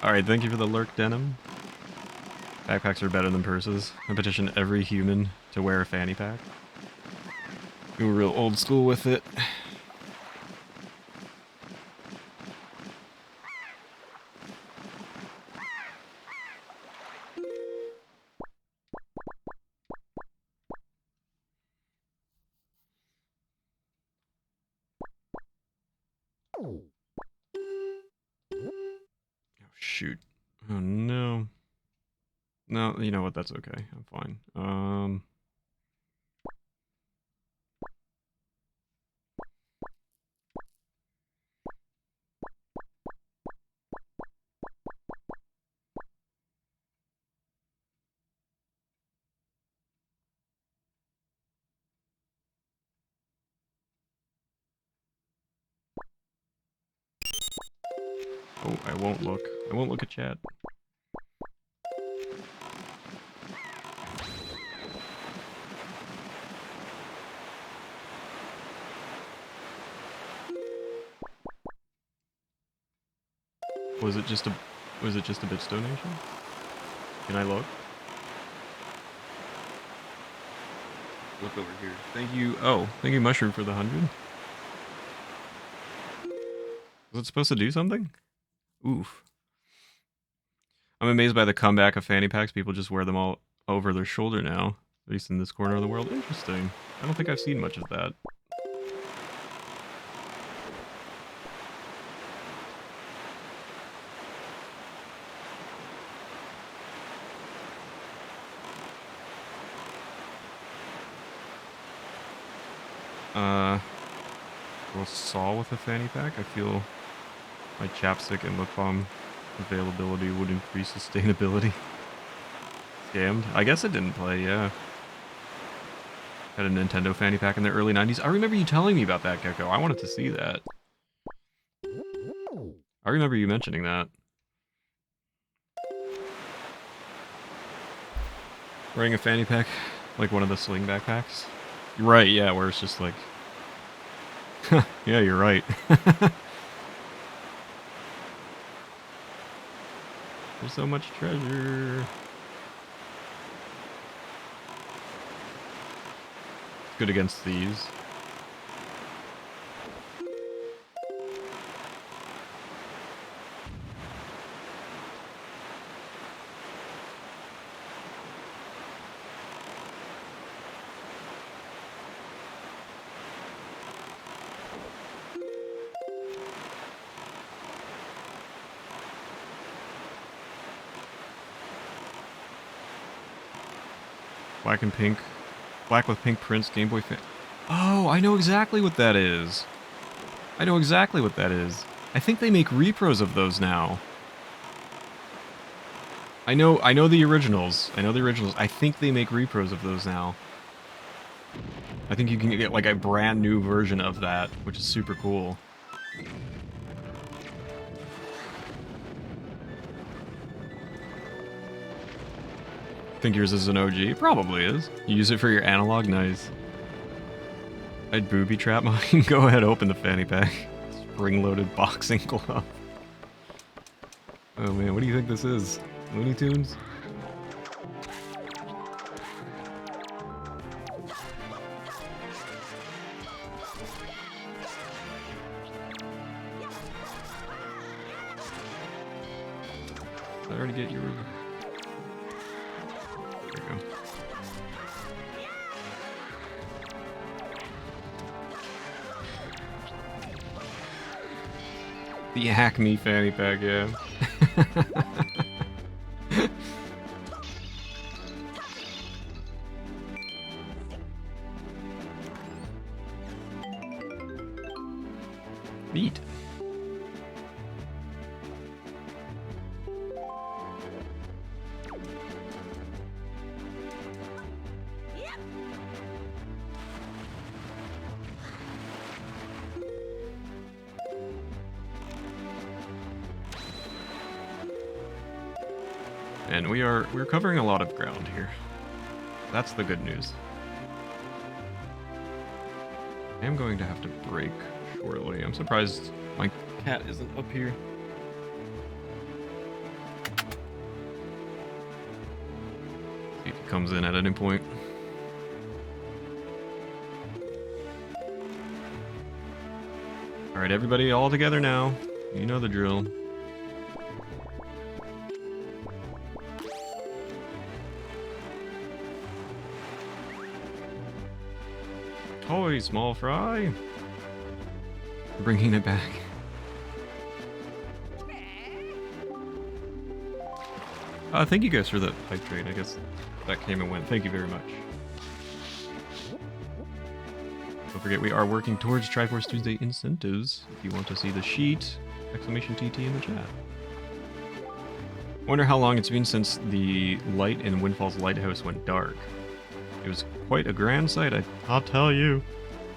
Alright, thank you for the lurk, Denim. Backpacks are better than purses. I petition every human to wear a fanny pack. We were real old school with it. Oh, shoot. Oh, no. No, you know what? That's okay. I'm fine. Oh, I won't look. I won't look at chat. Was it just a bits donation? Can I look? Look over here. Thank you. Oh, thank you, Mushroom, for the 100. Was it supposed to do something? Oof. I'm amazed by the comeback of fanny packs. People just wear them all over their shoulder now. At least in this corner of the world. Interesting. I don't think I've seen much of that. Little saw with a fanny pack. I feel my chapstick and lip balm availability would increase sustainability. Scammed. I guess it didn't play, yeah. Had a Nintendo fanny pack in the early 90s. I remember you telling me about that, Gecko. I wanted to see that. I remember you mentioning that. Wearing a fanny pack, like one of the sling backpacks. Right, yeah, where it's just like... yeah, you're right. There's so much treasure. Good against these. Black and pink. Black with pink prints, Game Boy fan. Oh, I know exactly what that is. I know exactly what that is. I think they make repros of those now. I know the originals. I know the originals. I think they make repros of those now. I think you can get like a brand new version of that, which is super cool. Think yours is an OG? It probably is. You use it for your analog? Nice. I'd booby trap mine. Go ahead, open the fanny pack. Spring-loaded boxing glove. Oh man, what do you think this is? Looney Tunes? Did I already get your... There you go. The Acme fanny pack, yeah. Neat. And we're covering a lot of ground here. That's the good news. I am going to have to break shortly. I'm surprised my cat isn't up here. See if he comes in at any point. Alright, everybody all together now. You know the drill. Toy, small fry. Bringing it back. Thank you guys for that pipe trade. I guess that came and went. Thank you very much. Don't forget, we are working towards Triforce Tuesday incentives. If you want to see the sheet, exclamation TT in the chat. Wonder how long it's been since the light in Windfall's lighthouse went dark. It was quite a grand sight, I'll tell you.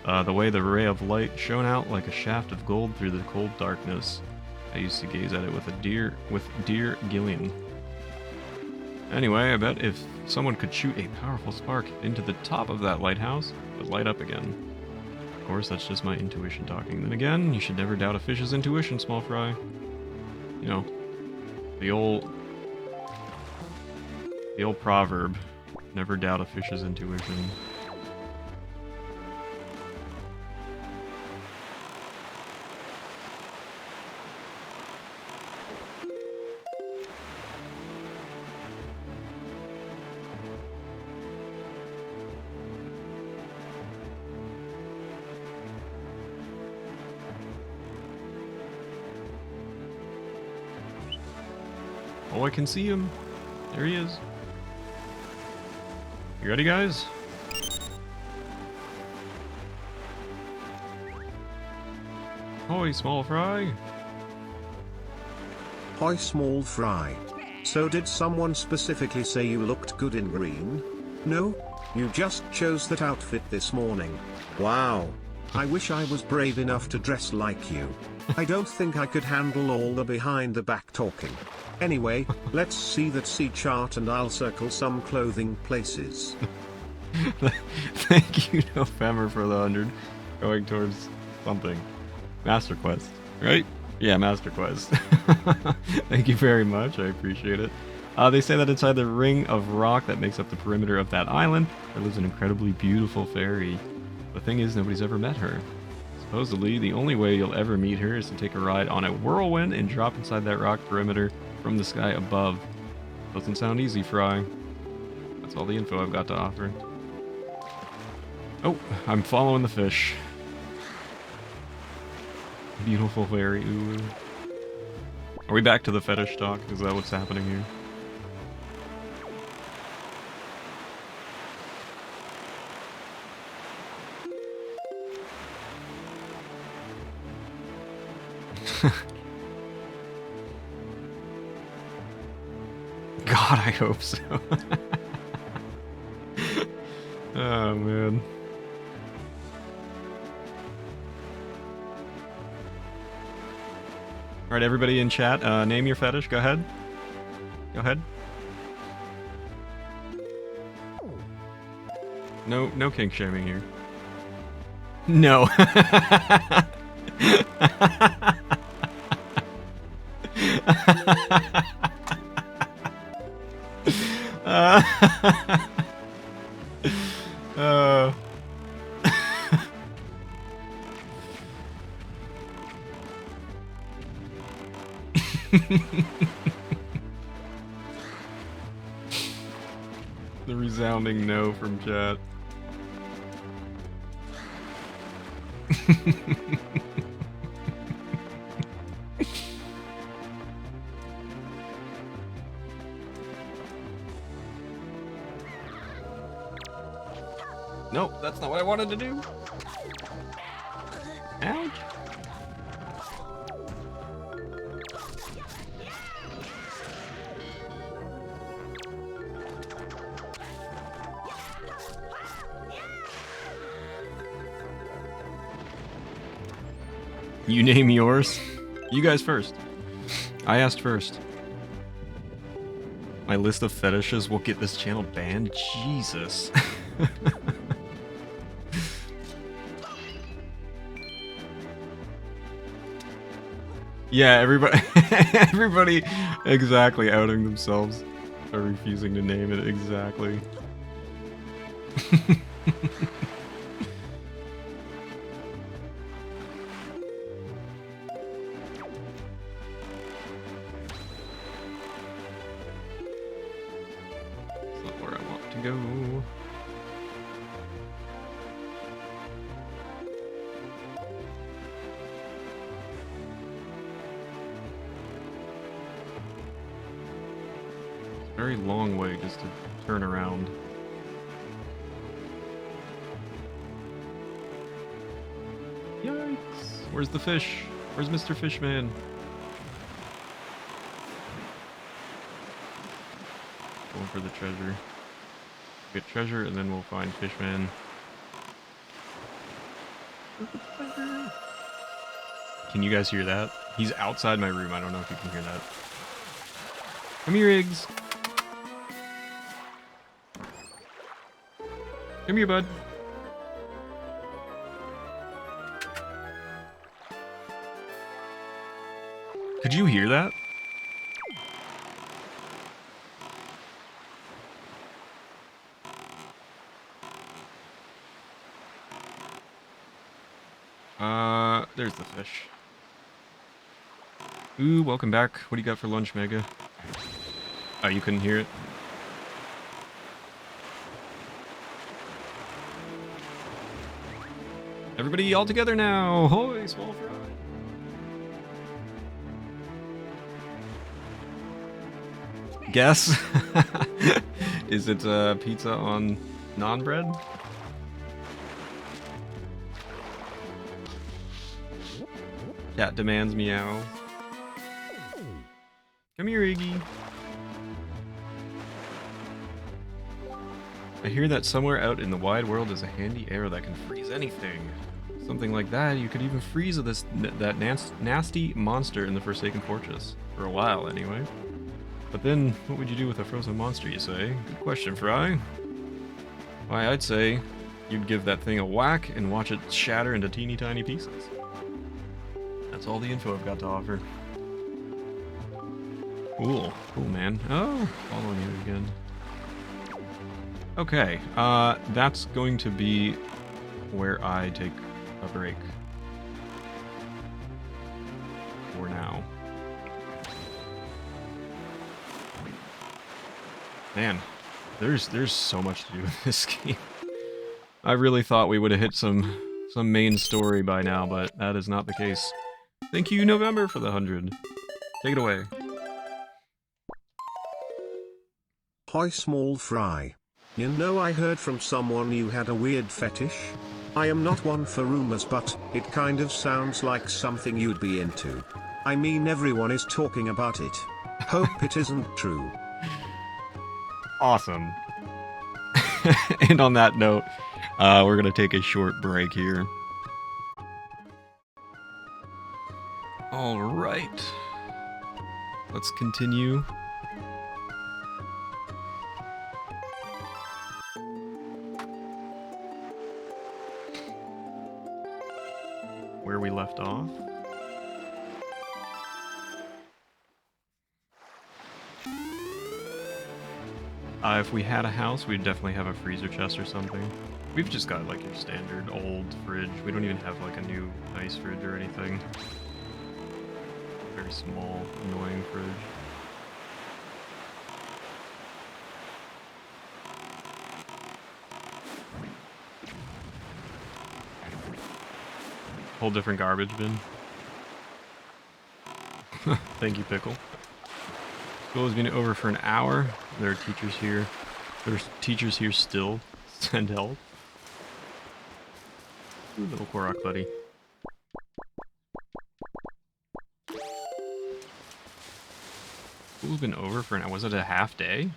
The way the ray of light shone out like a shaft of gold through the cold darkness. I used to gaze at it with dear Gillian. Anyway, I bet if someone could shoot a powerful spark into the top of that lighthouse, it would light up again. Of course, that's just my intuition talking. Then again, you should never doubt a fish's intuition, small fry. You know, the old proverb. Never doubt a fish's intuition. Oh, I can see him. There he is. You ready, guys? Hoy, small fry. Hoi small fry. So did someone specifically say you looked good in green? No? You just chose that outfit this morning. Wow. I wish I was brave enough to dress like you. I don't think I could handle all the behind the back talking. Anyway, let's see that C chart and I'll circle some clothing places. Thank you, November, for the 100. Going towards something. Master Quest, right? Yeah, Master Quest. Thank you very much. I appreciate it. They say that inside the ring of rock that makes up the perimeter of that island, there lives an incredibly beautiful fairy. The thing is, nobody's ever met her. Supposedly, the only way you'll ever meet her is to take a ride on a whirlwind and drop inside that rock perimeter from the sky above. Doesn't sound easy, Fry. That's all the info I've got to offer. Oh, I'm following the fish. Beautiful fairy. Ooh. Are we back to the fetish talk? Is that what's happening here? God, I hope so. Oh, man. Alright, everybody in chat, name your fetish. Go ahead. Go ahead. No kink shaming here. No. The resounding no from chat. Nope, that's not what I wanted to do. Ouch. You name yours? You guys first. I asked first. My list of fetishes will get this channel banned? Jesus. Yeah, everybody exactly outing themselves or refusing to name it exactly. That's not where I want to go. Very long way just to turn around. Yikes! Where's the fish? Where's Mr. Fishman? Going for the treasure. Get treasure and then we'll find Fishman. Can you guys hear that? He's outside my room. I don't know if you can hear that. Come here, Iggs. Come here, bud. Could you hear that? There's the fish. Ooh, welcome back. What do you got for lunch, Mega? Oh, you couldn't hear it? Everybody all together now! Hoy, small fry! Guess? Is it pizza on naan bread? Cat demands meow. Come here, Iggy. I hear that somewhere out in the wide world is a handy arrow that can freeze anything. Something like that, you could even freeze that nasty monster in the Forsaken Fortress. For a while, anyway. But then, what would you do with a frozen monster, you say? Good question, Fry. Why, I'd say you'd give that thing a whack and watch it shatter into teeny tiny pieces. That's all the info I've got to offer. Cool. Cool, man. Oh, following you again. Okay, that's going to be where I take a break. For now. Man, there's so much to do with this game. I really thought we would have hit some main story by now, but that is not the case. Thank you, November, for the 100. Take it away. Hi, small fry. You know, I heard from someone you had a weird fetish. I am not one for rumors, but it kind of sounds like something you'd be into. I mean, everyone is talking about it. Hope it isn't true. Awesome. And on that note, we're going to take a short break here. All right. Let's continue. Where we left off. If we had a house, we'd definitely have a freezer chest or something. We've just got like your standard old fridge. We don't even have like a new nice fridge or anything. Very small, annoying fridge. Whole different garbage bin. Thank you, Pickle. School has been over for an hour. There are teachers here. There's teachers here still. Send help. Ooh, little Korok buddy. School's been over for an hour. Was it a half day?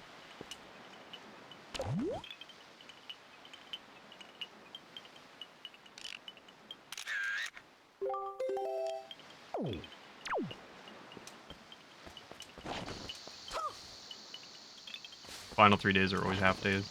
Final 3 days are always half days.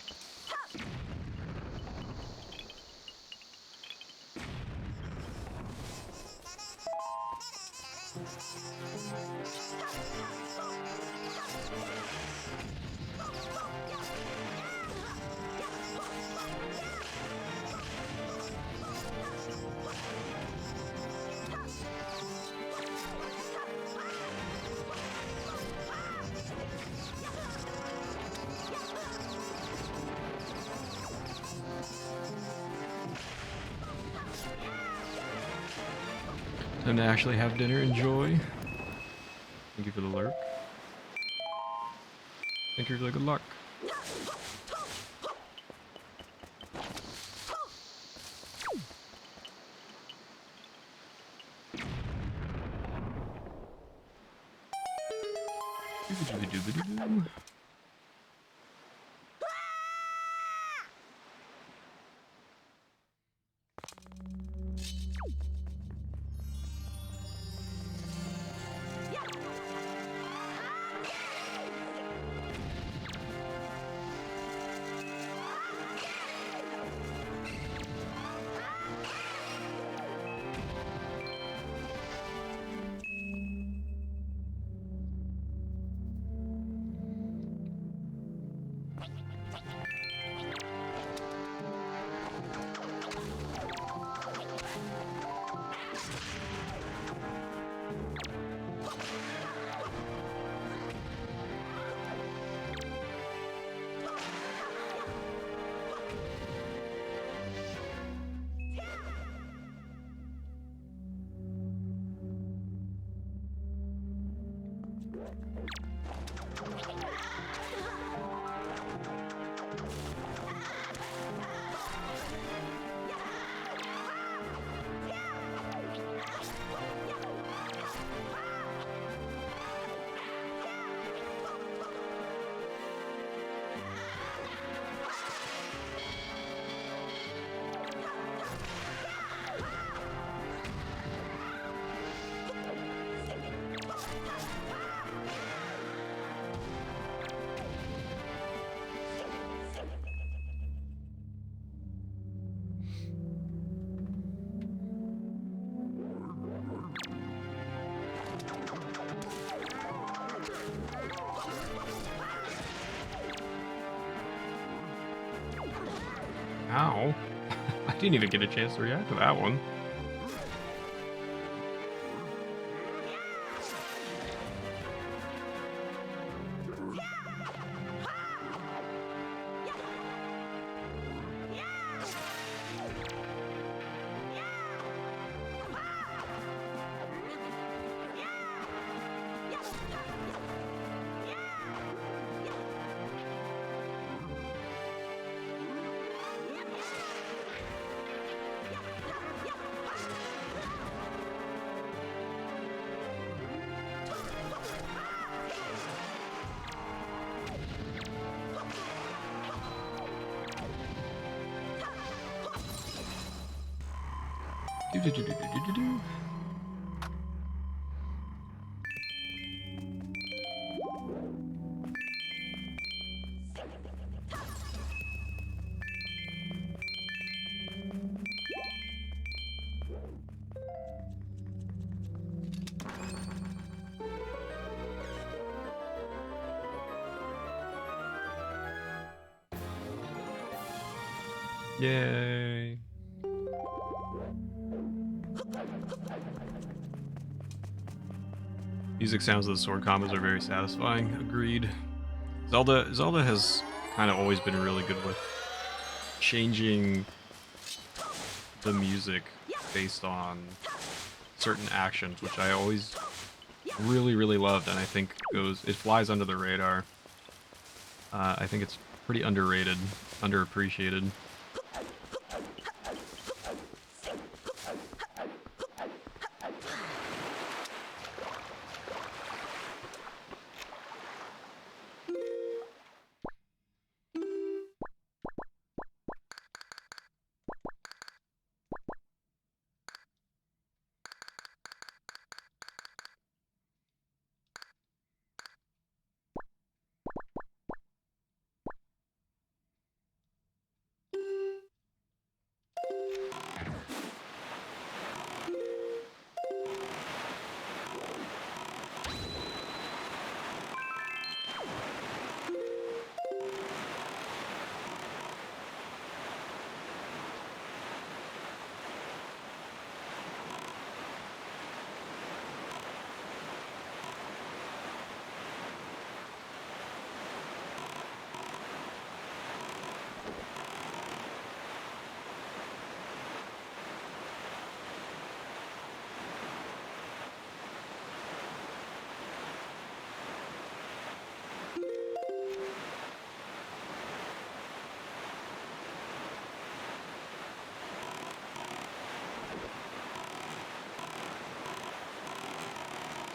Time to actually have dinner. Enjoy. Thank you for the lurk. Thank you for the good luck. Doobie-doobie-doobie-doo. Ow. I didn't even get a chance to react to that one. Do-do-do-do-do-do-do. Yay. Music sounds of the sword combos are very satisfying. Agreed. Zelda has kind of always been really good with changing the music based on certain actions, which I always really loved, and I think it flies under the radar. I think it's pretty underrated, underappreciated.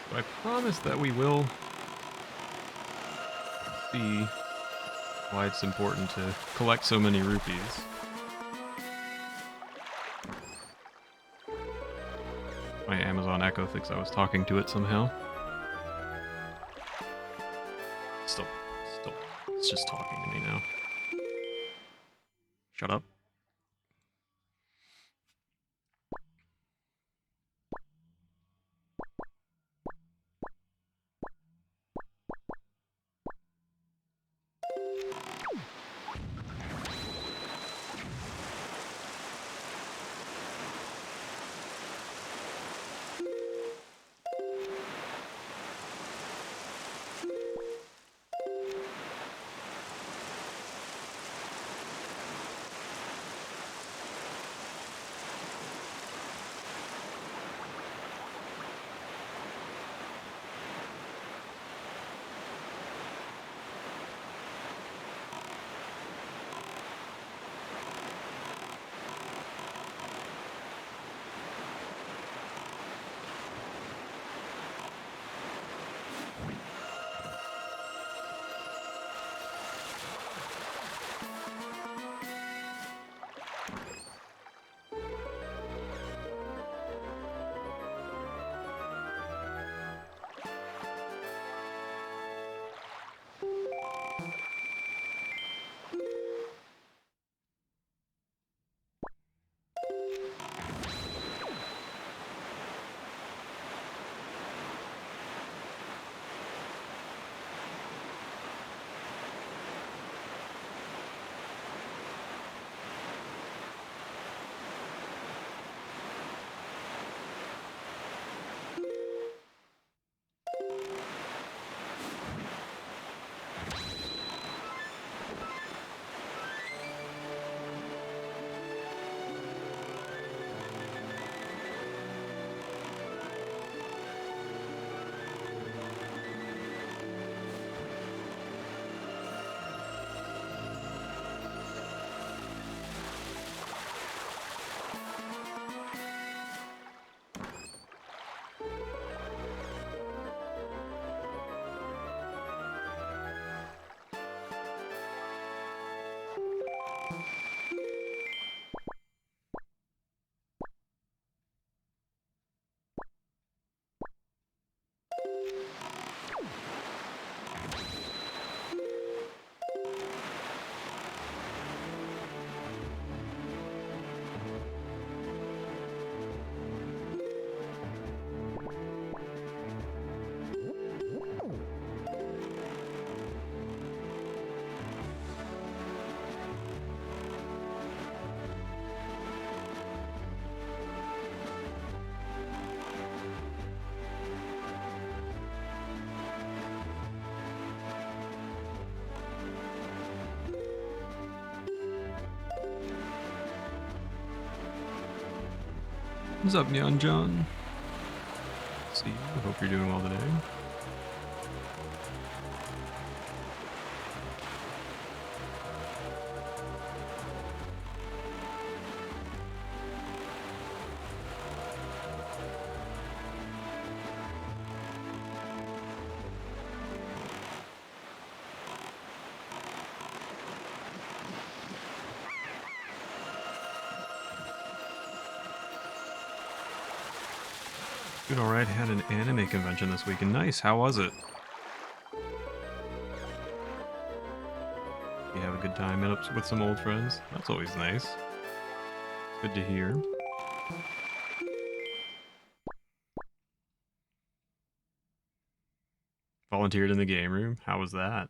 But I promise that we will see why it's important to collect so many rupees. My Amazon Echo thinks I was talking to it somehow. Still, it's just talking to me now. Shut up. What's up, Neon John? See you. I hope you're doing well today. Doing alright, had an anime convention this weekend. Nice, how was it? You have a good time met up with some old friends? That's always nice. Good to hear. Volunteered in the game room? How was that?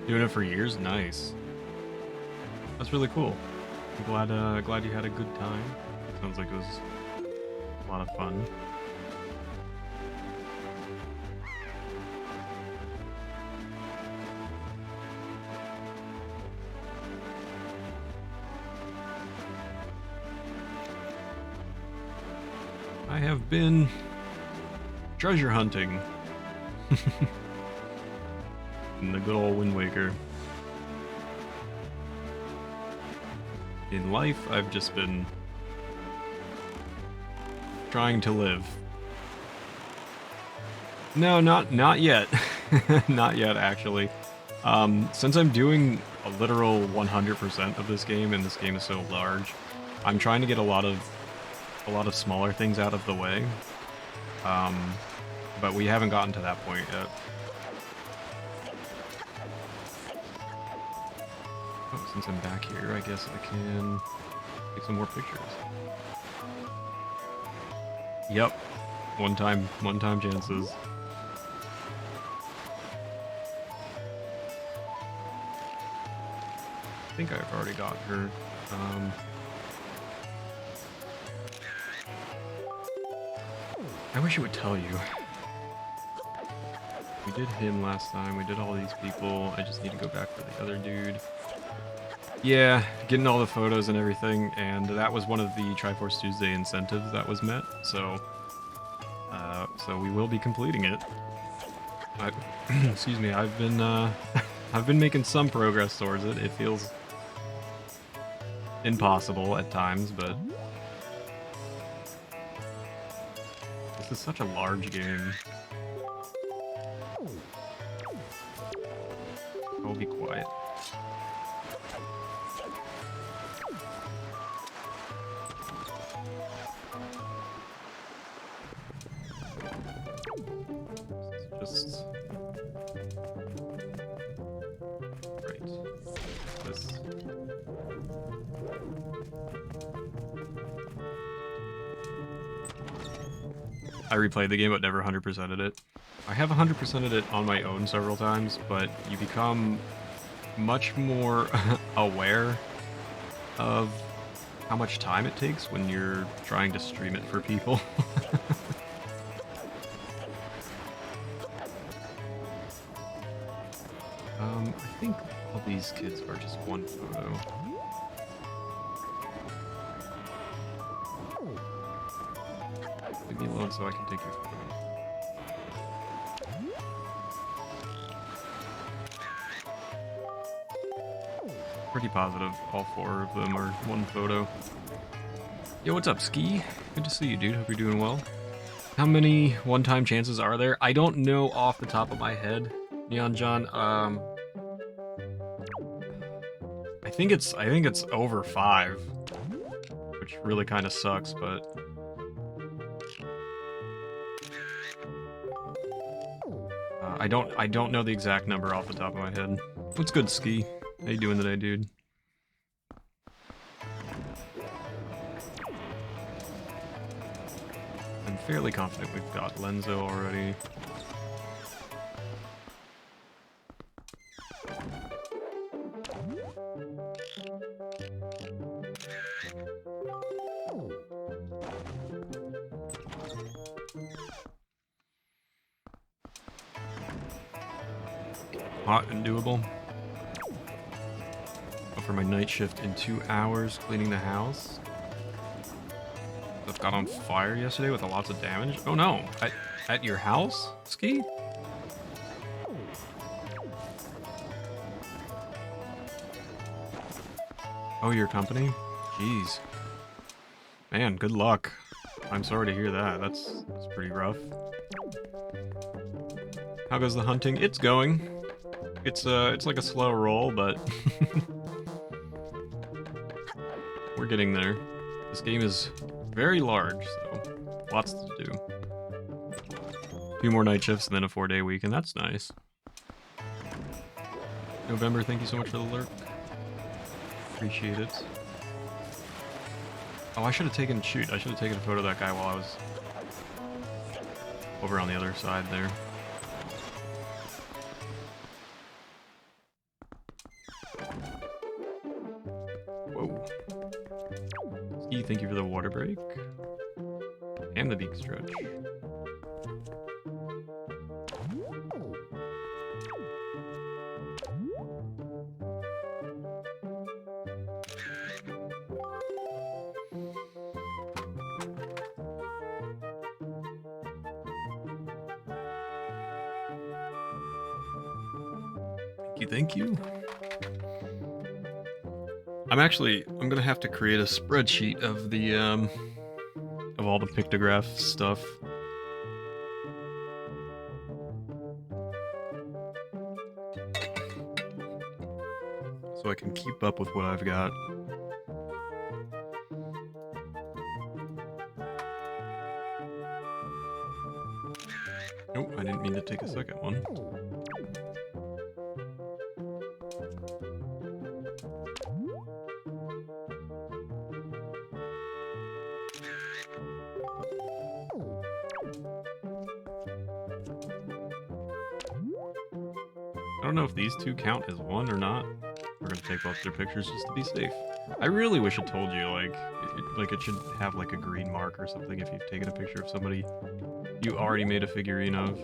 Doing it for years? Nice. That's really cool. I'm glad you had a good time. Sounds like it was a lot of fun. I have been treasure hunting. In the good old Wind Waker. In life, I've just been trying to live. No, not yet. Not yet, actually. Since I'm doing a literal 100% of this game, and this game is so large, I'm trying to get a lot of smaller things out of the way. But we haven't gotten to that point yet. Oh, since I'm back here, I guess I can take some more pictures. Yep. One time chances. I think I've already got her. I wish it would tell you. We did him last time, we did all these people. I just need to go back for the other dude. Yeah, getting all the photos and everything, and that was one of the Triforce Tuesday incentives that was met, so we will be completing it. Excuse me, I've been I've been making some progress towards it. It feels impossible at times, but this is such a large game. I'll be quiet. Just right. This. I replayed the game but never 100%ed it. I have 100%ed it on my own several times, but you become much more aware of how much time it takes when you're trying to stream it for people. I think all these kids are just one photo. Leave me alone so I can take your photo. Pretty positive all 4 of them are one photo. Yo, what's up, Ski? Good to see you, dude. Hope you're doing well. How many one-time chances are there? I don't know off the top of my head, Neon John. I think it's over 5, which really kind of sucks, but I don't know the exact number off the top of my head. What's good, Ski? How you doing today, dude? I'm fairly confident we've got Lenzo already. hot and doable. Go for my night shift in 2 hours, cleaning the house. Stuff got on fire yesterday with lots of damage. Oh no! At your house, Ski? Oh, your company? Jeez. Man, good luck. I'm sorry to hear that. That's pretty rough. How goes the hunting? It's going. It's like a slow roll, but we're getting there. This game is very large, so lots to do. 2 more night shifts and then a 4-day week, and that's nice. November, thank you so much for the lurk. Appreciate it. Oh, I should have taken I should have taken a photo of that guy while I was over on the other side there. Whoa. Ski, thank you for the water break. And the beak stretch. Thank you. I'm gonna have to create a spreadsheet of the of all the pictograph stuff. So I can keep up with what I've got. Nope, I didn't mean to take a second one. I don't know if these two count as one or not. We're gonna take both their pictures just to be safe. I really wish it told you, like it should have like a green mark or something if you've taken a picture of somebody you already made a figurine of.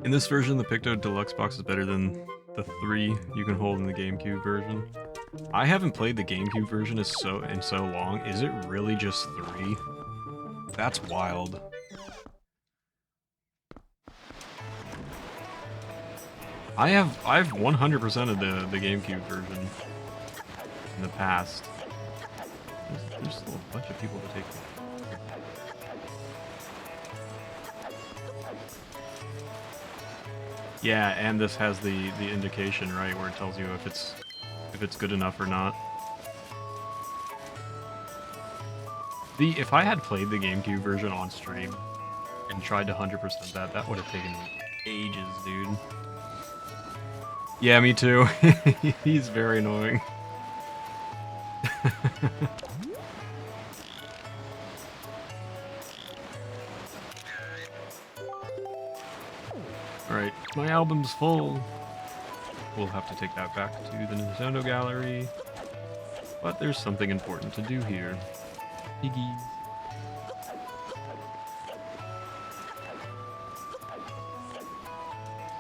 In this version, the Picto Deluxe box is better than the 3 you can hold in the GameCube version. I haven't played the GameCube version in so long. Is it really just 3? That's wild. I've 100%ed the GameCube version in the past. There's still a bunch of people to take. Yeah, and this has the indication, right, where it tells you if it's good enough or not. If I had played the GameCube version on stream and tried to 100% that would have taken me ages, dude. Yeah, me too. He's very annoying. Alright, my album's full. We'll have to take that back to the Nintendo gallery. But there's something important to do here. Piggies.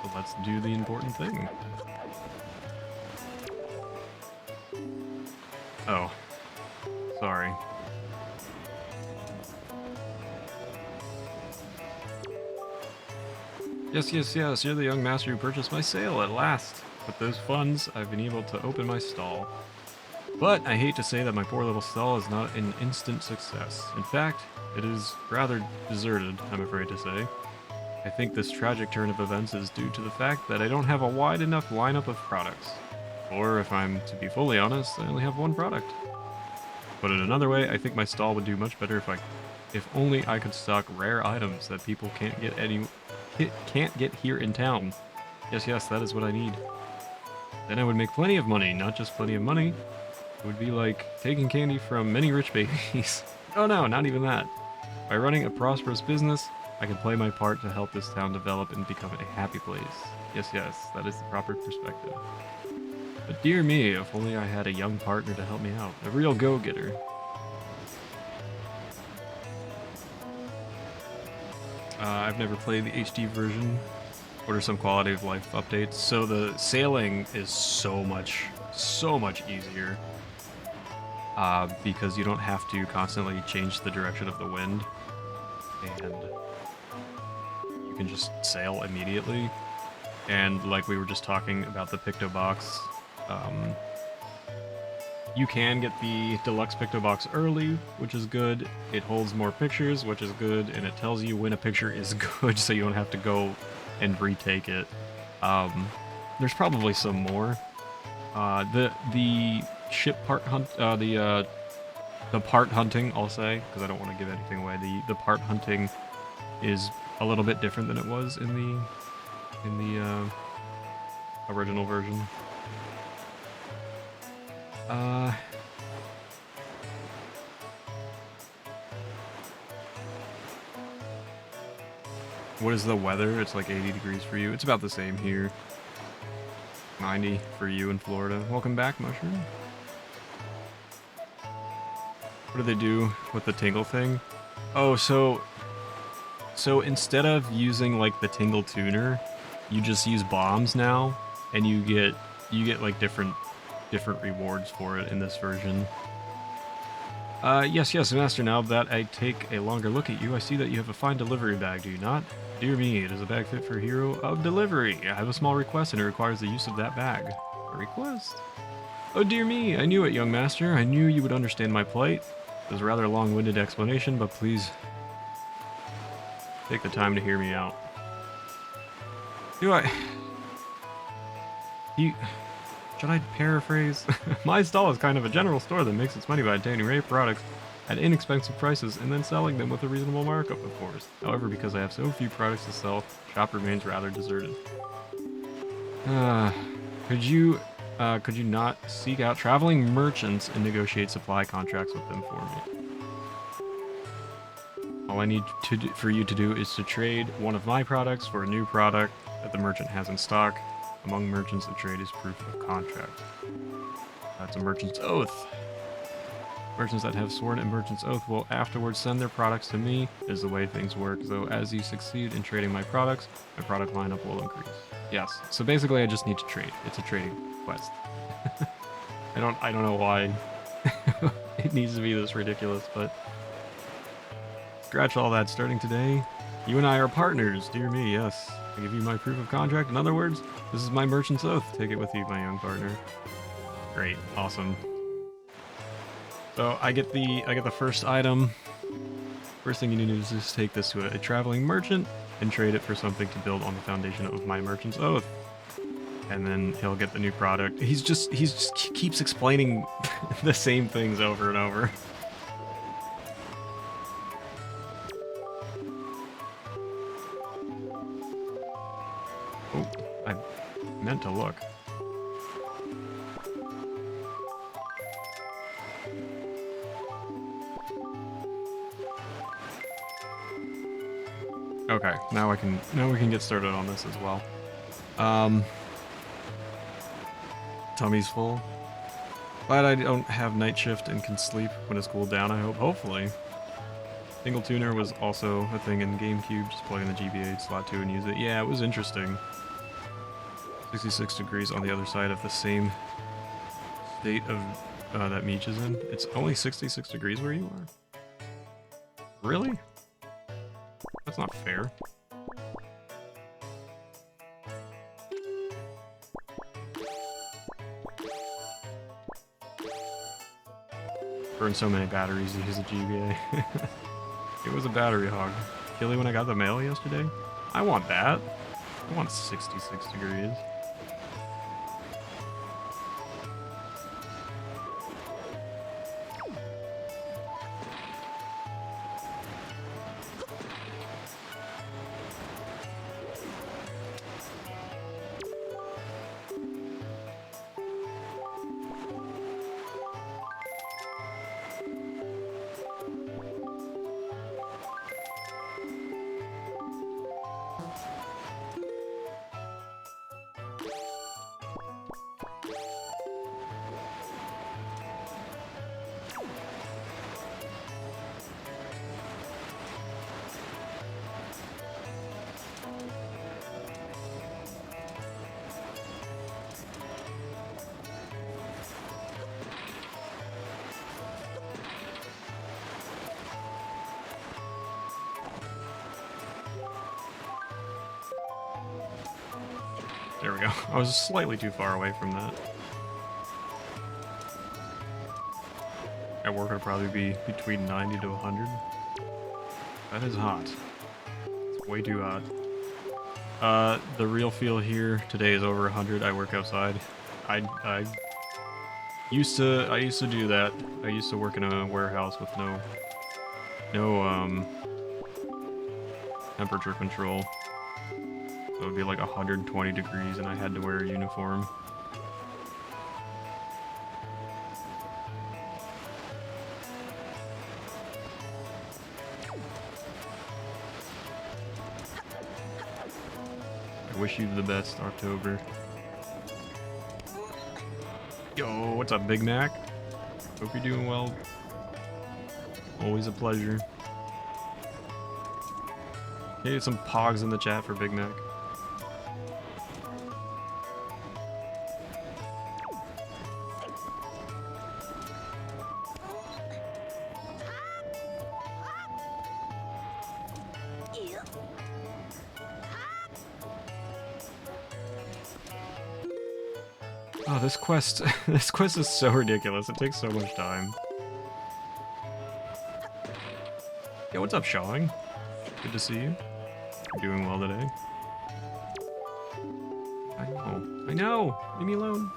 So let's do the important thing. Oh. Sorry. Yes, you're the young master who purchased my sale at last. With those funds, I've been able to open my stall. But I hate to say that my poor little stall is not an instant success. In fact, it is rather deserted, I'm afraid to say. I think this tragic turn of events is due to the fact that I don't have a wide enough lineup of products. Or, if I'm to be fully honest, I only have one product. Put it another way, I think my stall would do much better if only I could stock rare items that people can't get here in town. Yes, that is what I need. Then I would make plenty of money, not just plenty of money. It would be like taking candy from many rich babies. Oh no, not even that. By running a prosperous business, I can play my part to help this town develop and become a happy place. Yes, that is the proper perspective. But dear me, if only I had a young partner to help me out. A real go-getter. I've never played the HD version. What are some quality of life updates? So the sailing is so much easier. Because you don't have to constantly change the direction of the wind. And you can just sail immediately. And like we were just talking about the Picto Box, you can get the deluxe Picto Box early, which is good. It holds more pictures, which is good, and it tells you when a picture is good, so you don't have to go and retake it. There's probably some more. The ship part hunt, the part hunting, I'll say, because I don't want to give anything away. The part hunting is a little bit different than it was in the original version. What is the weather? It's like 80 degrees for you. It's about the same here. 90 for you in Florida. Welcome back, Mushroom. What do they do with the tingle thing? Oh, so instead of using like the tingle tuner, you just use bombs now, and you get like different rewards for it in this version. Yes, Master, now that I take a longer look at you, I see that you have a fine delivery bag, do you not? Dear me, it is a bag fit for a hero of delivery. I have a small request, and it requires the use of that bag. A request? Oh dear me, I knew it, young master. I knew you would understand my plight. It was a rather long-winded explanation, but please take the time to hear me out. Should I paraphrase? My stall is kind of a general store that makes its money by obtaining rare products at inexpensive prices and then selling them with a reasonable markup, of course. However, because I have so few products to sell, the shop remains rather deserted. Could you not seek out traveling merchants and negotiate supply contracts with them for me? All I need for you to do is to trade one of my products for a new product that the merchant has in stock. Among merchants, the trade is proof of contract. That's a merchant's oath. Merchants that have sworn a merchant's oath will afterwards send their products to me, is the way things work, though as you succeed in trading my products, my product lineup will increase. Yes, so basically I just need to trade. It's a trading quest. I don't know why it needs to be this ridiculous, but scratch all that. Starting today, you and I are partners. Dear me, yes. I give you my proof of contract. In other words, this is my merchant's oath. Take it with you, my young partner. Great, awesome. So I get the first item. First thing you need to do is just take this to a traveling merchant and trade it for something to build on the foundation of my merchant's oath. And then he'll get the new product. He just keeps explaining the same things over and over. Oh, I meant to look. Okay, now we can get started on this as well. Tummy's full. Glad I don't have night shift and can sleep when it's cooled down, I hope. Hopefully. Single tuner was also a thing in GameCube, just plug in the GBA slot 2 and use it. Yeah, it was interesting. 66 degrees on the other side of the same state of that Meech is in. It's only 66 degrees where you are? Really? That's not fair. Burned so many batteries to use a GBA. It was a battery hog. Chilly when I got the mail yesterday? I want that. I want 66 degrees. we go. I was slightly too far away from that. At work, it'll probably be between 90 to 100. That is hot. It's way too hot. The real feel here today is over 100. I work outside. I used to do that. I used to work in a warehouse with no temperature control. So it would be like 120 degrees and I had to wear a uniform. I wish you the best, October. Yo, what's up, Big Mac? Hope you're doing well. Always a pleasure. Hey, some pogs in the chat for Big Mac. Oh, this quest is so ridiculous. It takes so much time. Yo, what's up, Shawing? Good to see you. You're doing well today. I know! Leave me alone.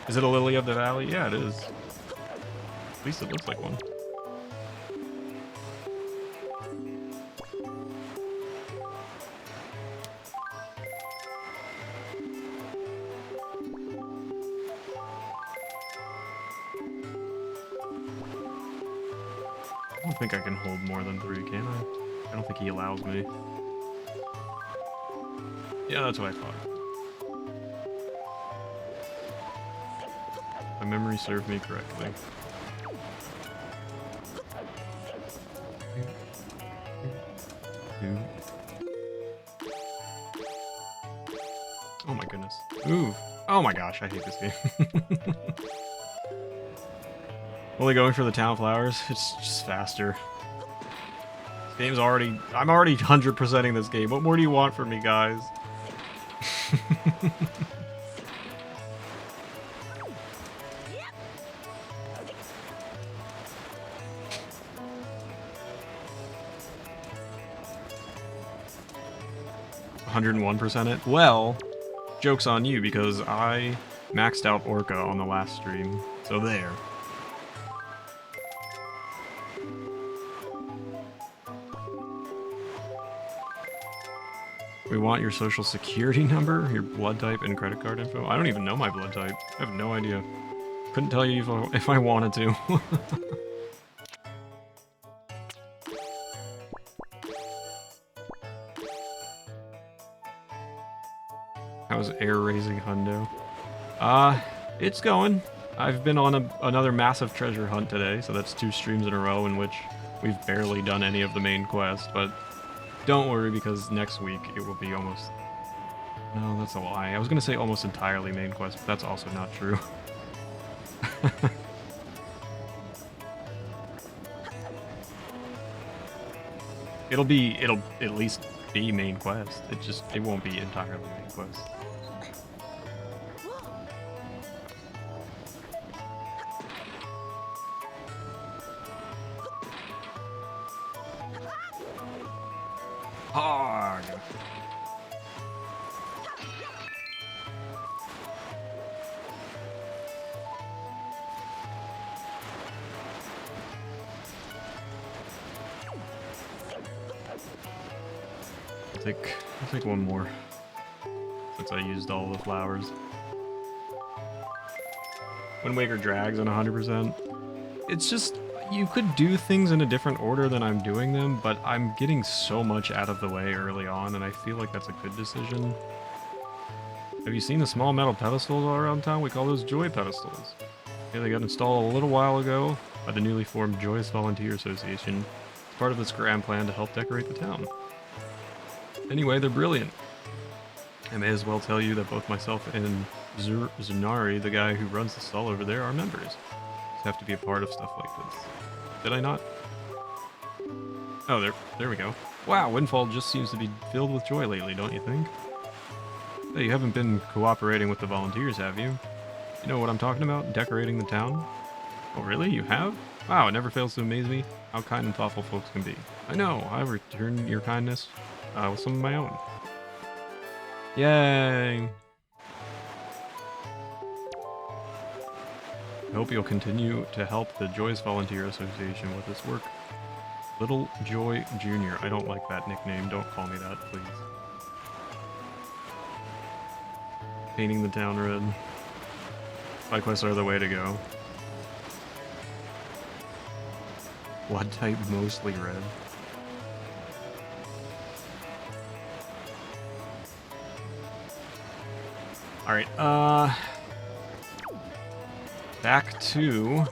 Is it a lily of the valley? Yeah, it is. At least it looks like one. I don't think I can hold more than 3, can I? I don't think he allows me. Yeah, that's what I thought. My memory served me correctly. Oh my goodness. Move! Oh my gosh, I hate this game. Only going for the town flowers, it's just faster. This game's already... I'm already 100%ing this game. What more do you want from me, guys? %100 it? Well, joke's on you because I maxed out Orca on the last stream. So there. We want your social security number, your blood type, and credit card info. I don't even know my blood type. I have no idea. Couldn't tell you if I wanted to. How's air raising hundo? It's going. I've been on another massive treasure hunt today, so that's 2 streams in a row in which we've barely done any of the main quest, but don't worry because next week it will be almost... No, that's a lie. I was gonna say almost entirely main quest, but that's also not true. It'll at least be main quest. It won't be entirely main quest. Hard. I'll take one more since I used all the flowers. Wind Waker drags on 100%. It's just, you could do things in a different order than I'm doing them, but I'm getting so much out of the way early on, and I feel like that's a good decision. Have you seen the small metal pedestals all around town? We call those Joy pedestals. Yeah, they got installed a little while ago by the newly formed Joyous Volunteer Association. It's part of this grand plan to help decorate the town. Anyway, they're brilliant. I may as well tell you that both myself and Zunari, the guy who runs the stall over there, are members. Have to be a part of stuff like this. Did I not? Oh, there we go. Wow, Windfall just seems to be filled with joy lately, don't you think? Hey, you haven't been cooperating with the volunteers, have you? You know what I'm talking about? Decorating the town? Oh, really? You have? Wow, it never fails to amaze me how kind and thoughtful folks can be. I know, I return your kindness with some of my own. Yay! I hope you'll continue to help the Joyous Volunteer Association with this work. Little Joy Jr. I don't like that nickname. Don't call me that, please. Painting the town red. Side quests are the way to go. Blood type mostly red. Alright, back to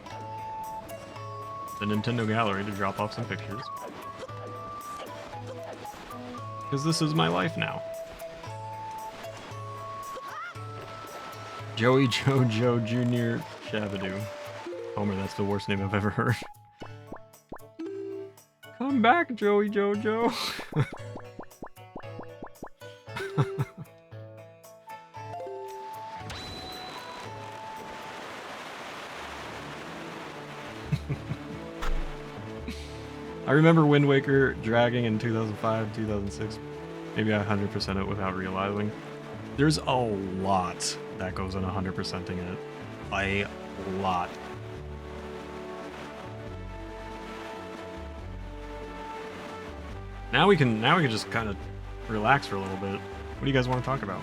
the Nintendo Gallery to drop off some pictures. Because this is my life now. Joey Jojo Jr. Shabadoo. Homer, that's the worst name I've ever heard. Come back, Joey Jojo. I remember Wind Waker dragging in 2005, 2006. Maybe I 100% it without realizing. There's a lot that goes in 100%ing it. A lot. Now we can just kind of relax for a little bit. What do you guys want to talk about?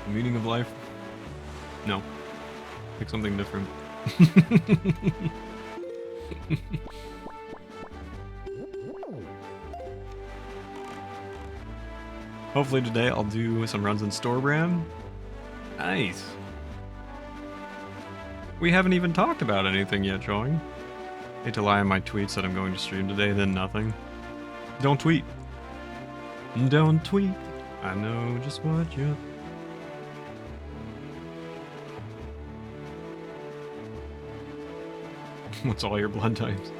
The meaning of life? No. Pick something different. Hopefully today I'll do some runs in store brand. Nice. We haven't even talked about anything yet, Joing. Hate to lie on my tweets that I'm going to stream today, then nothing. Don't tweet. Don't tweet. I know just what you... What's all your blood types?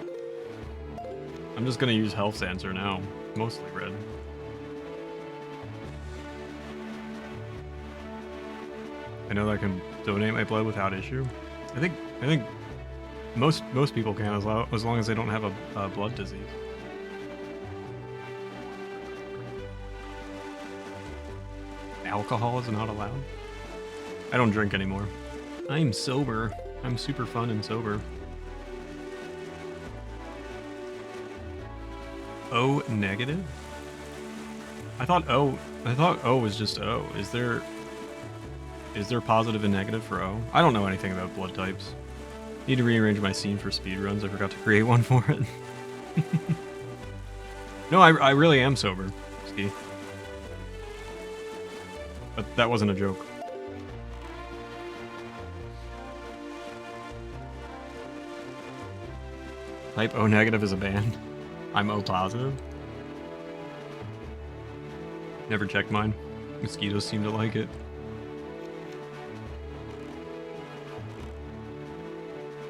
I'm just gonna use health sensor now. Mostly red. I know that I can donate my blood without issue. I think most people can as long as they don't have a blood disease. Alcohol is not allowed? I don't drink anymore. I'm sober. I'm super fun and sober. O negative? I thought O was just O. Is there positive and negative for O? I don't know anything about blood types. Need to rearrange my scene for speedruns. I forgot to create one for it. No, I really am sober, Ski. But that wasn't a joke. Type O negative is a band. I'm O positive. Never checked mine. Mosquitoes seem to like it.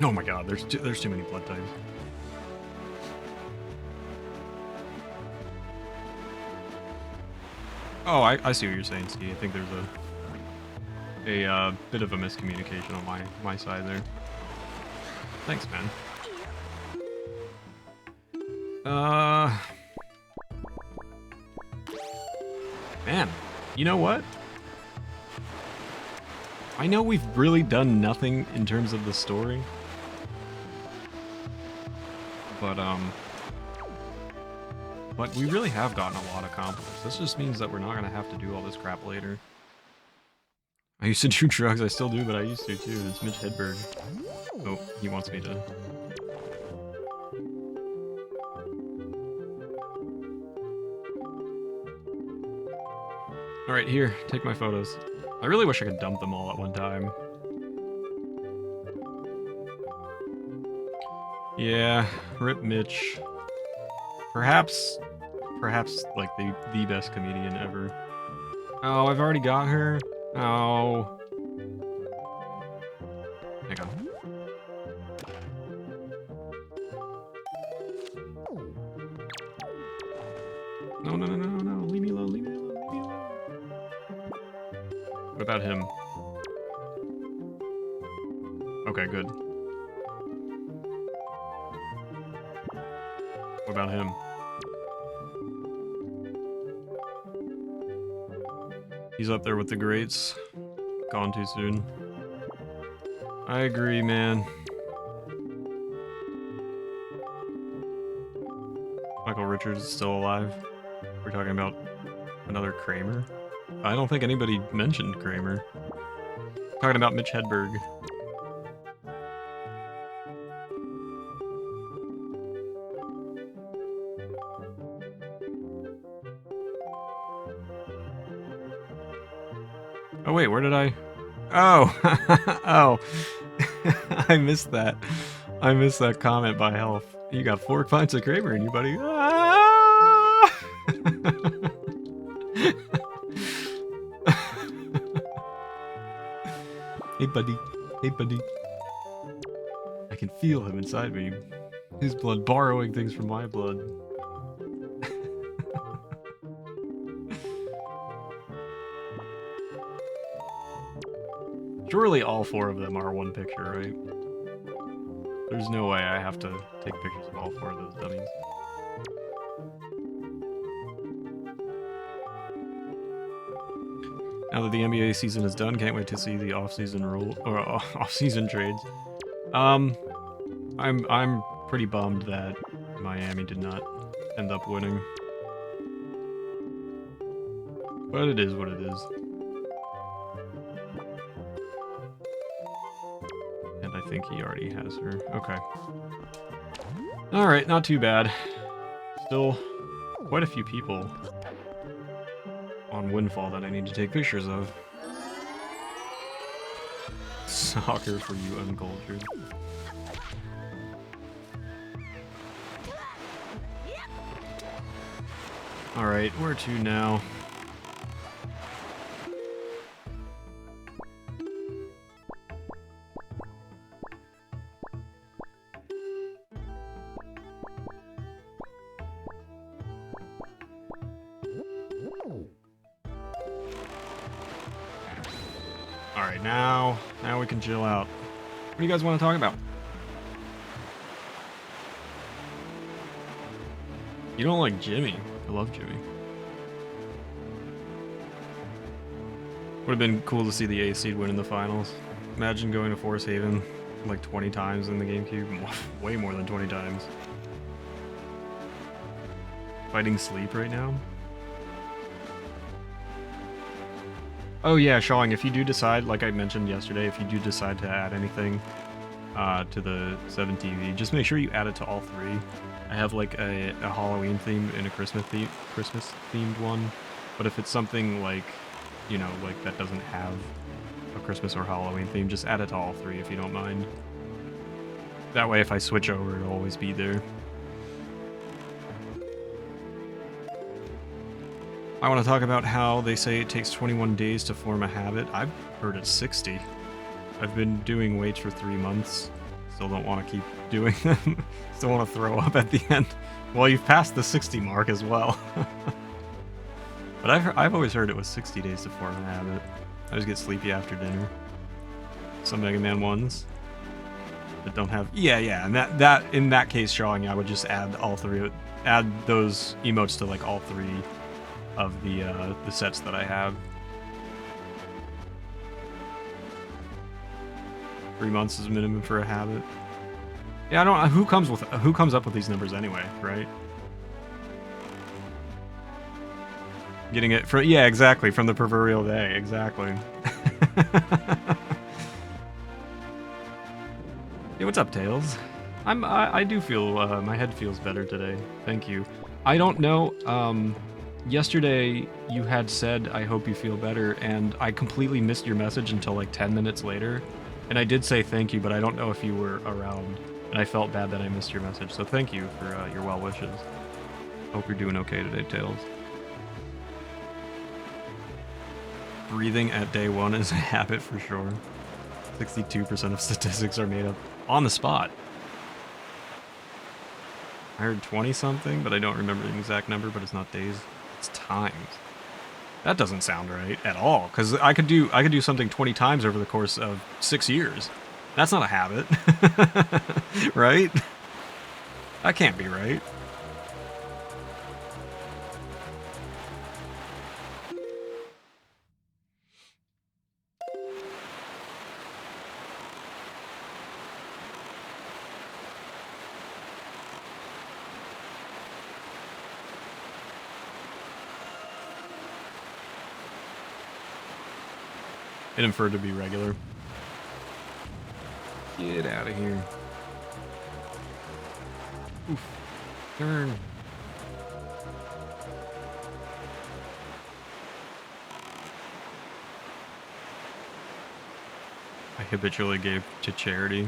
Oh my god, there's too many blood types. Oh, I see what you're saying, Ski. I think there's a bit of a miscommunication on my side there. Thanks, man. Man, you know what? I know we've really done nothing in terms of the story. But we really have gotten a lot accomplished. This just means that we're not gonna have to do all this crap later. I used to do drugs, I still do, but I used to too. It's Mitch Hedberg. Oh, he wants me to... Alright, here, take my photos. I really wish I could dump them all at one time. Yeah, rip Mitch. Perhaps perhaps like the best comedian ever. Oh, I've already got her. Oh. Hang on. No, no, no, no, no, no. Leave me alone, leave me alone, leave me alone. What about him? Okay, good. What about him? He's up there with the greats. Gone too soon. I agree, man. Michael Richards is still alive. We're talking about another Kramer. I don't think anybody mentioned Kramer. Talking about Mitch Hedberg. Oh wait, where did I? Oh, oh, I missed that. I missed that comment by Health. You got 4 pints of Kramer in you, buddy. Ah! Hey, buddy. Hey, buddy. I can feel him inside me. His blood borrowing things from my blood. Surely all 4 of them are one picture, right? There's no way I have to take pictures of all 4 of those dummies. Now that the NBA season is done, can't wait to see the off-season off-season trades. I'm pretty bummed that Miami did not end up winning. But it is what it is. And I think he already has her. Okay. Alright, not too bad. Still quite a few people on Windfall that I need to take pictures of. Soccer for you uncultured. Alright, where to now? Alright, now we can chill out. What do you guys want to talk about? You don't like Jimmy. I love Jimmy. Would have been cool to see the A seed win in the finals. Imagine going to Forest Haven like 20 times in the GameCube. Way more than 20 times. Fighting sleep right now? Oh yeah, Shawing, if you do decide, like I mentioned yesterday, if you do decide to add anything to the 7 TV, just make sure you add it to all 3. I have like a Halloween theme and a Christmas themed one, but if it's something like, you know, like that doesn't have a Christmas or Halloween theme, just add it to all 3 if you don't mind. That way if I switch over, it'll always be there. I want to talk about how they say it takes 21 days to form a habit. I've heard it's 60. I've been doing weights for 3 months. Still don't want to keep doing them. Still want to throw up at the end. Well, you've passed the 60 mark as well. But I've always heard it was 60 days to form a habit. I just get sleepy after dinner. Some Mega Man 1s that don't have... Yeah, and that in that case, Shawing, I would just add all 3... Add those emotes to like all 3 of the sets that I have. 3 months is minimum for a habit. Yeah, I don't. Who comes up with these numbers anyway, right? Getting it from, yeah, exactly, from the proverbial day, exactly. Hey, what's up, Tails? I do feel my head feels better today. Thank you. I don't know. Yesterday you had said I hope you feel better, and I completely missed your message until like 10 minutes later. And I did say thank you, but I don't know if you were around, and I felt bad that I missed your message. So thank you for your well wishes. Hope you're doing okay today, Tails. Breathing at day one is a habit for sure. 62% of statistics are made up on the spot. I heard 20 something, but I don't remember the exact number, but it's not days, it's times. That doesn't sound right at all, because I could do something 20 times over the course of 6 years. That's not a habit. Right? That can't be right. It inferred to be regular. Get out of here. Oof. Turn. I habitually gave to charity.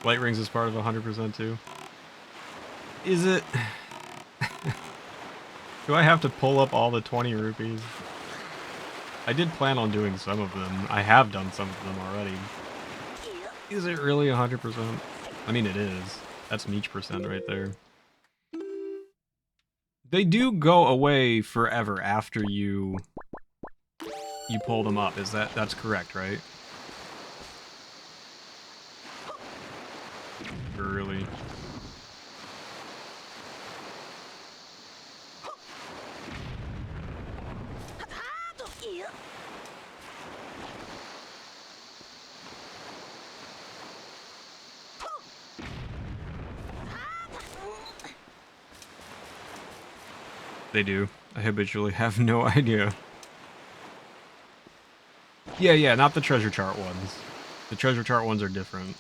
Light rings is part of 100% too. Is it? Do I have to pull up all the 20 rupees? I did plan on doing some of them. I have done some of them already. Is it really 100%? I mean, it is. That's each percent right there. They do go away forever after you pull them up. That's correct, right? Early. They do. I habitually have no idea. Yeah, not the treasure chart ones. The treasure chart ones are different.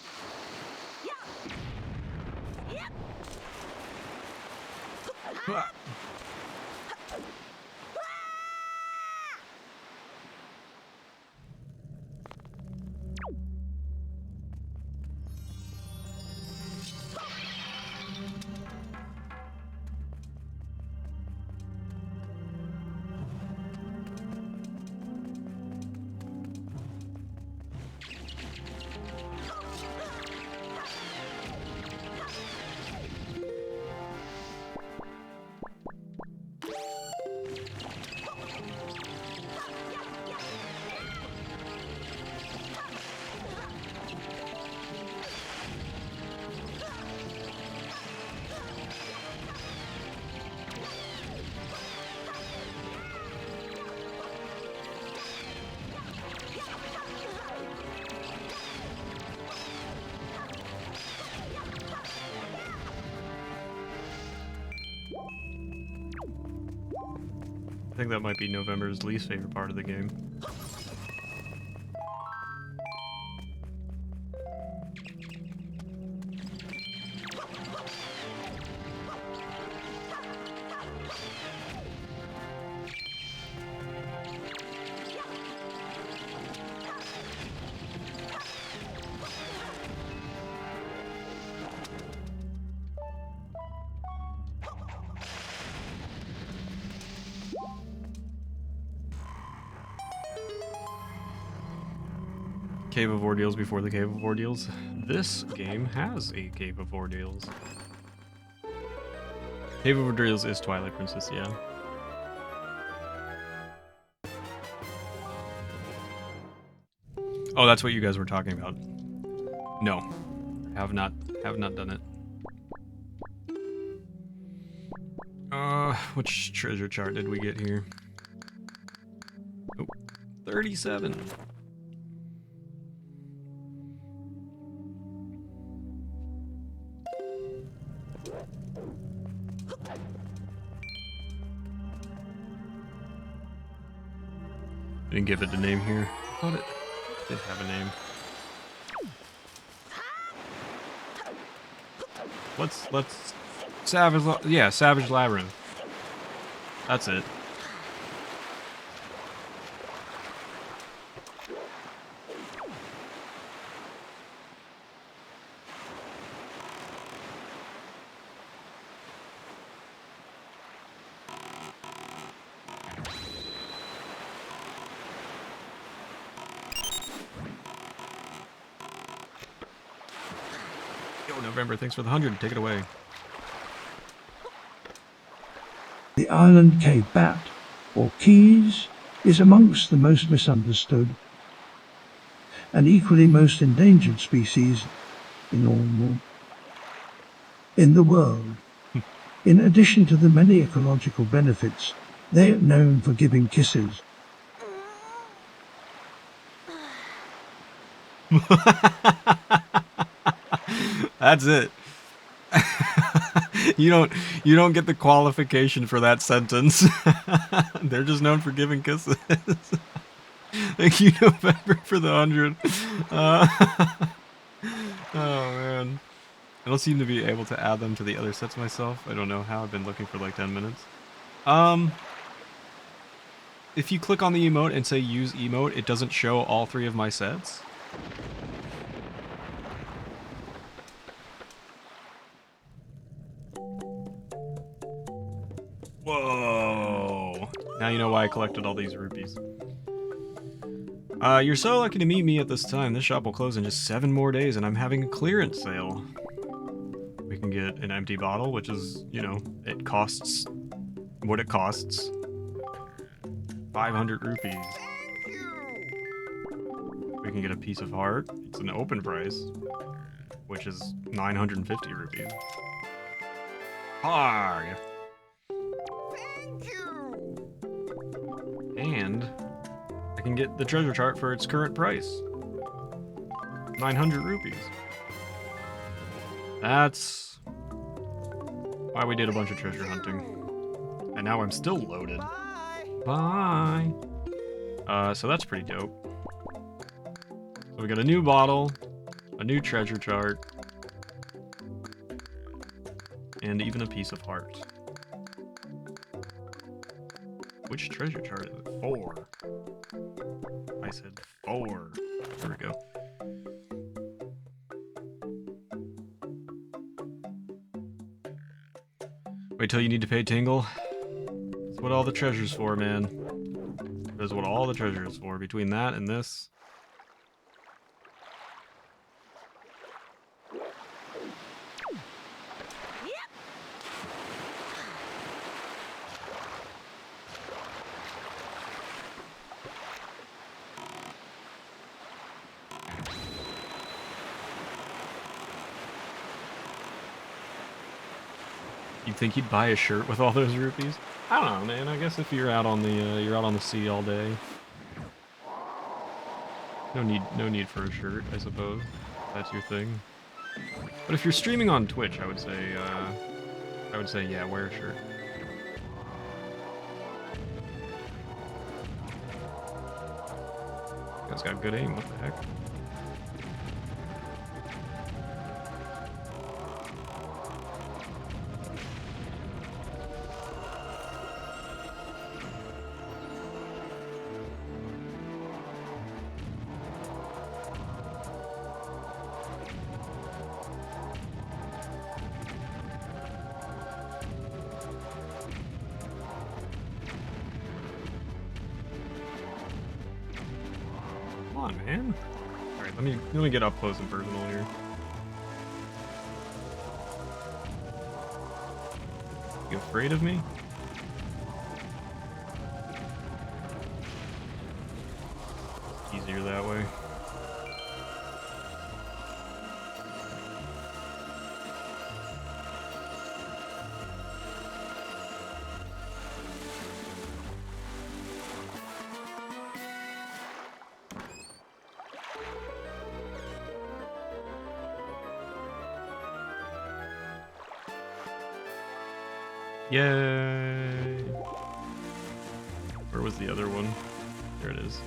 I think that might be November's least favorite part of the game. Cave of Ordeals before the Cave of Ordeals. This game has a Cave of Ordeals. Cave of Ordeals is Twilight Princess, yeah. Oh, that's what you guys were talking about. No, have not done it. Which treasure chart did we get here? Oh, 37. Didn't give it a name here. I thought it did have a name. Let's Savage Labyrinth. That's it. November, thanks for the 100. Take it away. The island cave bat, or keys, is amongst the most misunderstood and equally most endangered species in the world. In addition to the many ecological benefits, they are known for giving kisses. That's it. You don't get the qualification for that sentence. They're just known for giving kisses. Thank you, November, for the 100. Oh man, I don't seem to be able to add them to the other sets myself. I don't know how. I've been looking for like 10 minutes. If you click on the emote and say use emote, it doesn't show all 3 of my sets. Whoa! Now you know why I collected all these rupees. You're so lucky to meet me at this time. This shop will close in just 7 more days, and I'm having a clearance sale. We can get an empty bottle, which is, you know, it costs what it costs. 500 rupees. We can get a piece of heart. It's an open price, which is 950 rupees. Hard. And I can get the treasure chart for its current price. 900 rupees. That's why we did a bunch of treasure hunting. And now I'm still loaded. Bye. So that's pretty dope. So we got a new bottle, a new treasure chart, and even a piece of heart. Which treasure chart is it? 4. I said 4. There we go. Wait till you need to pay Tingle. That's what all the treasure's for, man. That's what all the treasure is for. Between that and this. You think he'd buy a shirt with all those rupees? I don't know, man. I guess if you're out on the sea all day, no need for a shirt, I suppose. If that's your thing. But if you're streaming on Twitch, I would say yeah, wear a shirt. Guy's got good aim. What the heck? Come on, man. Alright, let me get up close and personal here. You afraid of me? Easier that way. Yay! Where was the other one? There it is.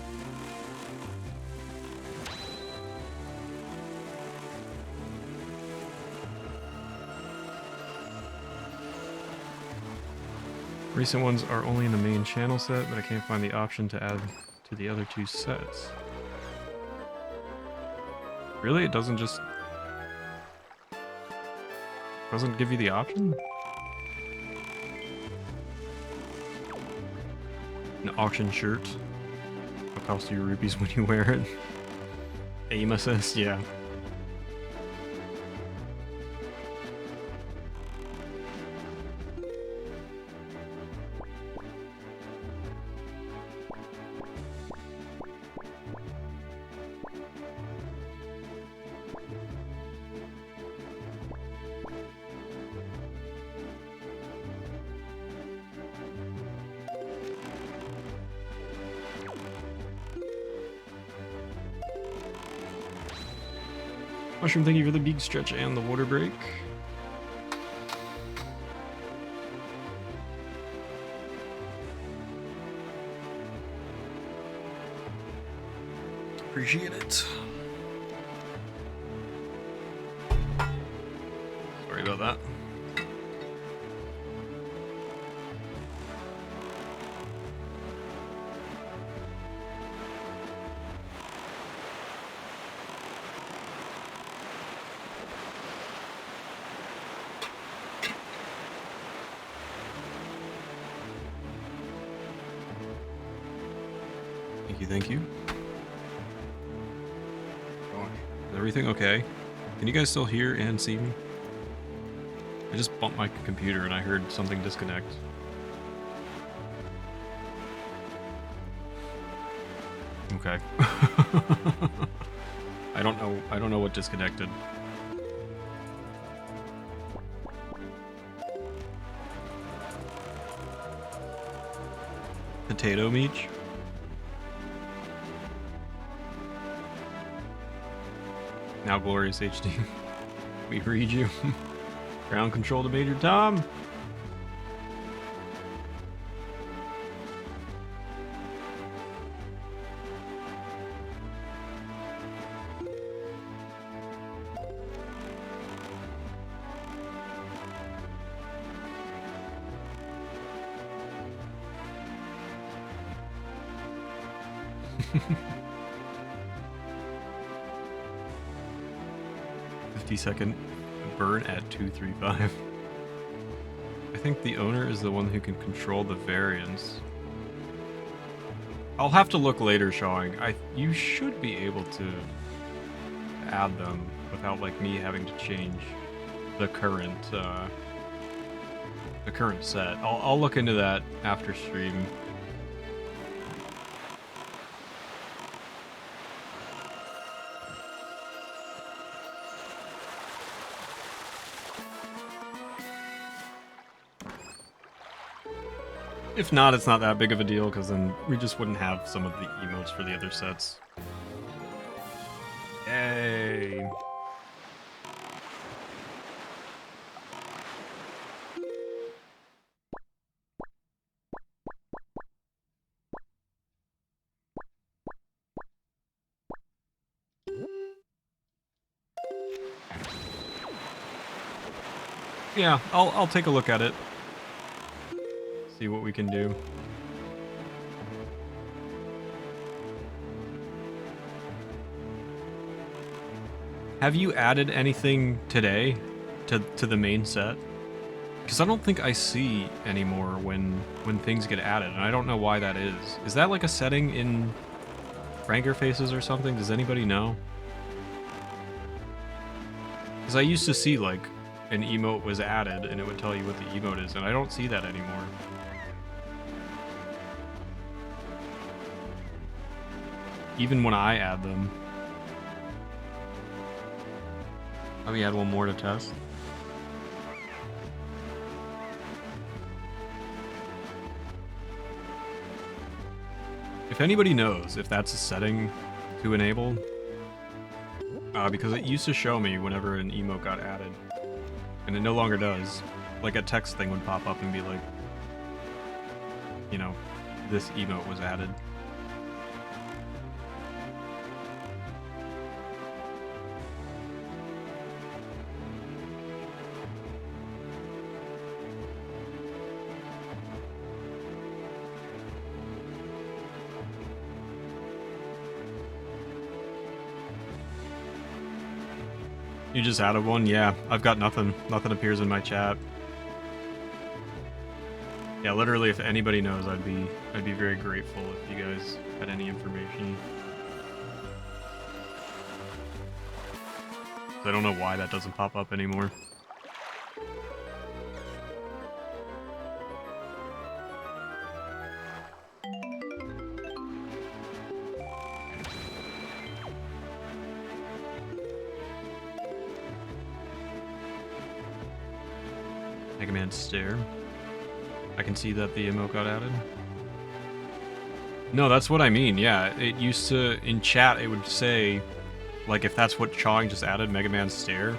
Recent ones are only in the main channel set, but I can't find the option to add to the other 2 sets. Really? It doesn't give you the option? An auction shirt. It'll cost you rupees when you wear it. Aim assist, yeah. Mushroom, thank you for the big stretch and the water break. Appreciate it. Sorry about that. Thank you. Gosh, is everything okay? Can you guys still hear and see me? I just bumped my computer and I heard something disconnect. Okay. I don't know what disconnected. Potato meat? Now glorious HD. We read you. Ground control to Major Tom. Second burn at 235. I think the owner is the one who can control the variance. I'll have to look later, showing. You should be able to add them without like me having to change the current set. I'll look into that after stream. If not, it's not that big of a deal, because then we just wouldn't have some of the emotes for the other sets. Yay! Yeah, I'll take a look at it. See what we can do. Have you added anything today to the main set? Because I don't think I see anymore when things get added, and I don't know why that is. Is that like a setting in Franker Faces or something? Does anybody know? Because I used to see like an emote was added and it would tell you what the emote is, and I don't see that anymore. Even when I add them. Let me add one more to test. If anybody knows if that's a setting to enable, because it used to show me whenever an emote got added, and it no longer does. Like a text thing would pop up and be like, you know, this emote was added. You just added one? Yeah, I've got nothing. Nothing appears in my chat. Yeah, literally, if anybody knows, I'd be very grateful if you guys had any information. I don't know why that doesn't pop up anymore. Mega Man Stare. I can see that the emote got added. No, that's what I mean, yeah. It used to, in chat, it would say like if that's what Chong just added, Mega Man Stare,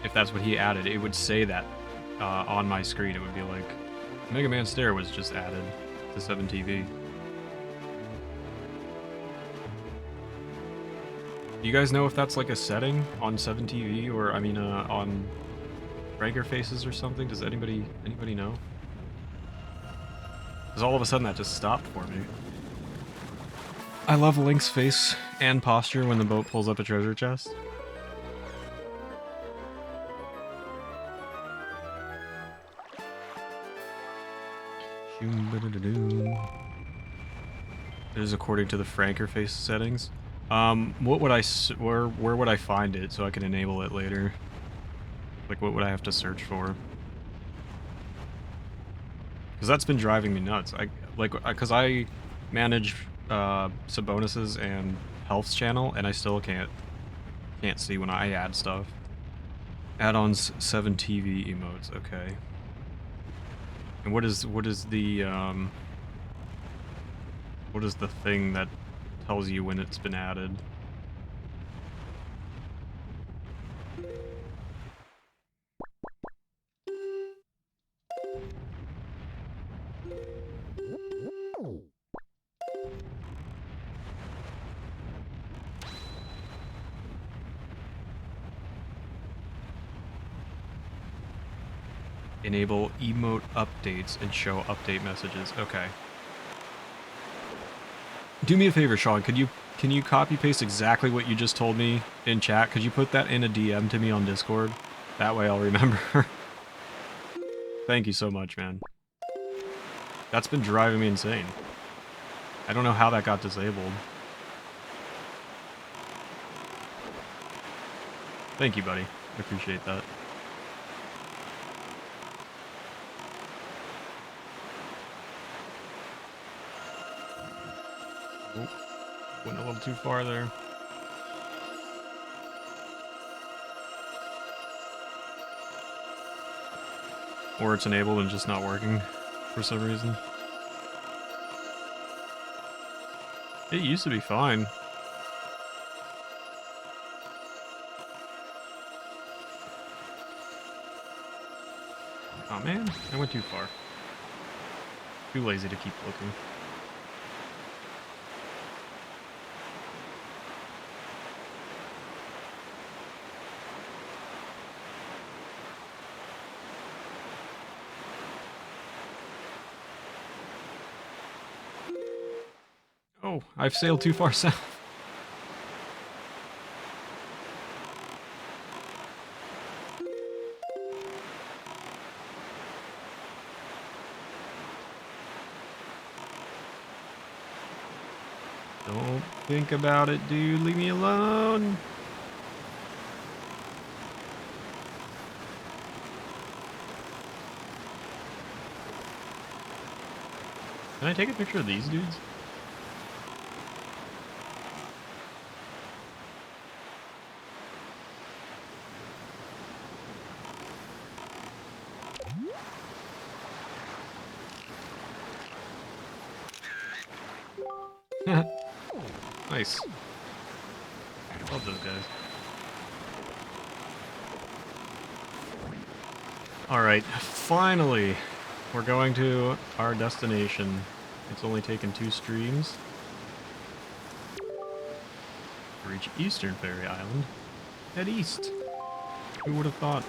if that's what he added, it would say that on my screen. It would be like, Mega Man Stare was just added to 7TV. Do you guys know if that's like a setting on 7TV, or I mean on Franker Faces or something? Does anybody know? Because all of a sudden that just stopped for me. I love Link's face and posture when the boat pulls up a treasure chest. It is according to the Franker Face settings. What would where would I find it so I can enable it later? Like, what would I have to search for? Because that's been driving me nuts. Because I manage sub bonuses and health's channel, and I still can't see when I add stuff. Add-ons 7TV emotes. Okay. And what is the thing that tells you when it's been added? Enable emote updates and show update messages. Okay. Do me a favor, Sean. Can you copy paste exactly what you just told me in chat? Could you put that in a DM to me on Discord? That way I'll remember. Thank you so much, man. That's been driving me insane. I don't know how that got disabled. Thank you, buddy. I appreciate that. Oh, went a little too far there. Or it's enabled and just not working for some reason. It used to be fine. Oh man, I went too far. Too lazy to keep looking. Oh, I've sailed too far south. Don't think about it, dude. Leave me alone. Can I take a picture of these dudes? Nice. Love those guys. Alright, finally, we're going to our destination. It's only taken 2 streams to reach Eastern Fairy Island. Head east. Who would have thought?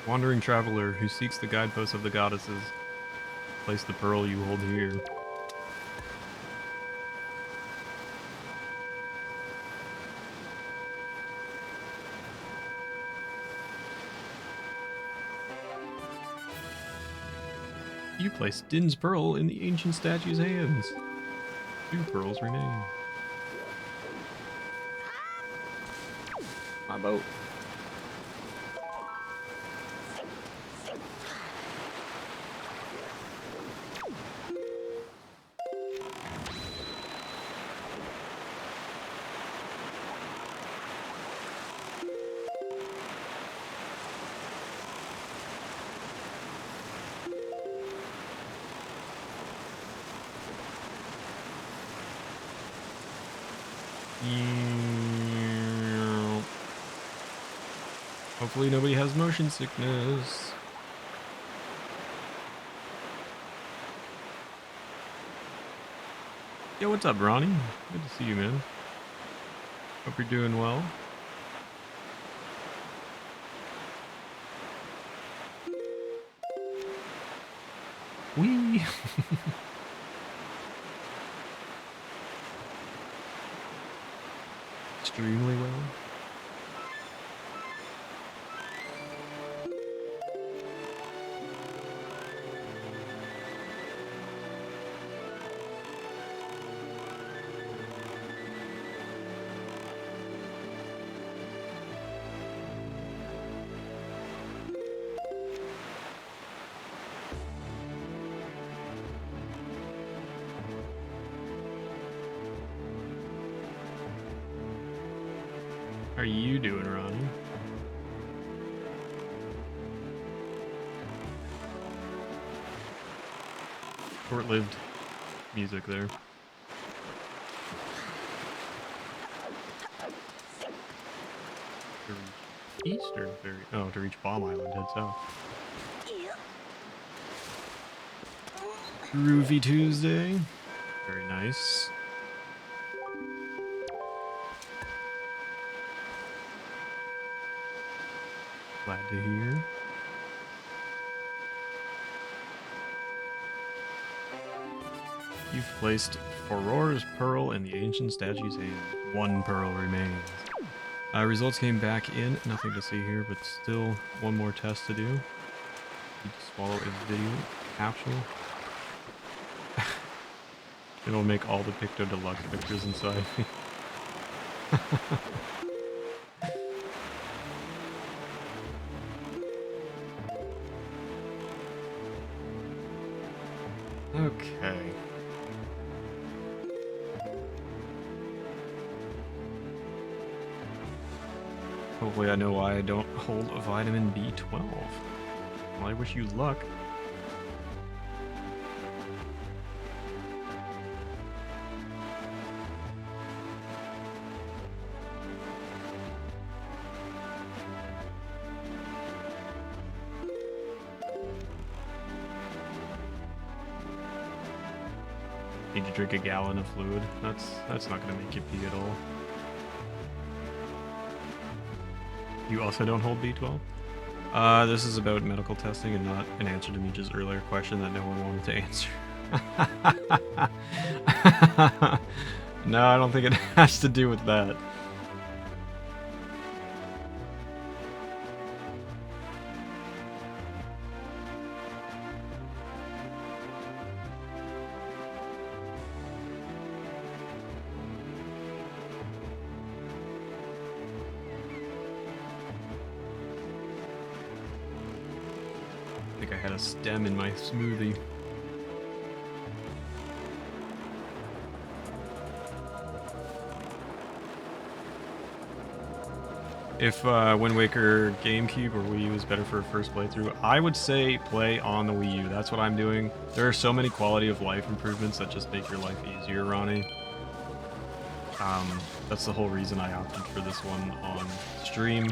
Wandering traveler who seeks the guideposts of the goddesses. Place the pearl you hold here. You place Din's pearl in the ancient statue's hands. 2 pearls remain. My boat. Hopefully nobody has motion sickness. Yo, what's up, Ronnie? Good to see you, man. Hope you're doing well. Whee! Extremely well. How are you doing, Ronnie? Short-lived music there. To reach east or very? Oh, to reach Bomb Island, head south. Groovy Tuesday. Very nice. Glad to hear. You've placed Aurora's Pearl in the ancient statue's hand. One pearl remains. Results came back in. Nothing to see here, but still one more test to do. You swallow a video capsule. It'll make all the Picto Deluxe pictures inside. Okay. Hopefully I know why I don't hold a vitamin B12. Well, I wish you luck. Need to drink a gallon of fluid. That's not gonna make you pee at all. You also don't hold B12? This is about medical testing and not an answer to Meech's earlier question that no one wanted to answer. No, I don't think it has to do with that. I think I had a stem in my smoothie. If Wind Waker GameCube or Wii U is better for a first playthrough, I would say play on the Wii U. That's what I'm doing. There are so many quality of life improvements that just make your life easier, Ronnie. That's the whole reason I opted for this one on stream.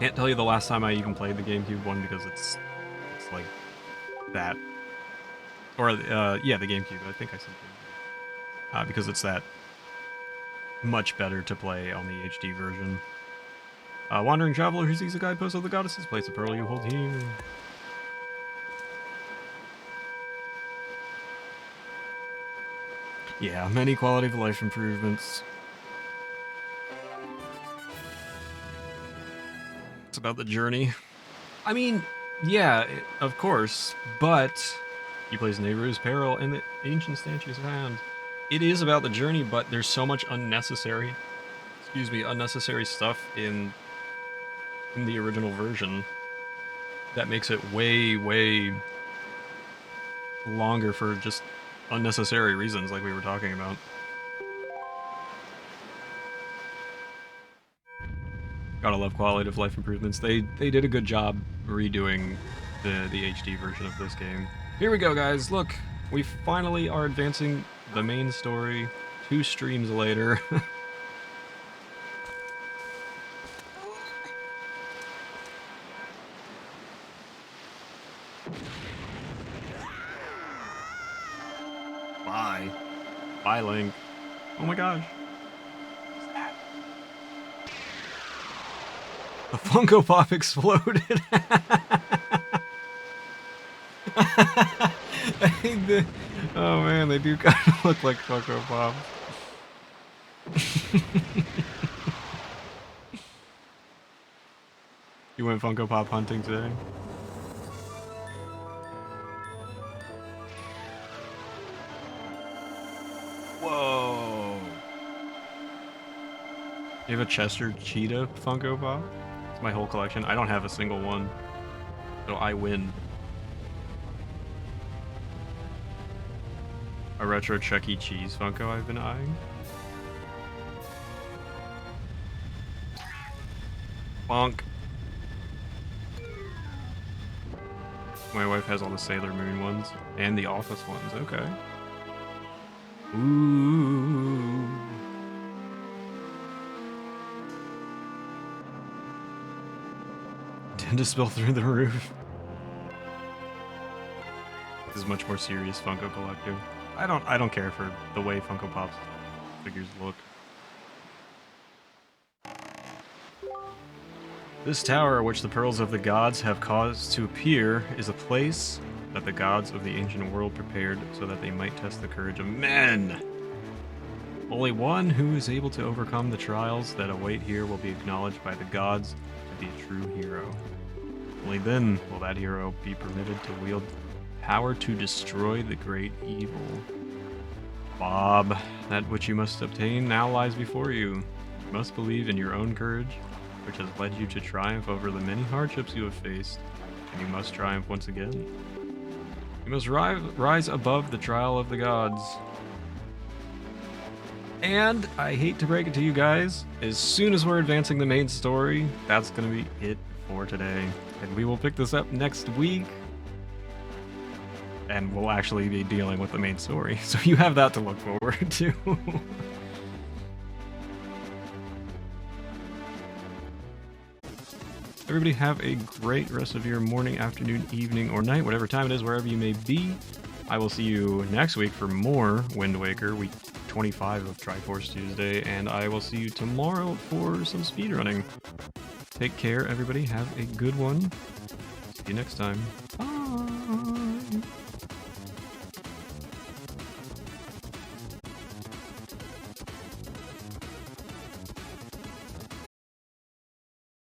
Can't tell you the last time I even played the GameCube one because it's like that. Or, yeah, the GameCube. I think I said GameCube. Because it's that much better to play on the HD version. Wandering Traveler who seeks a guidepost of the goddesses, place a pearl you hold here. Yeah, many quality of life improvements. It's about the journey. I mean, yeah, of course, but you place Nehru's Peril in the ancient statue's hand. It is about the journey, but there's so much unnecessary stuff in the original version that makes it way longer for just unnecessary reasons like we were talking about. Gotta love quality of life improvements. They did a good job redoing the HD version of this game. Here we go, guys. Look, we finally are advancing the main story. 2 streams later. Bye. Bye, Link. Oh my gosh. What's that? The Funko Pop exploded. Oh man, they do kind of look like Funko Pops. You went Funko Pop hunting today? Whoa! You have a Chester Cheetah Funko Pop? It's my whole collection. I don't have a single one, so I win. A retro Chuck E. Cheese Funko I've been eyeing. Bonk. My wife has all the Sailor Moon ones and the Office ones. Okay. Ooh. Tend to spill through the roof. This is much more serious Funko collecting. I don't care for the way Funko Pop's figures look. This tower, which the pearls of the gods have caused to appear, is a place that the gods of the ancient world prepared so that they might test the courage of men. Only one who is able to overcome the trials that await here will be acknowledged by the gods to be a true hero. Only then will that hero be permitted to wield power to destroy the great evil. Bob, that which you must obtain now lies before you. You must believe in your own courage, which has led you to triumph over the many hardships you have faced, and you must triumph once again. You must rise above the trial of the gods. And I hate to break it to you guys, as soon as we're advancing the main story, that's gonna be it for today. And we will pick this up next week, and we'll actually be dealing with the main story. So you have that to look forward to. Everybody have a great rest of your morning, afternoon, evening, or night, whatever time it is, wherever you may be. I will see you next week for more Wind Waker, week 25 of Triforce Tuesday, and I will see you tomorrow for some speedrunning. Take care, everybody. Have a good one. See you next time. Bye.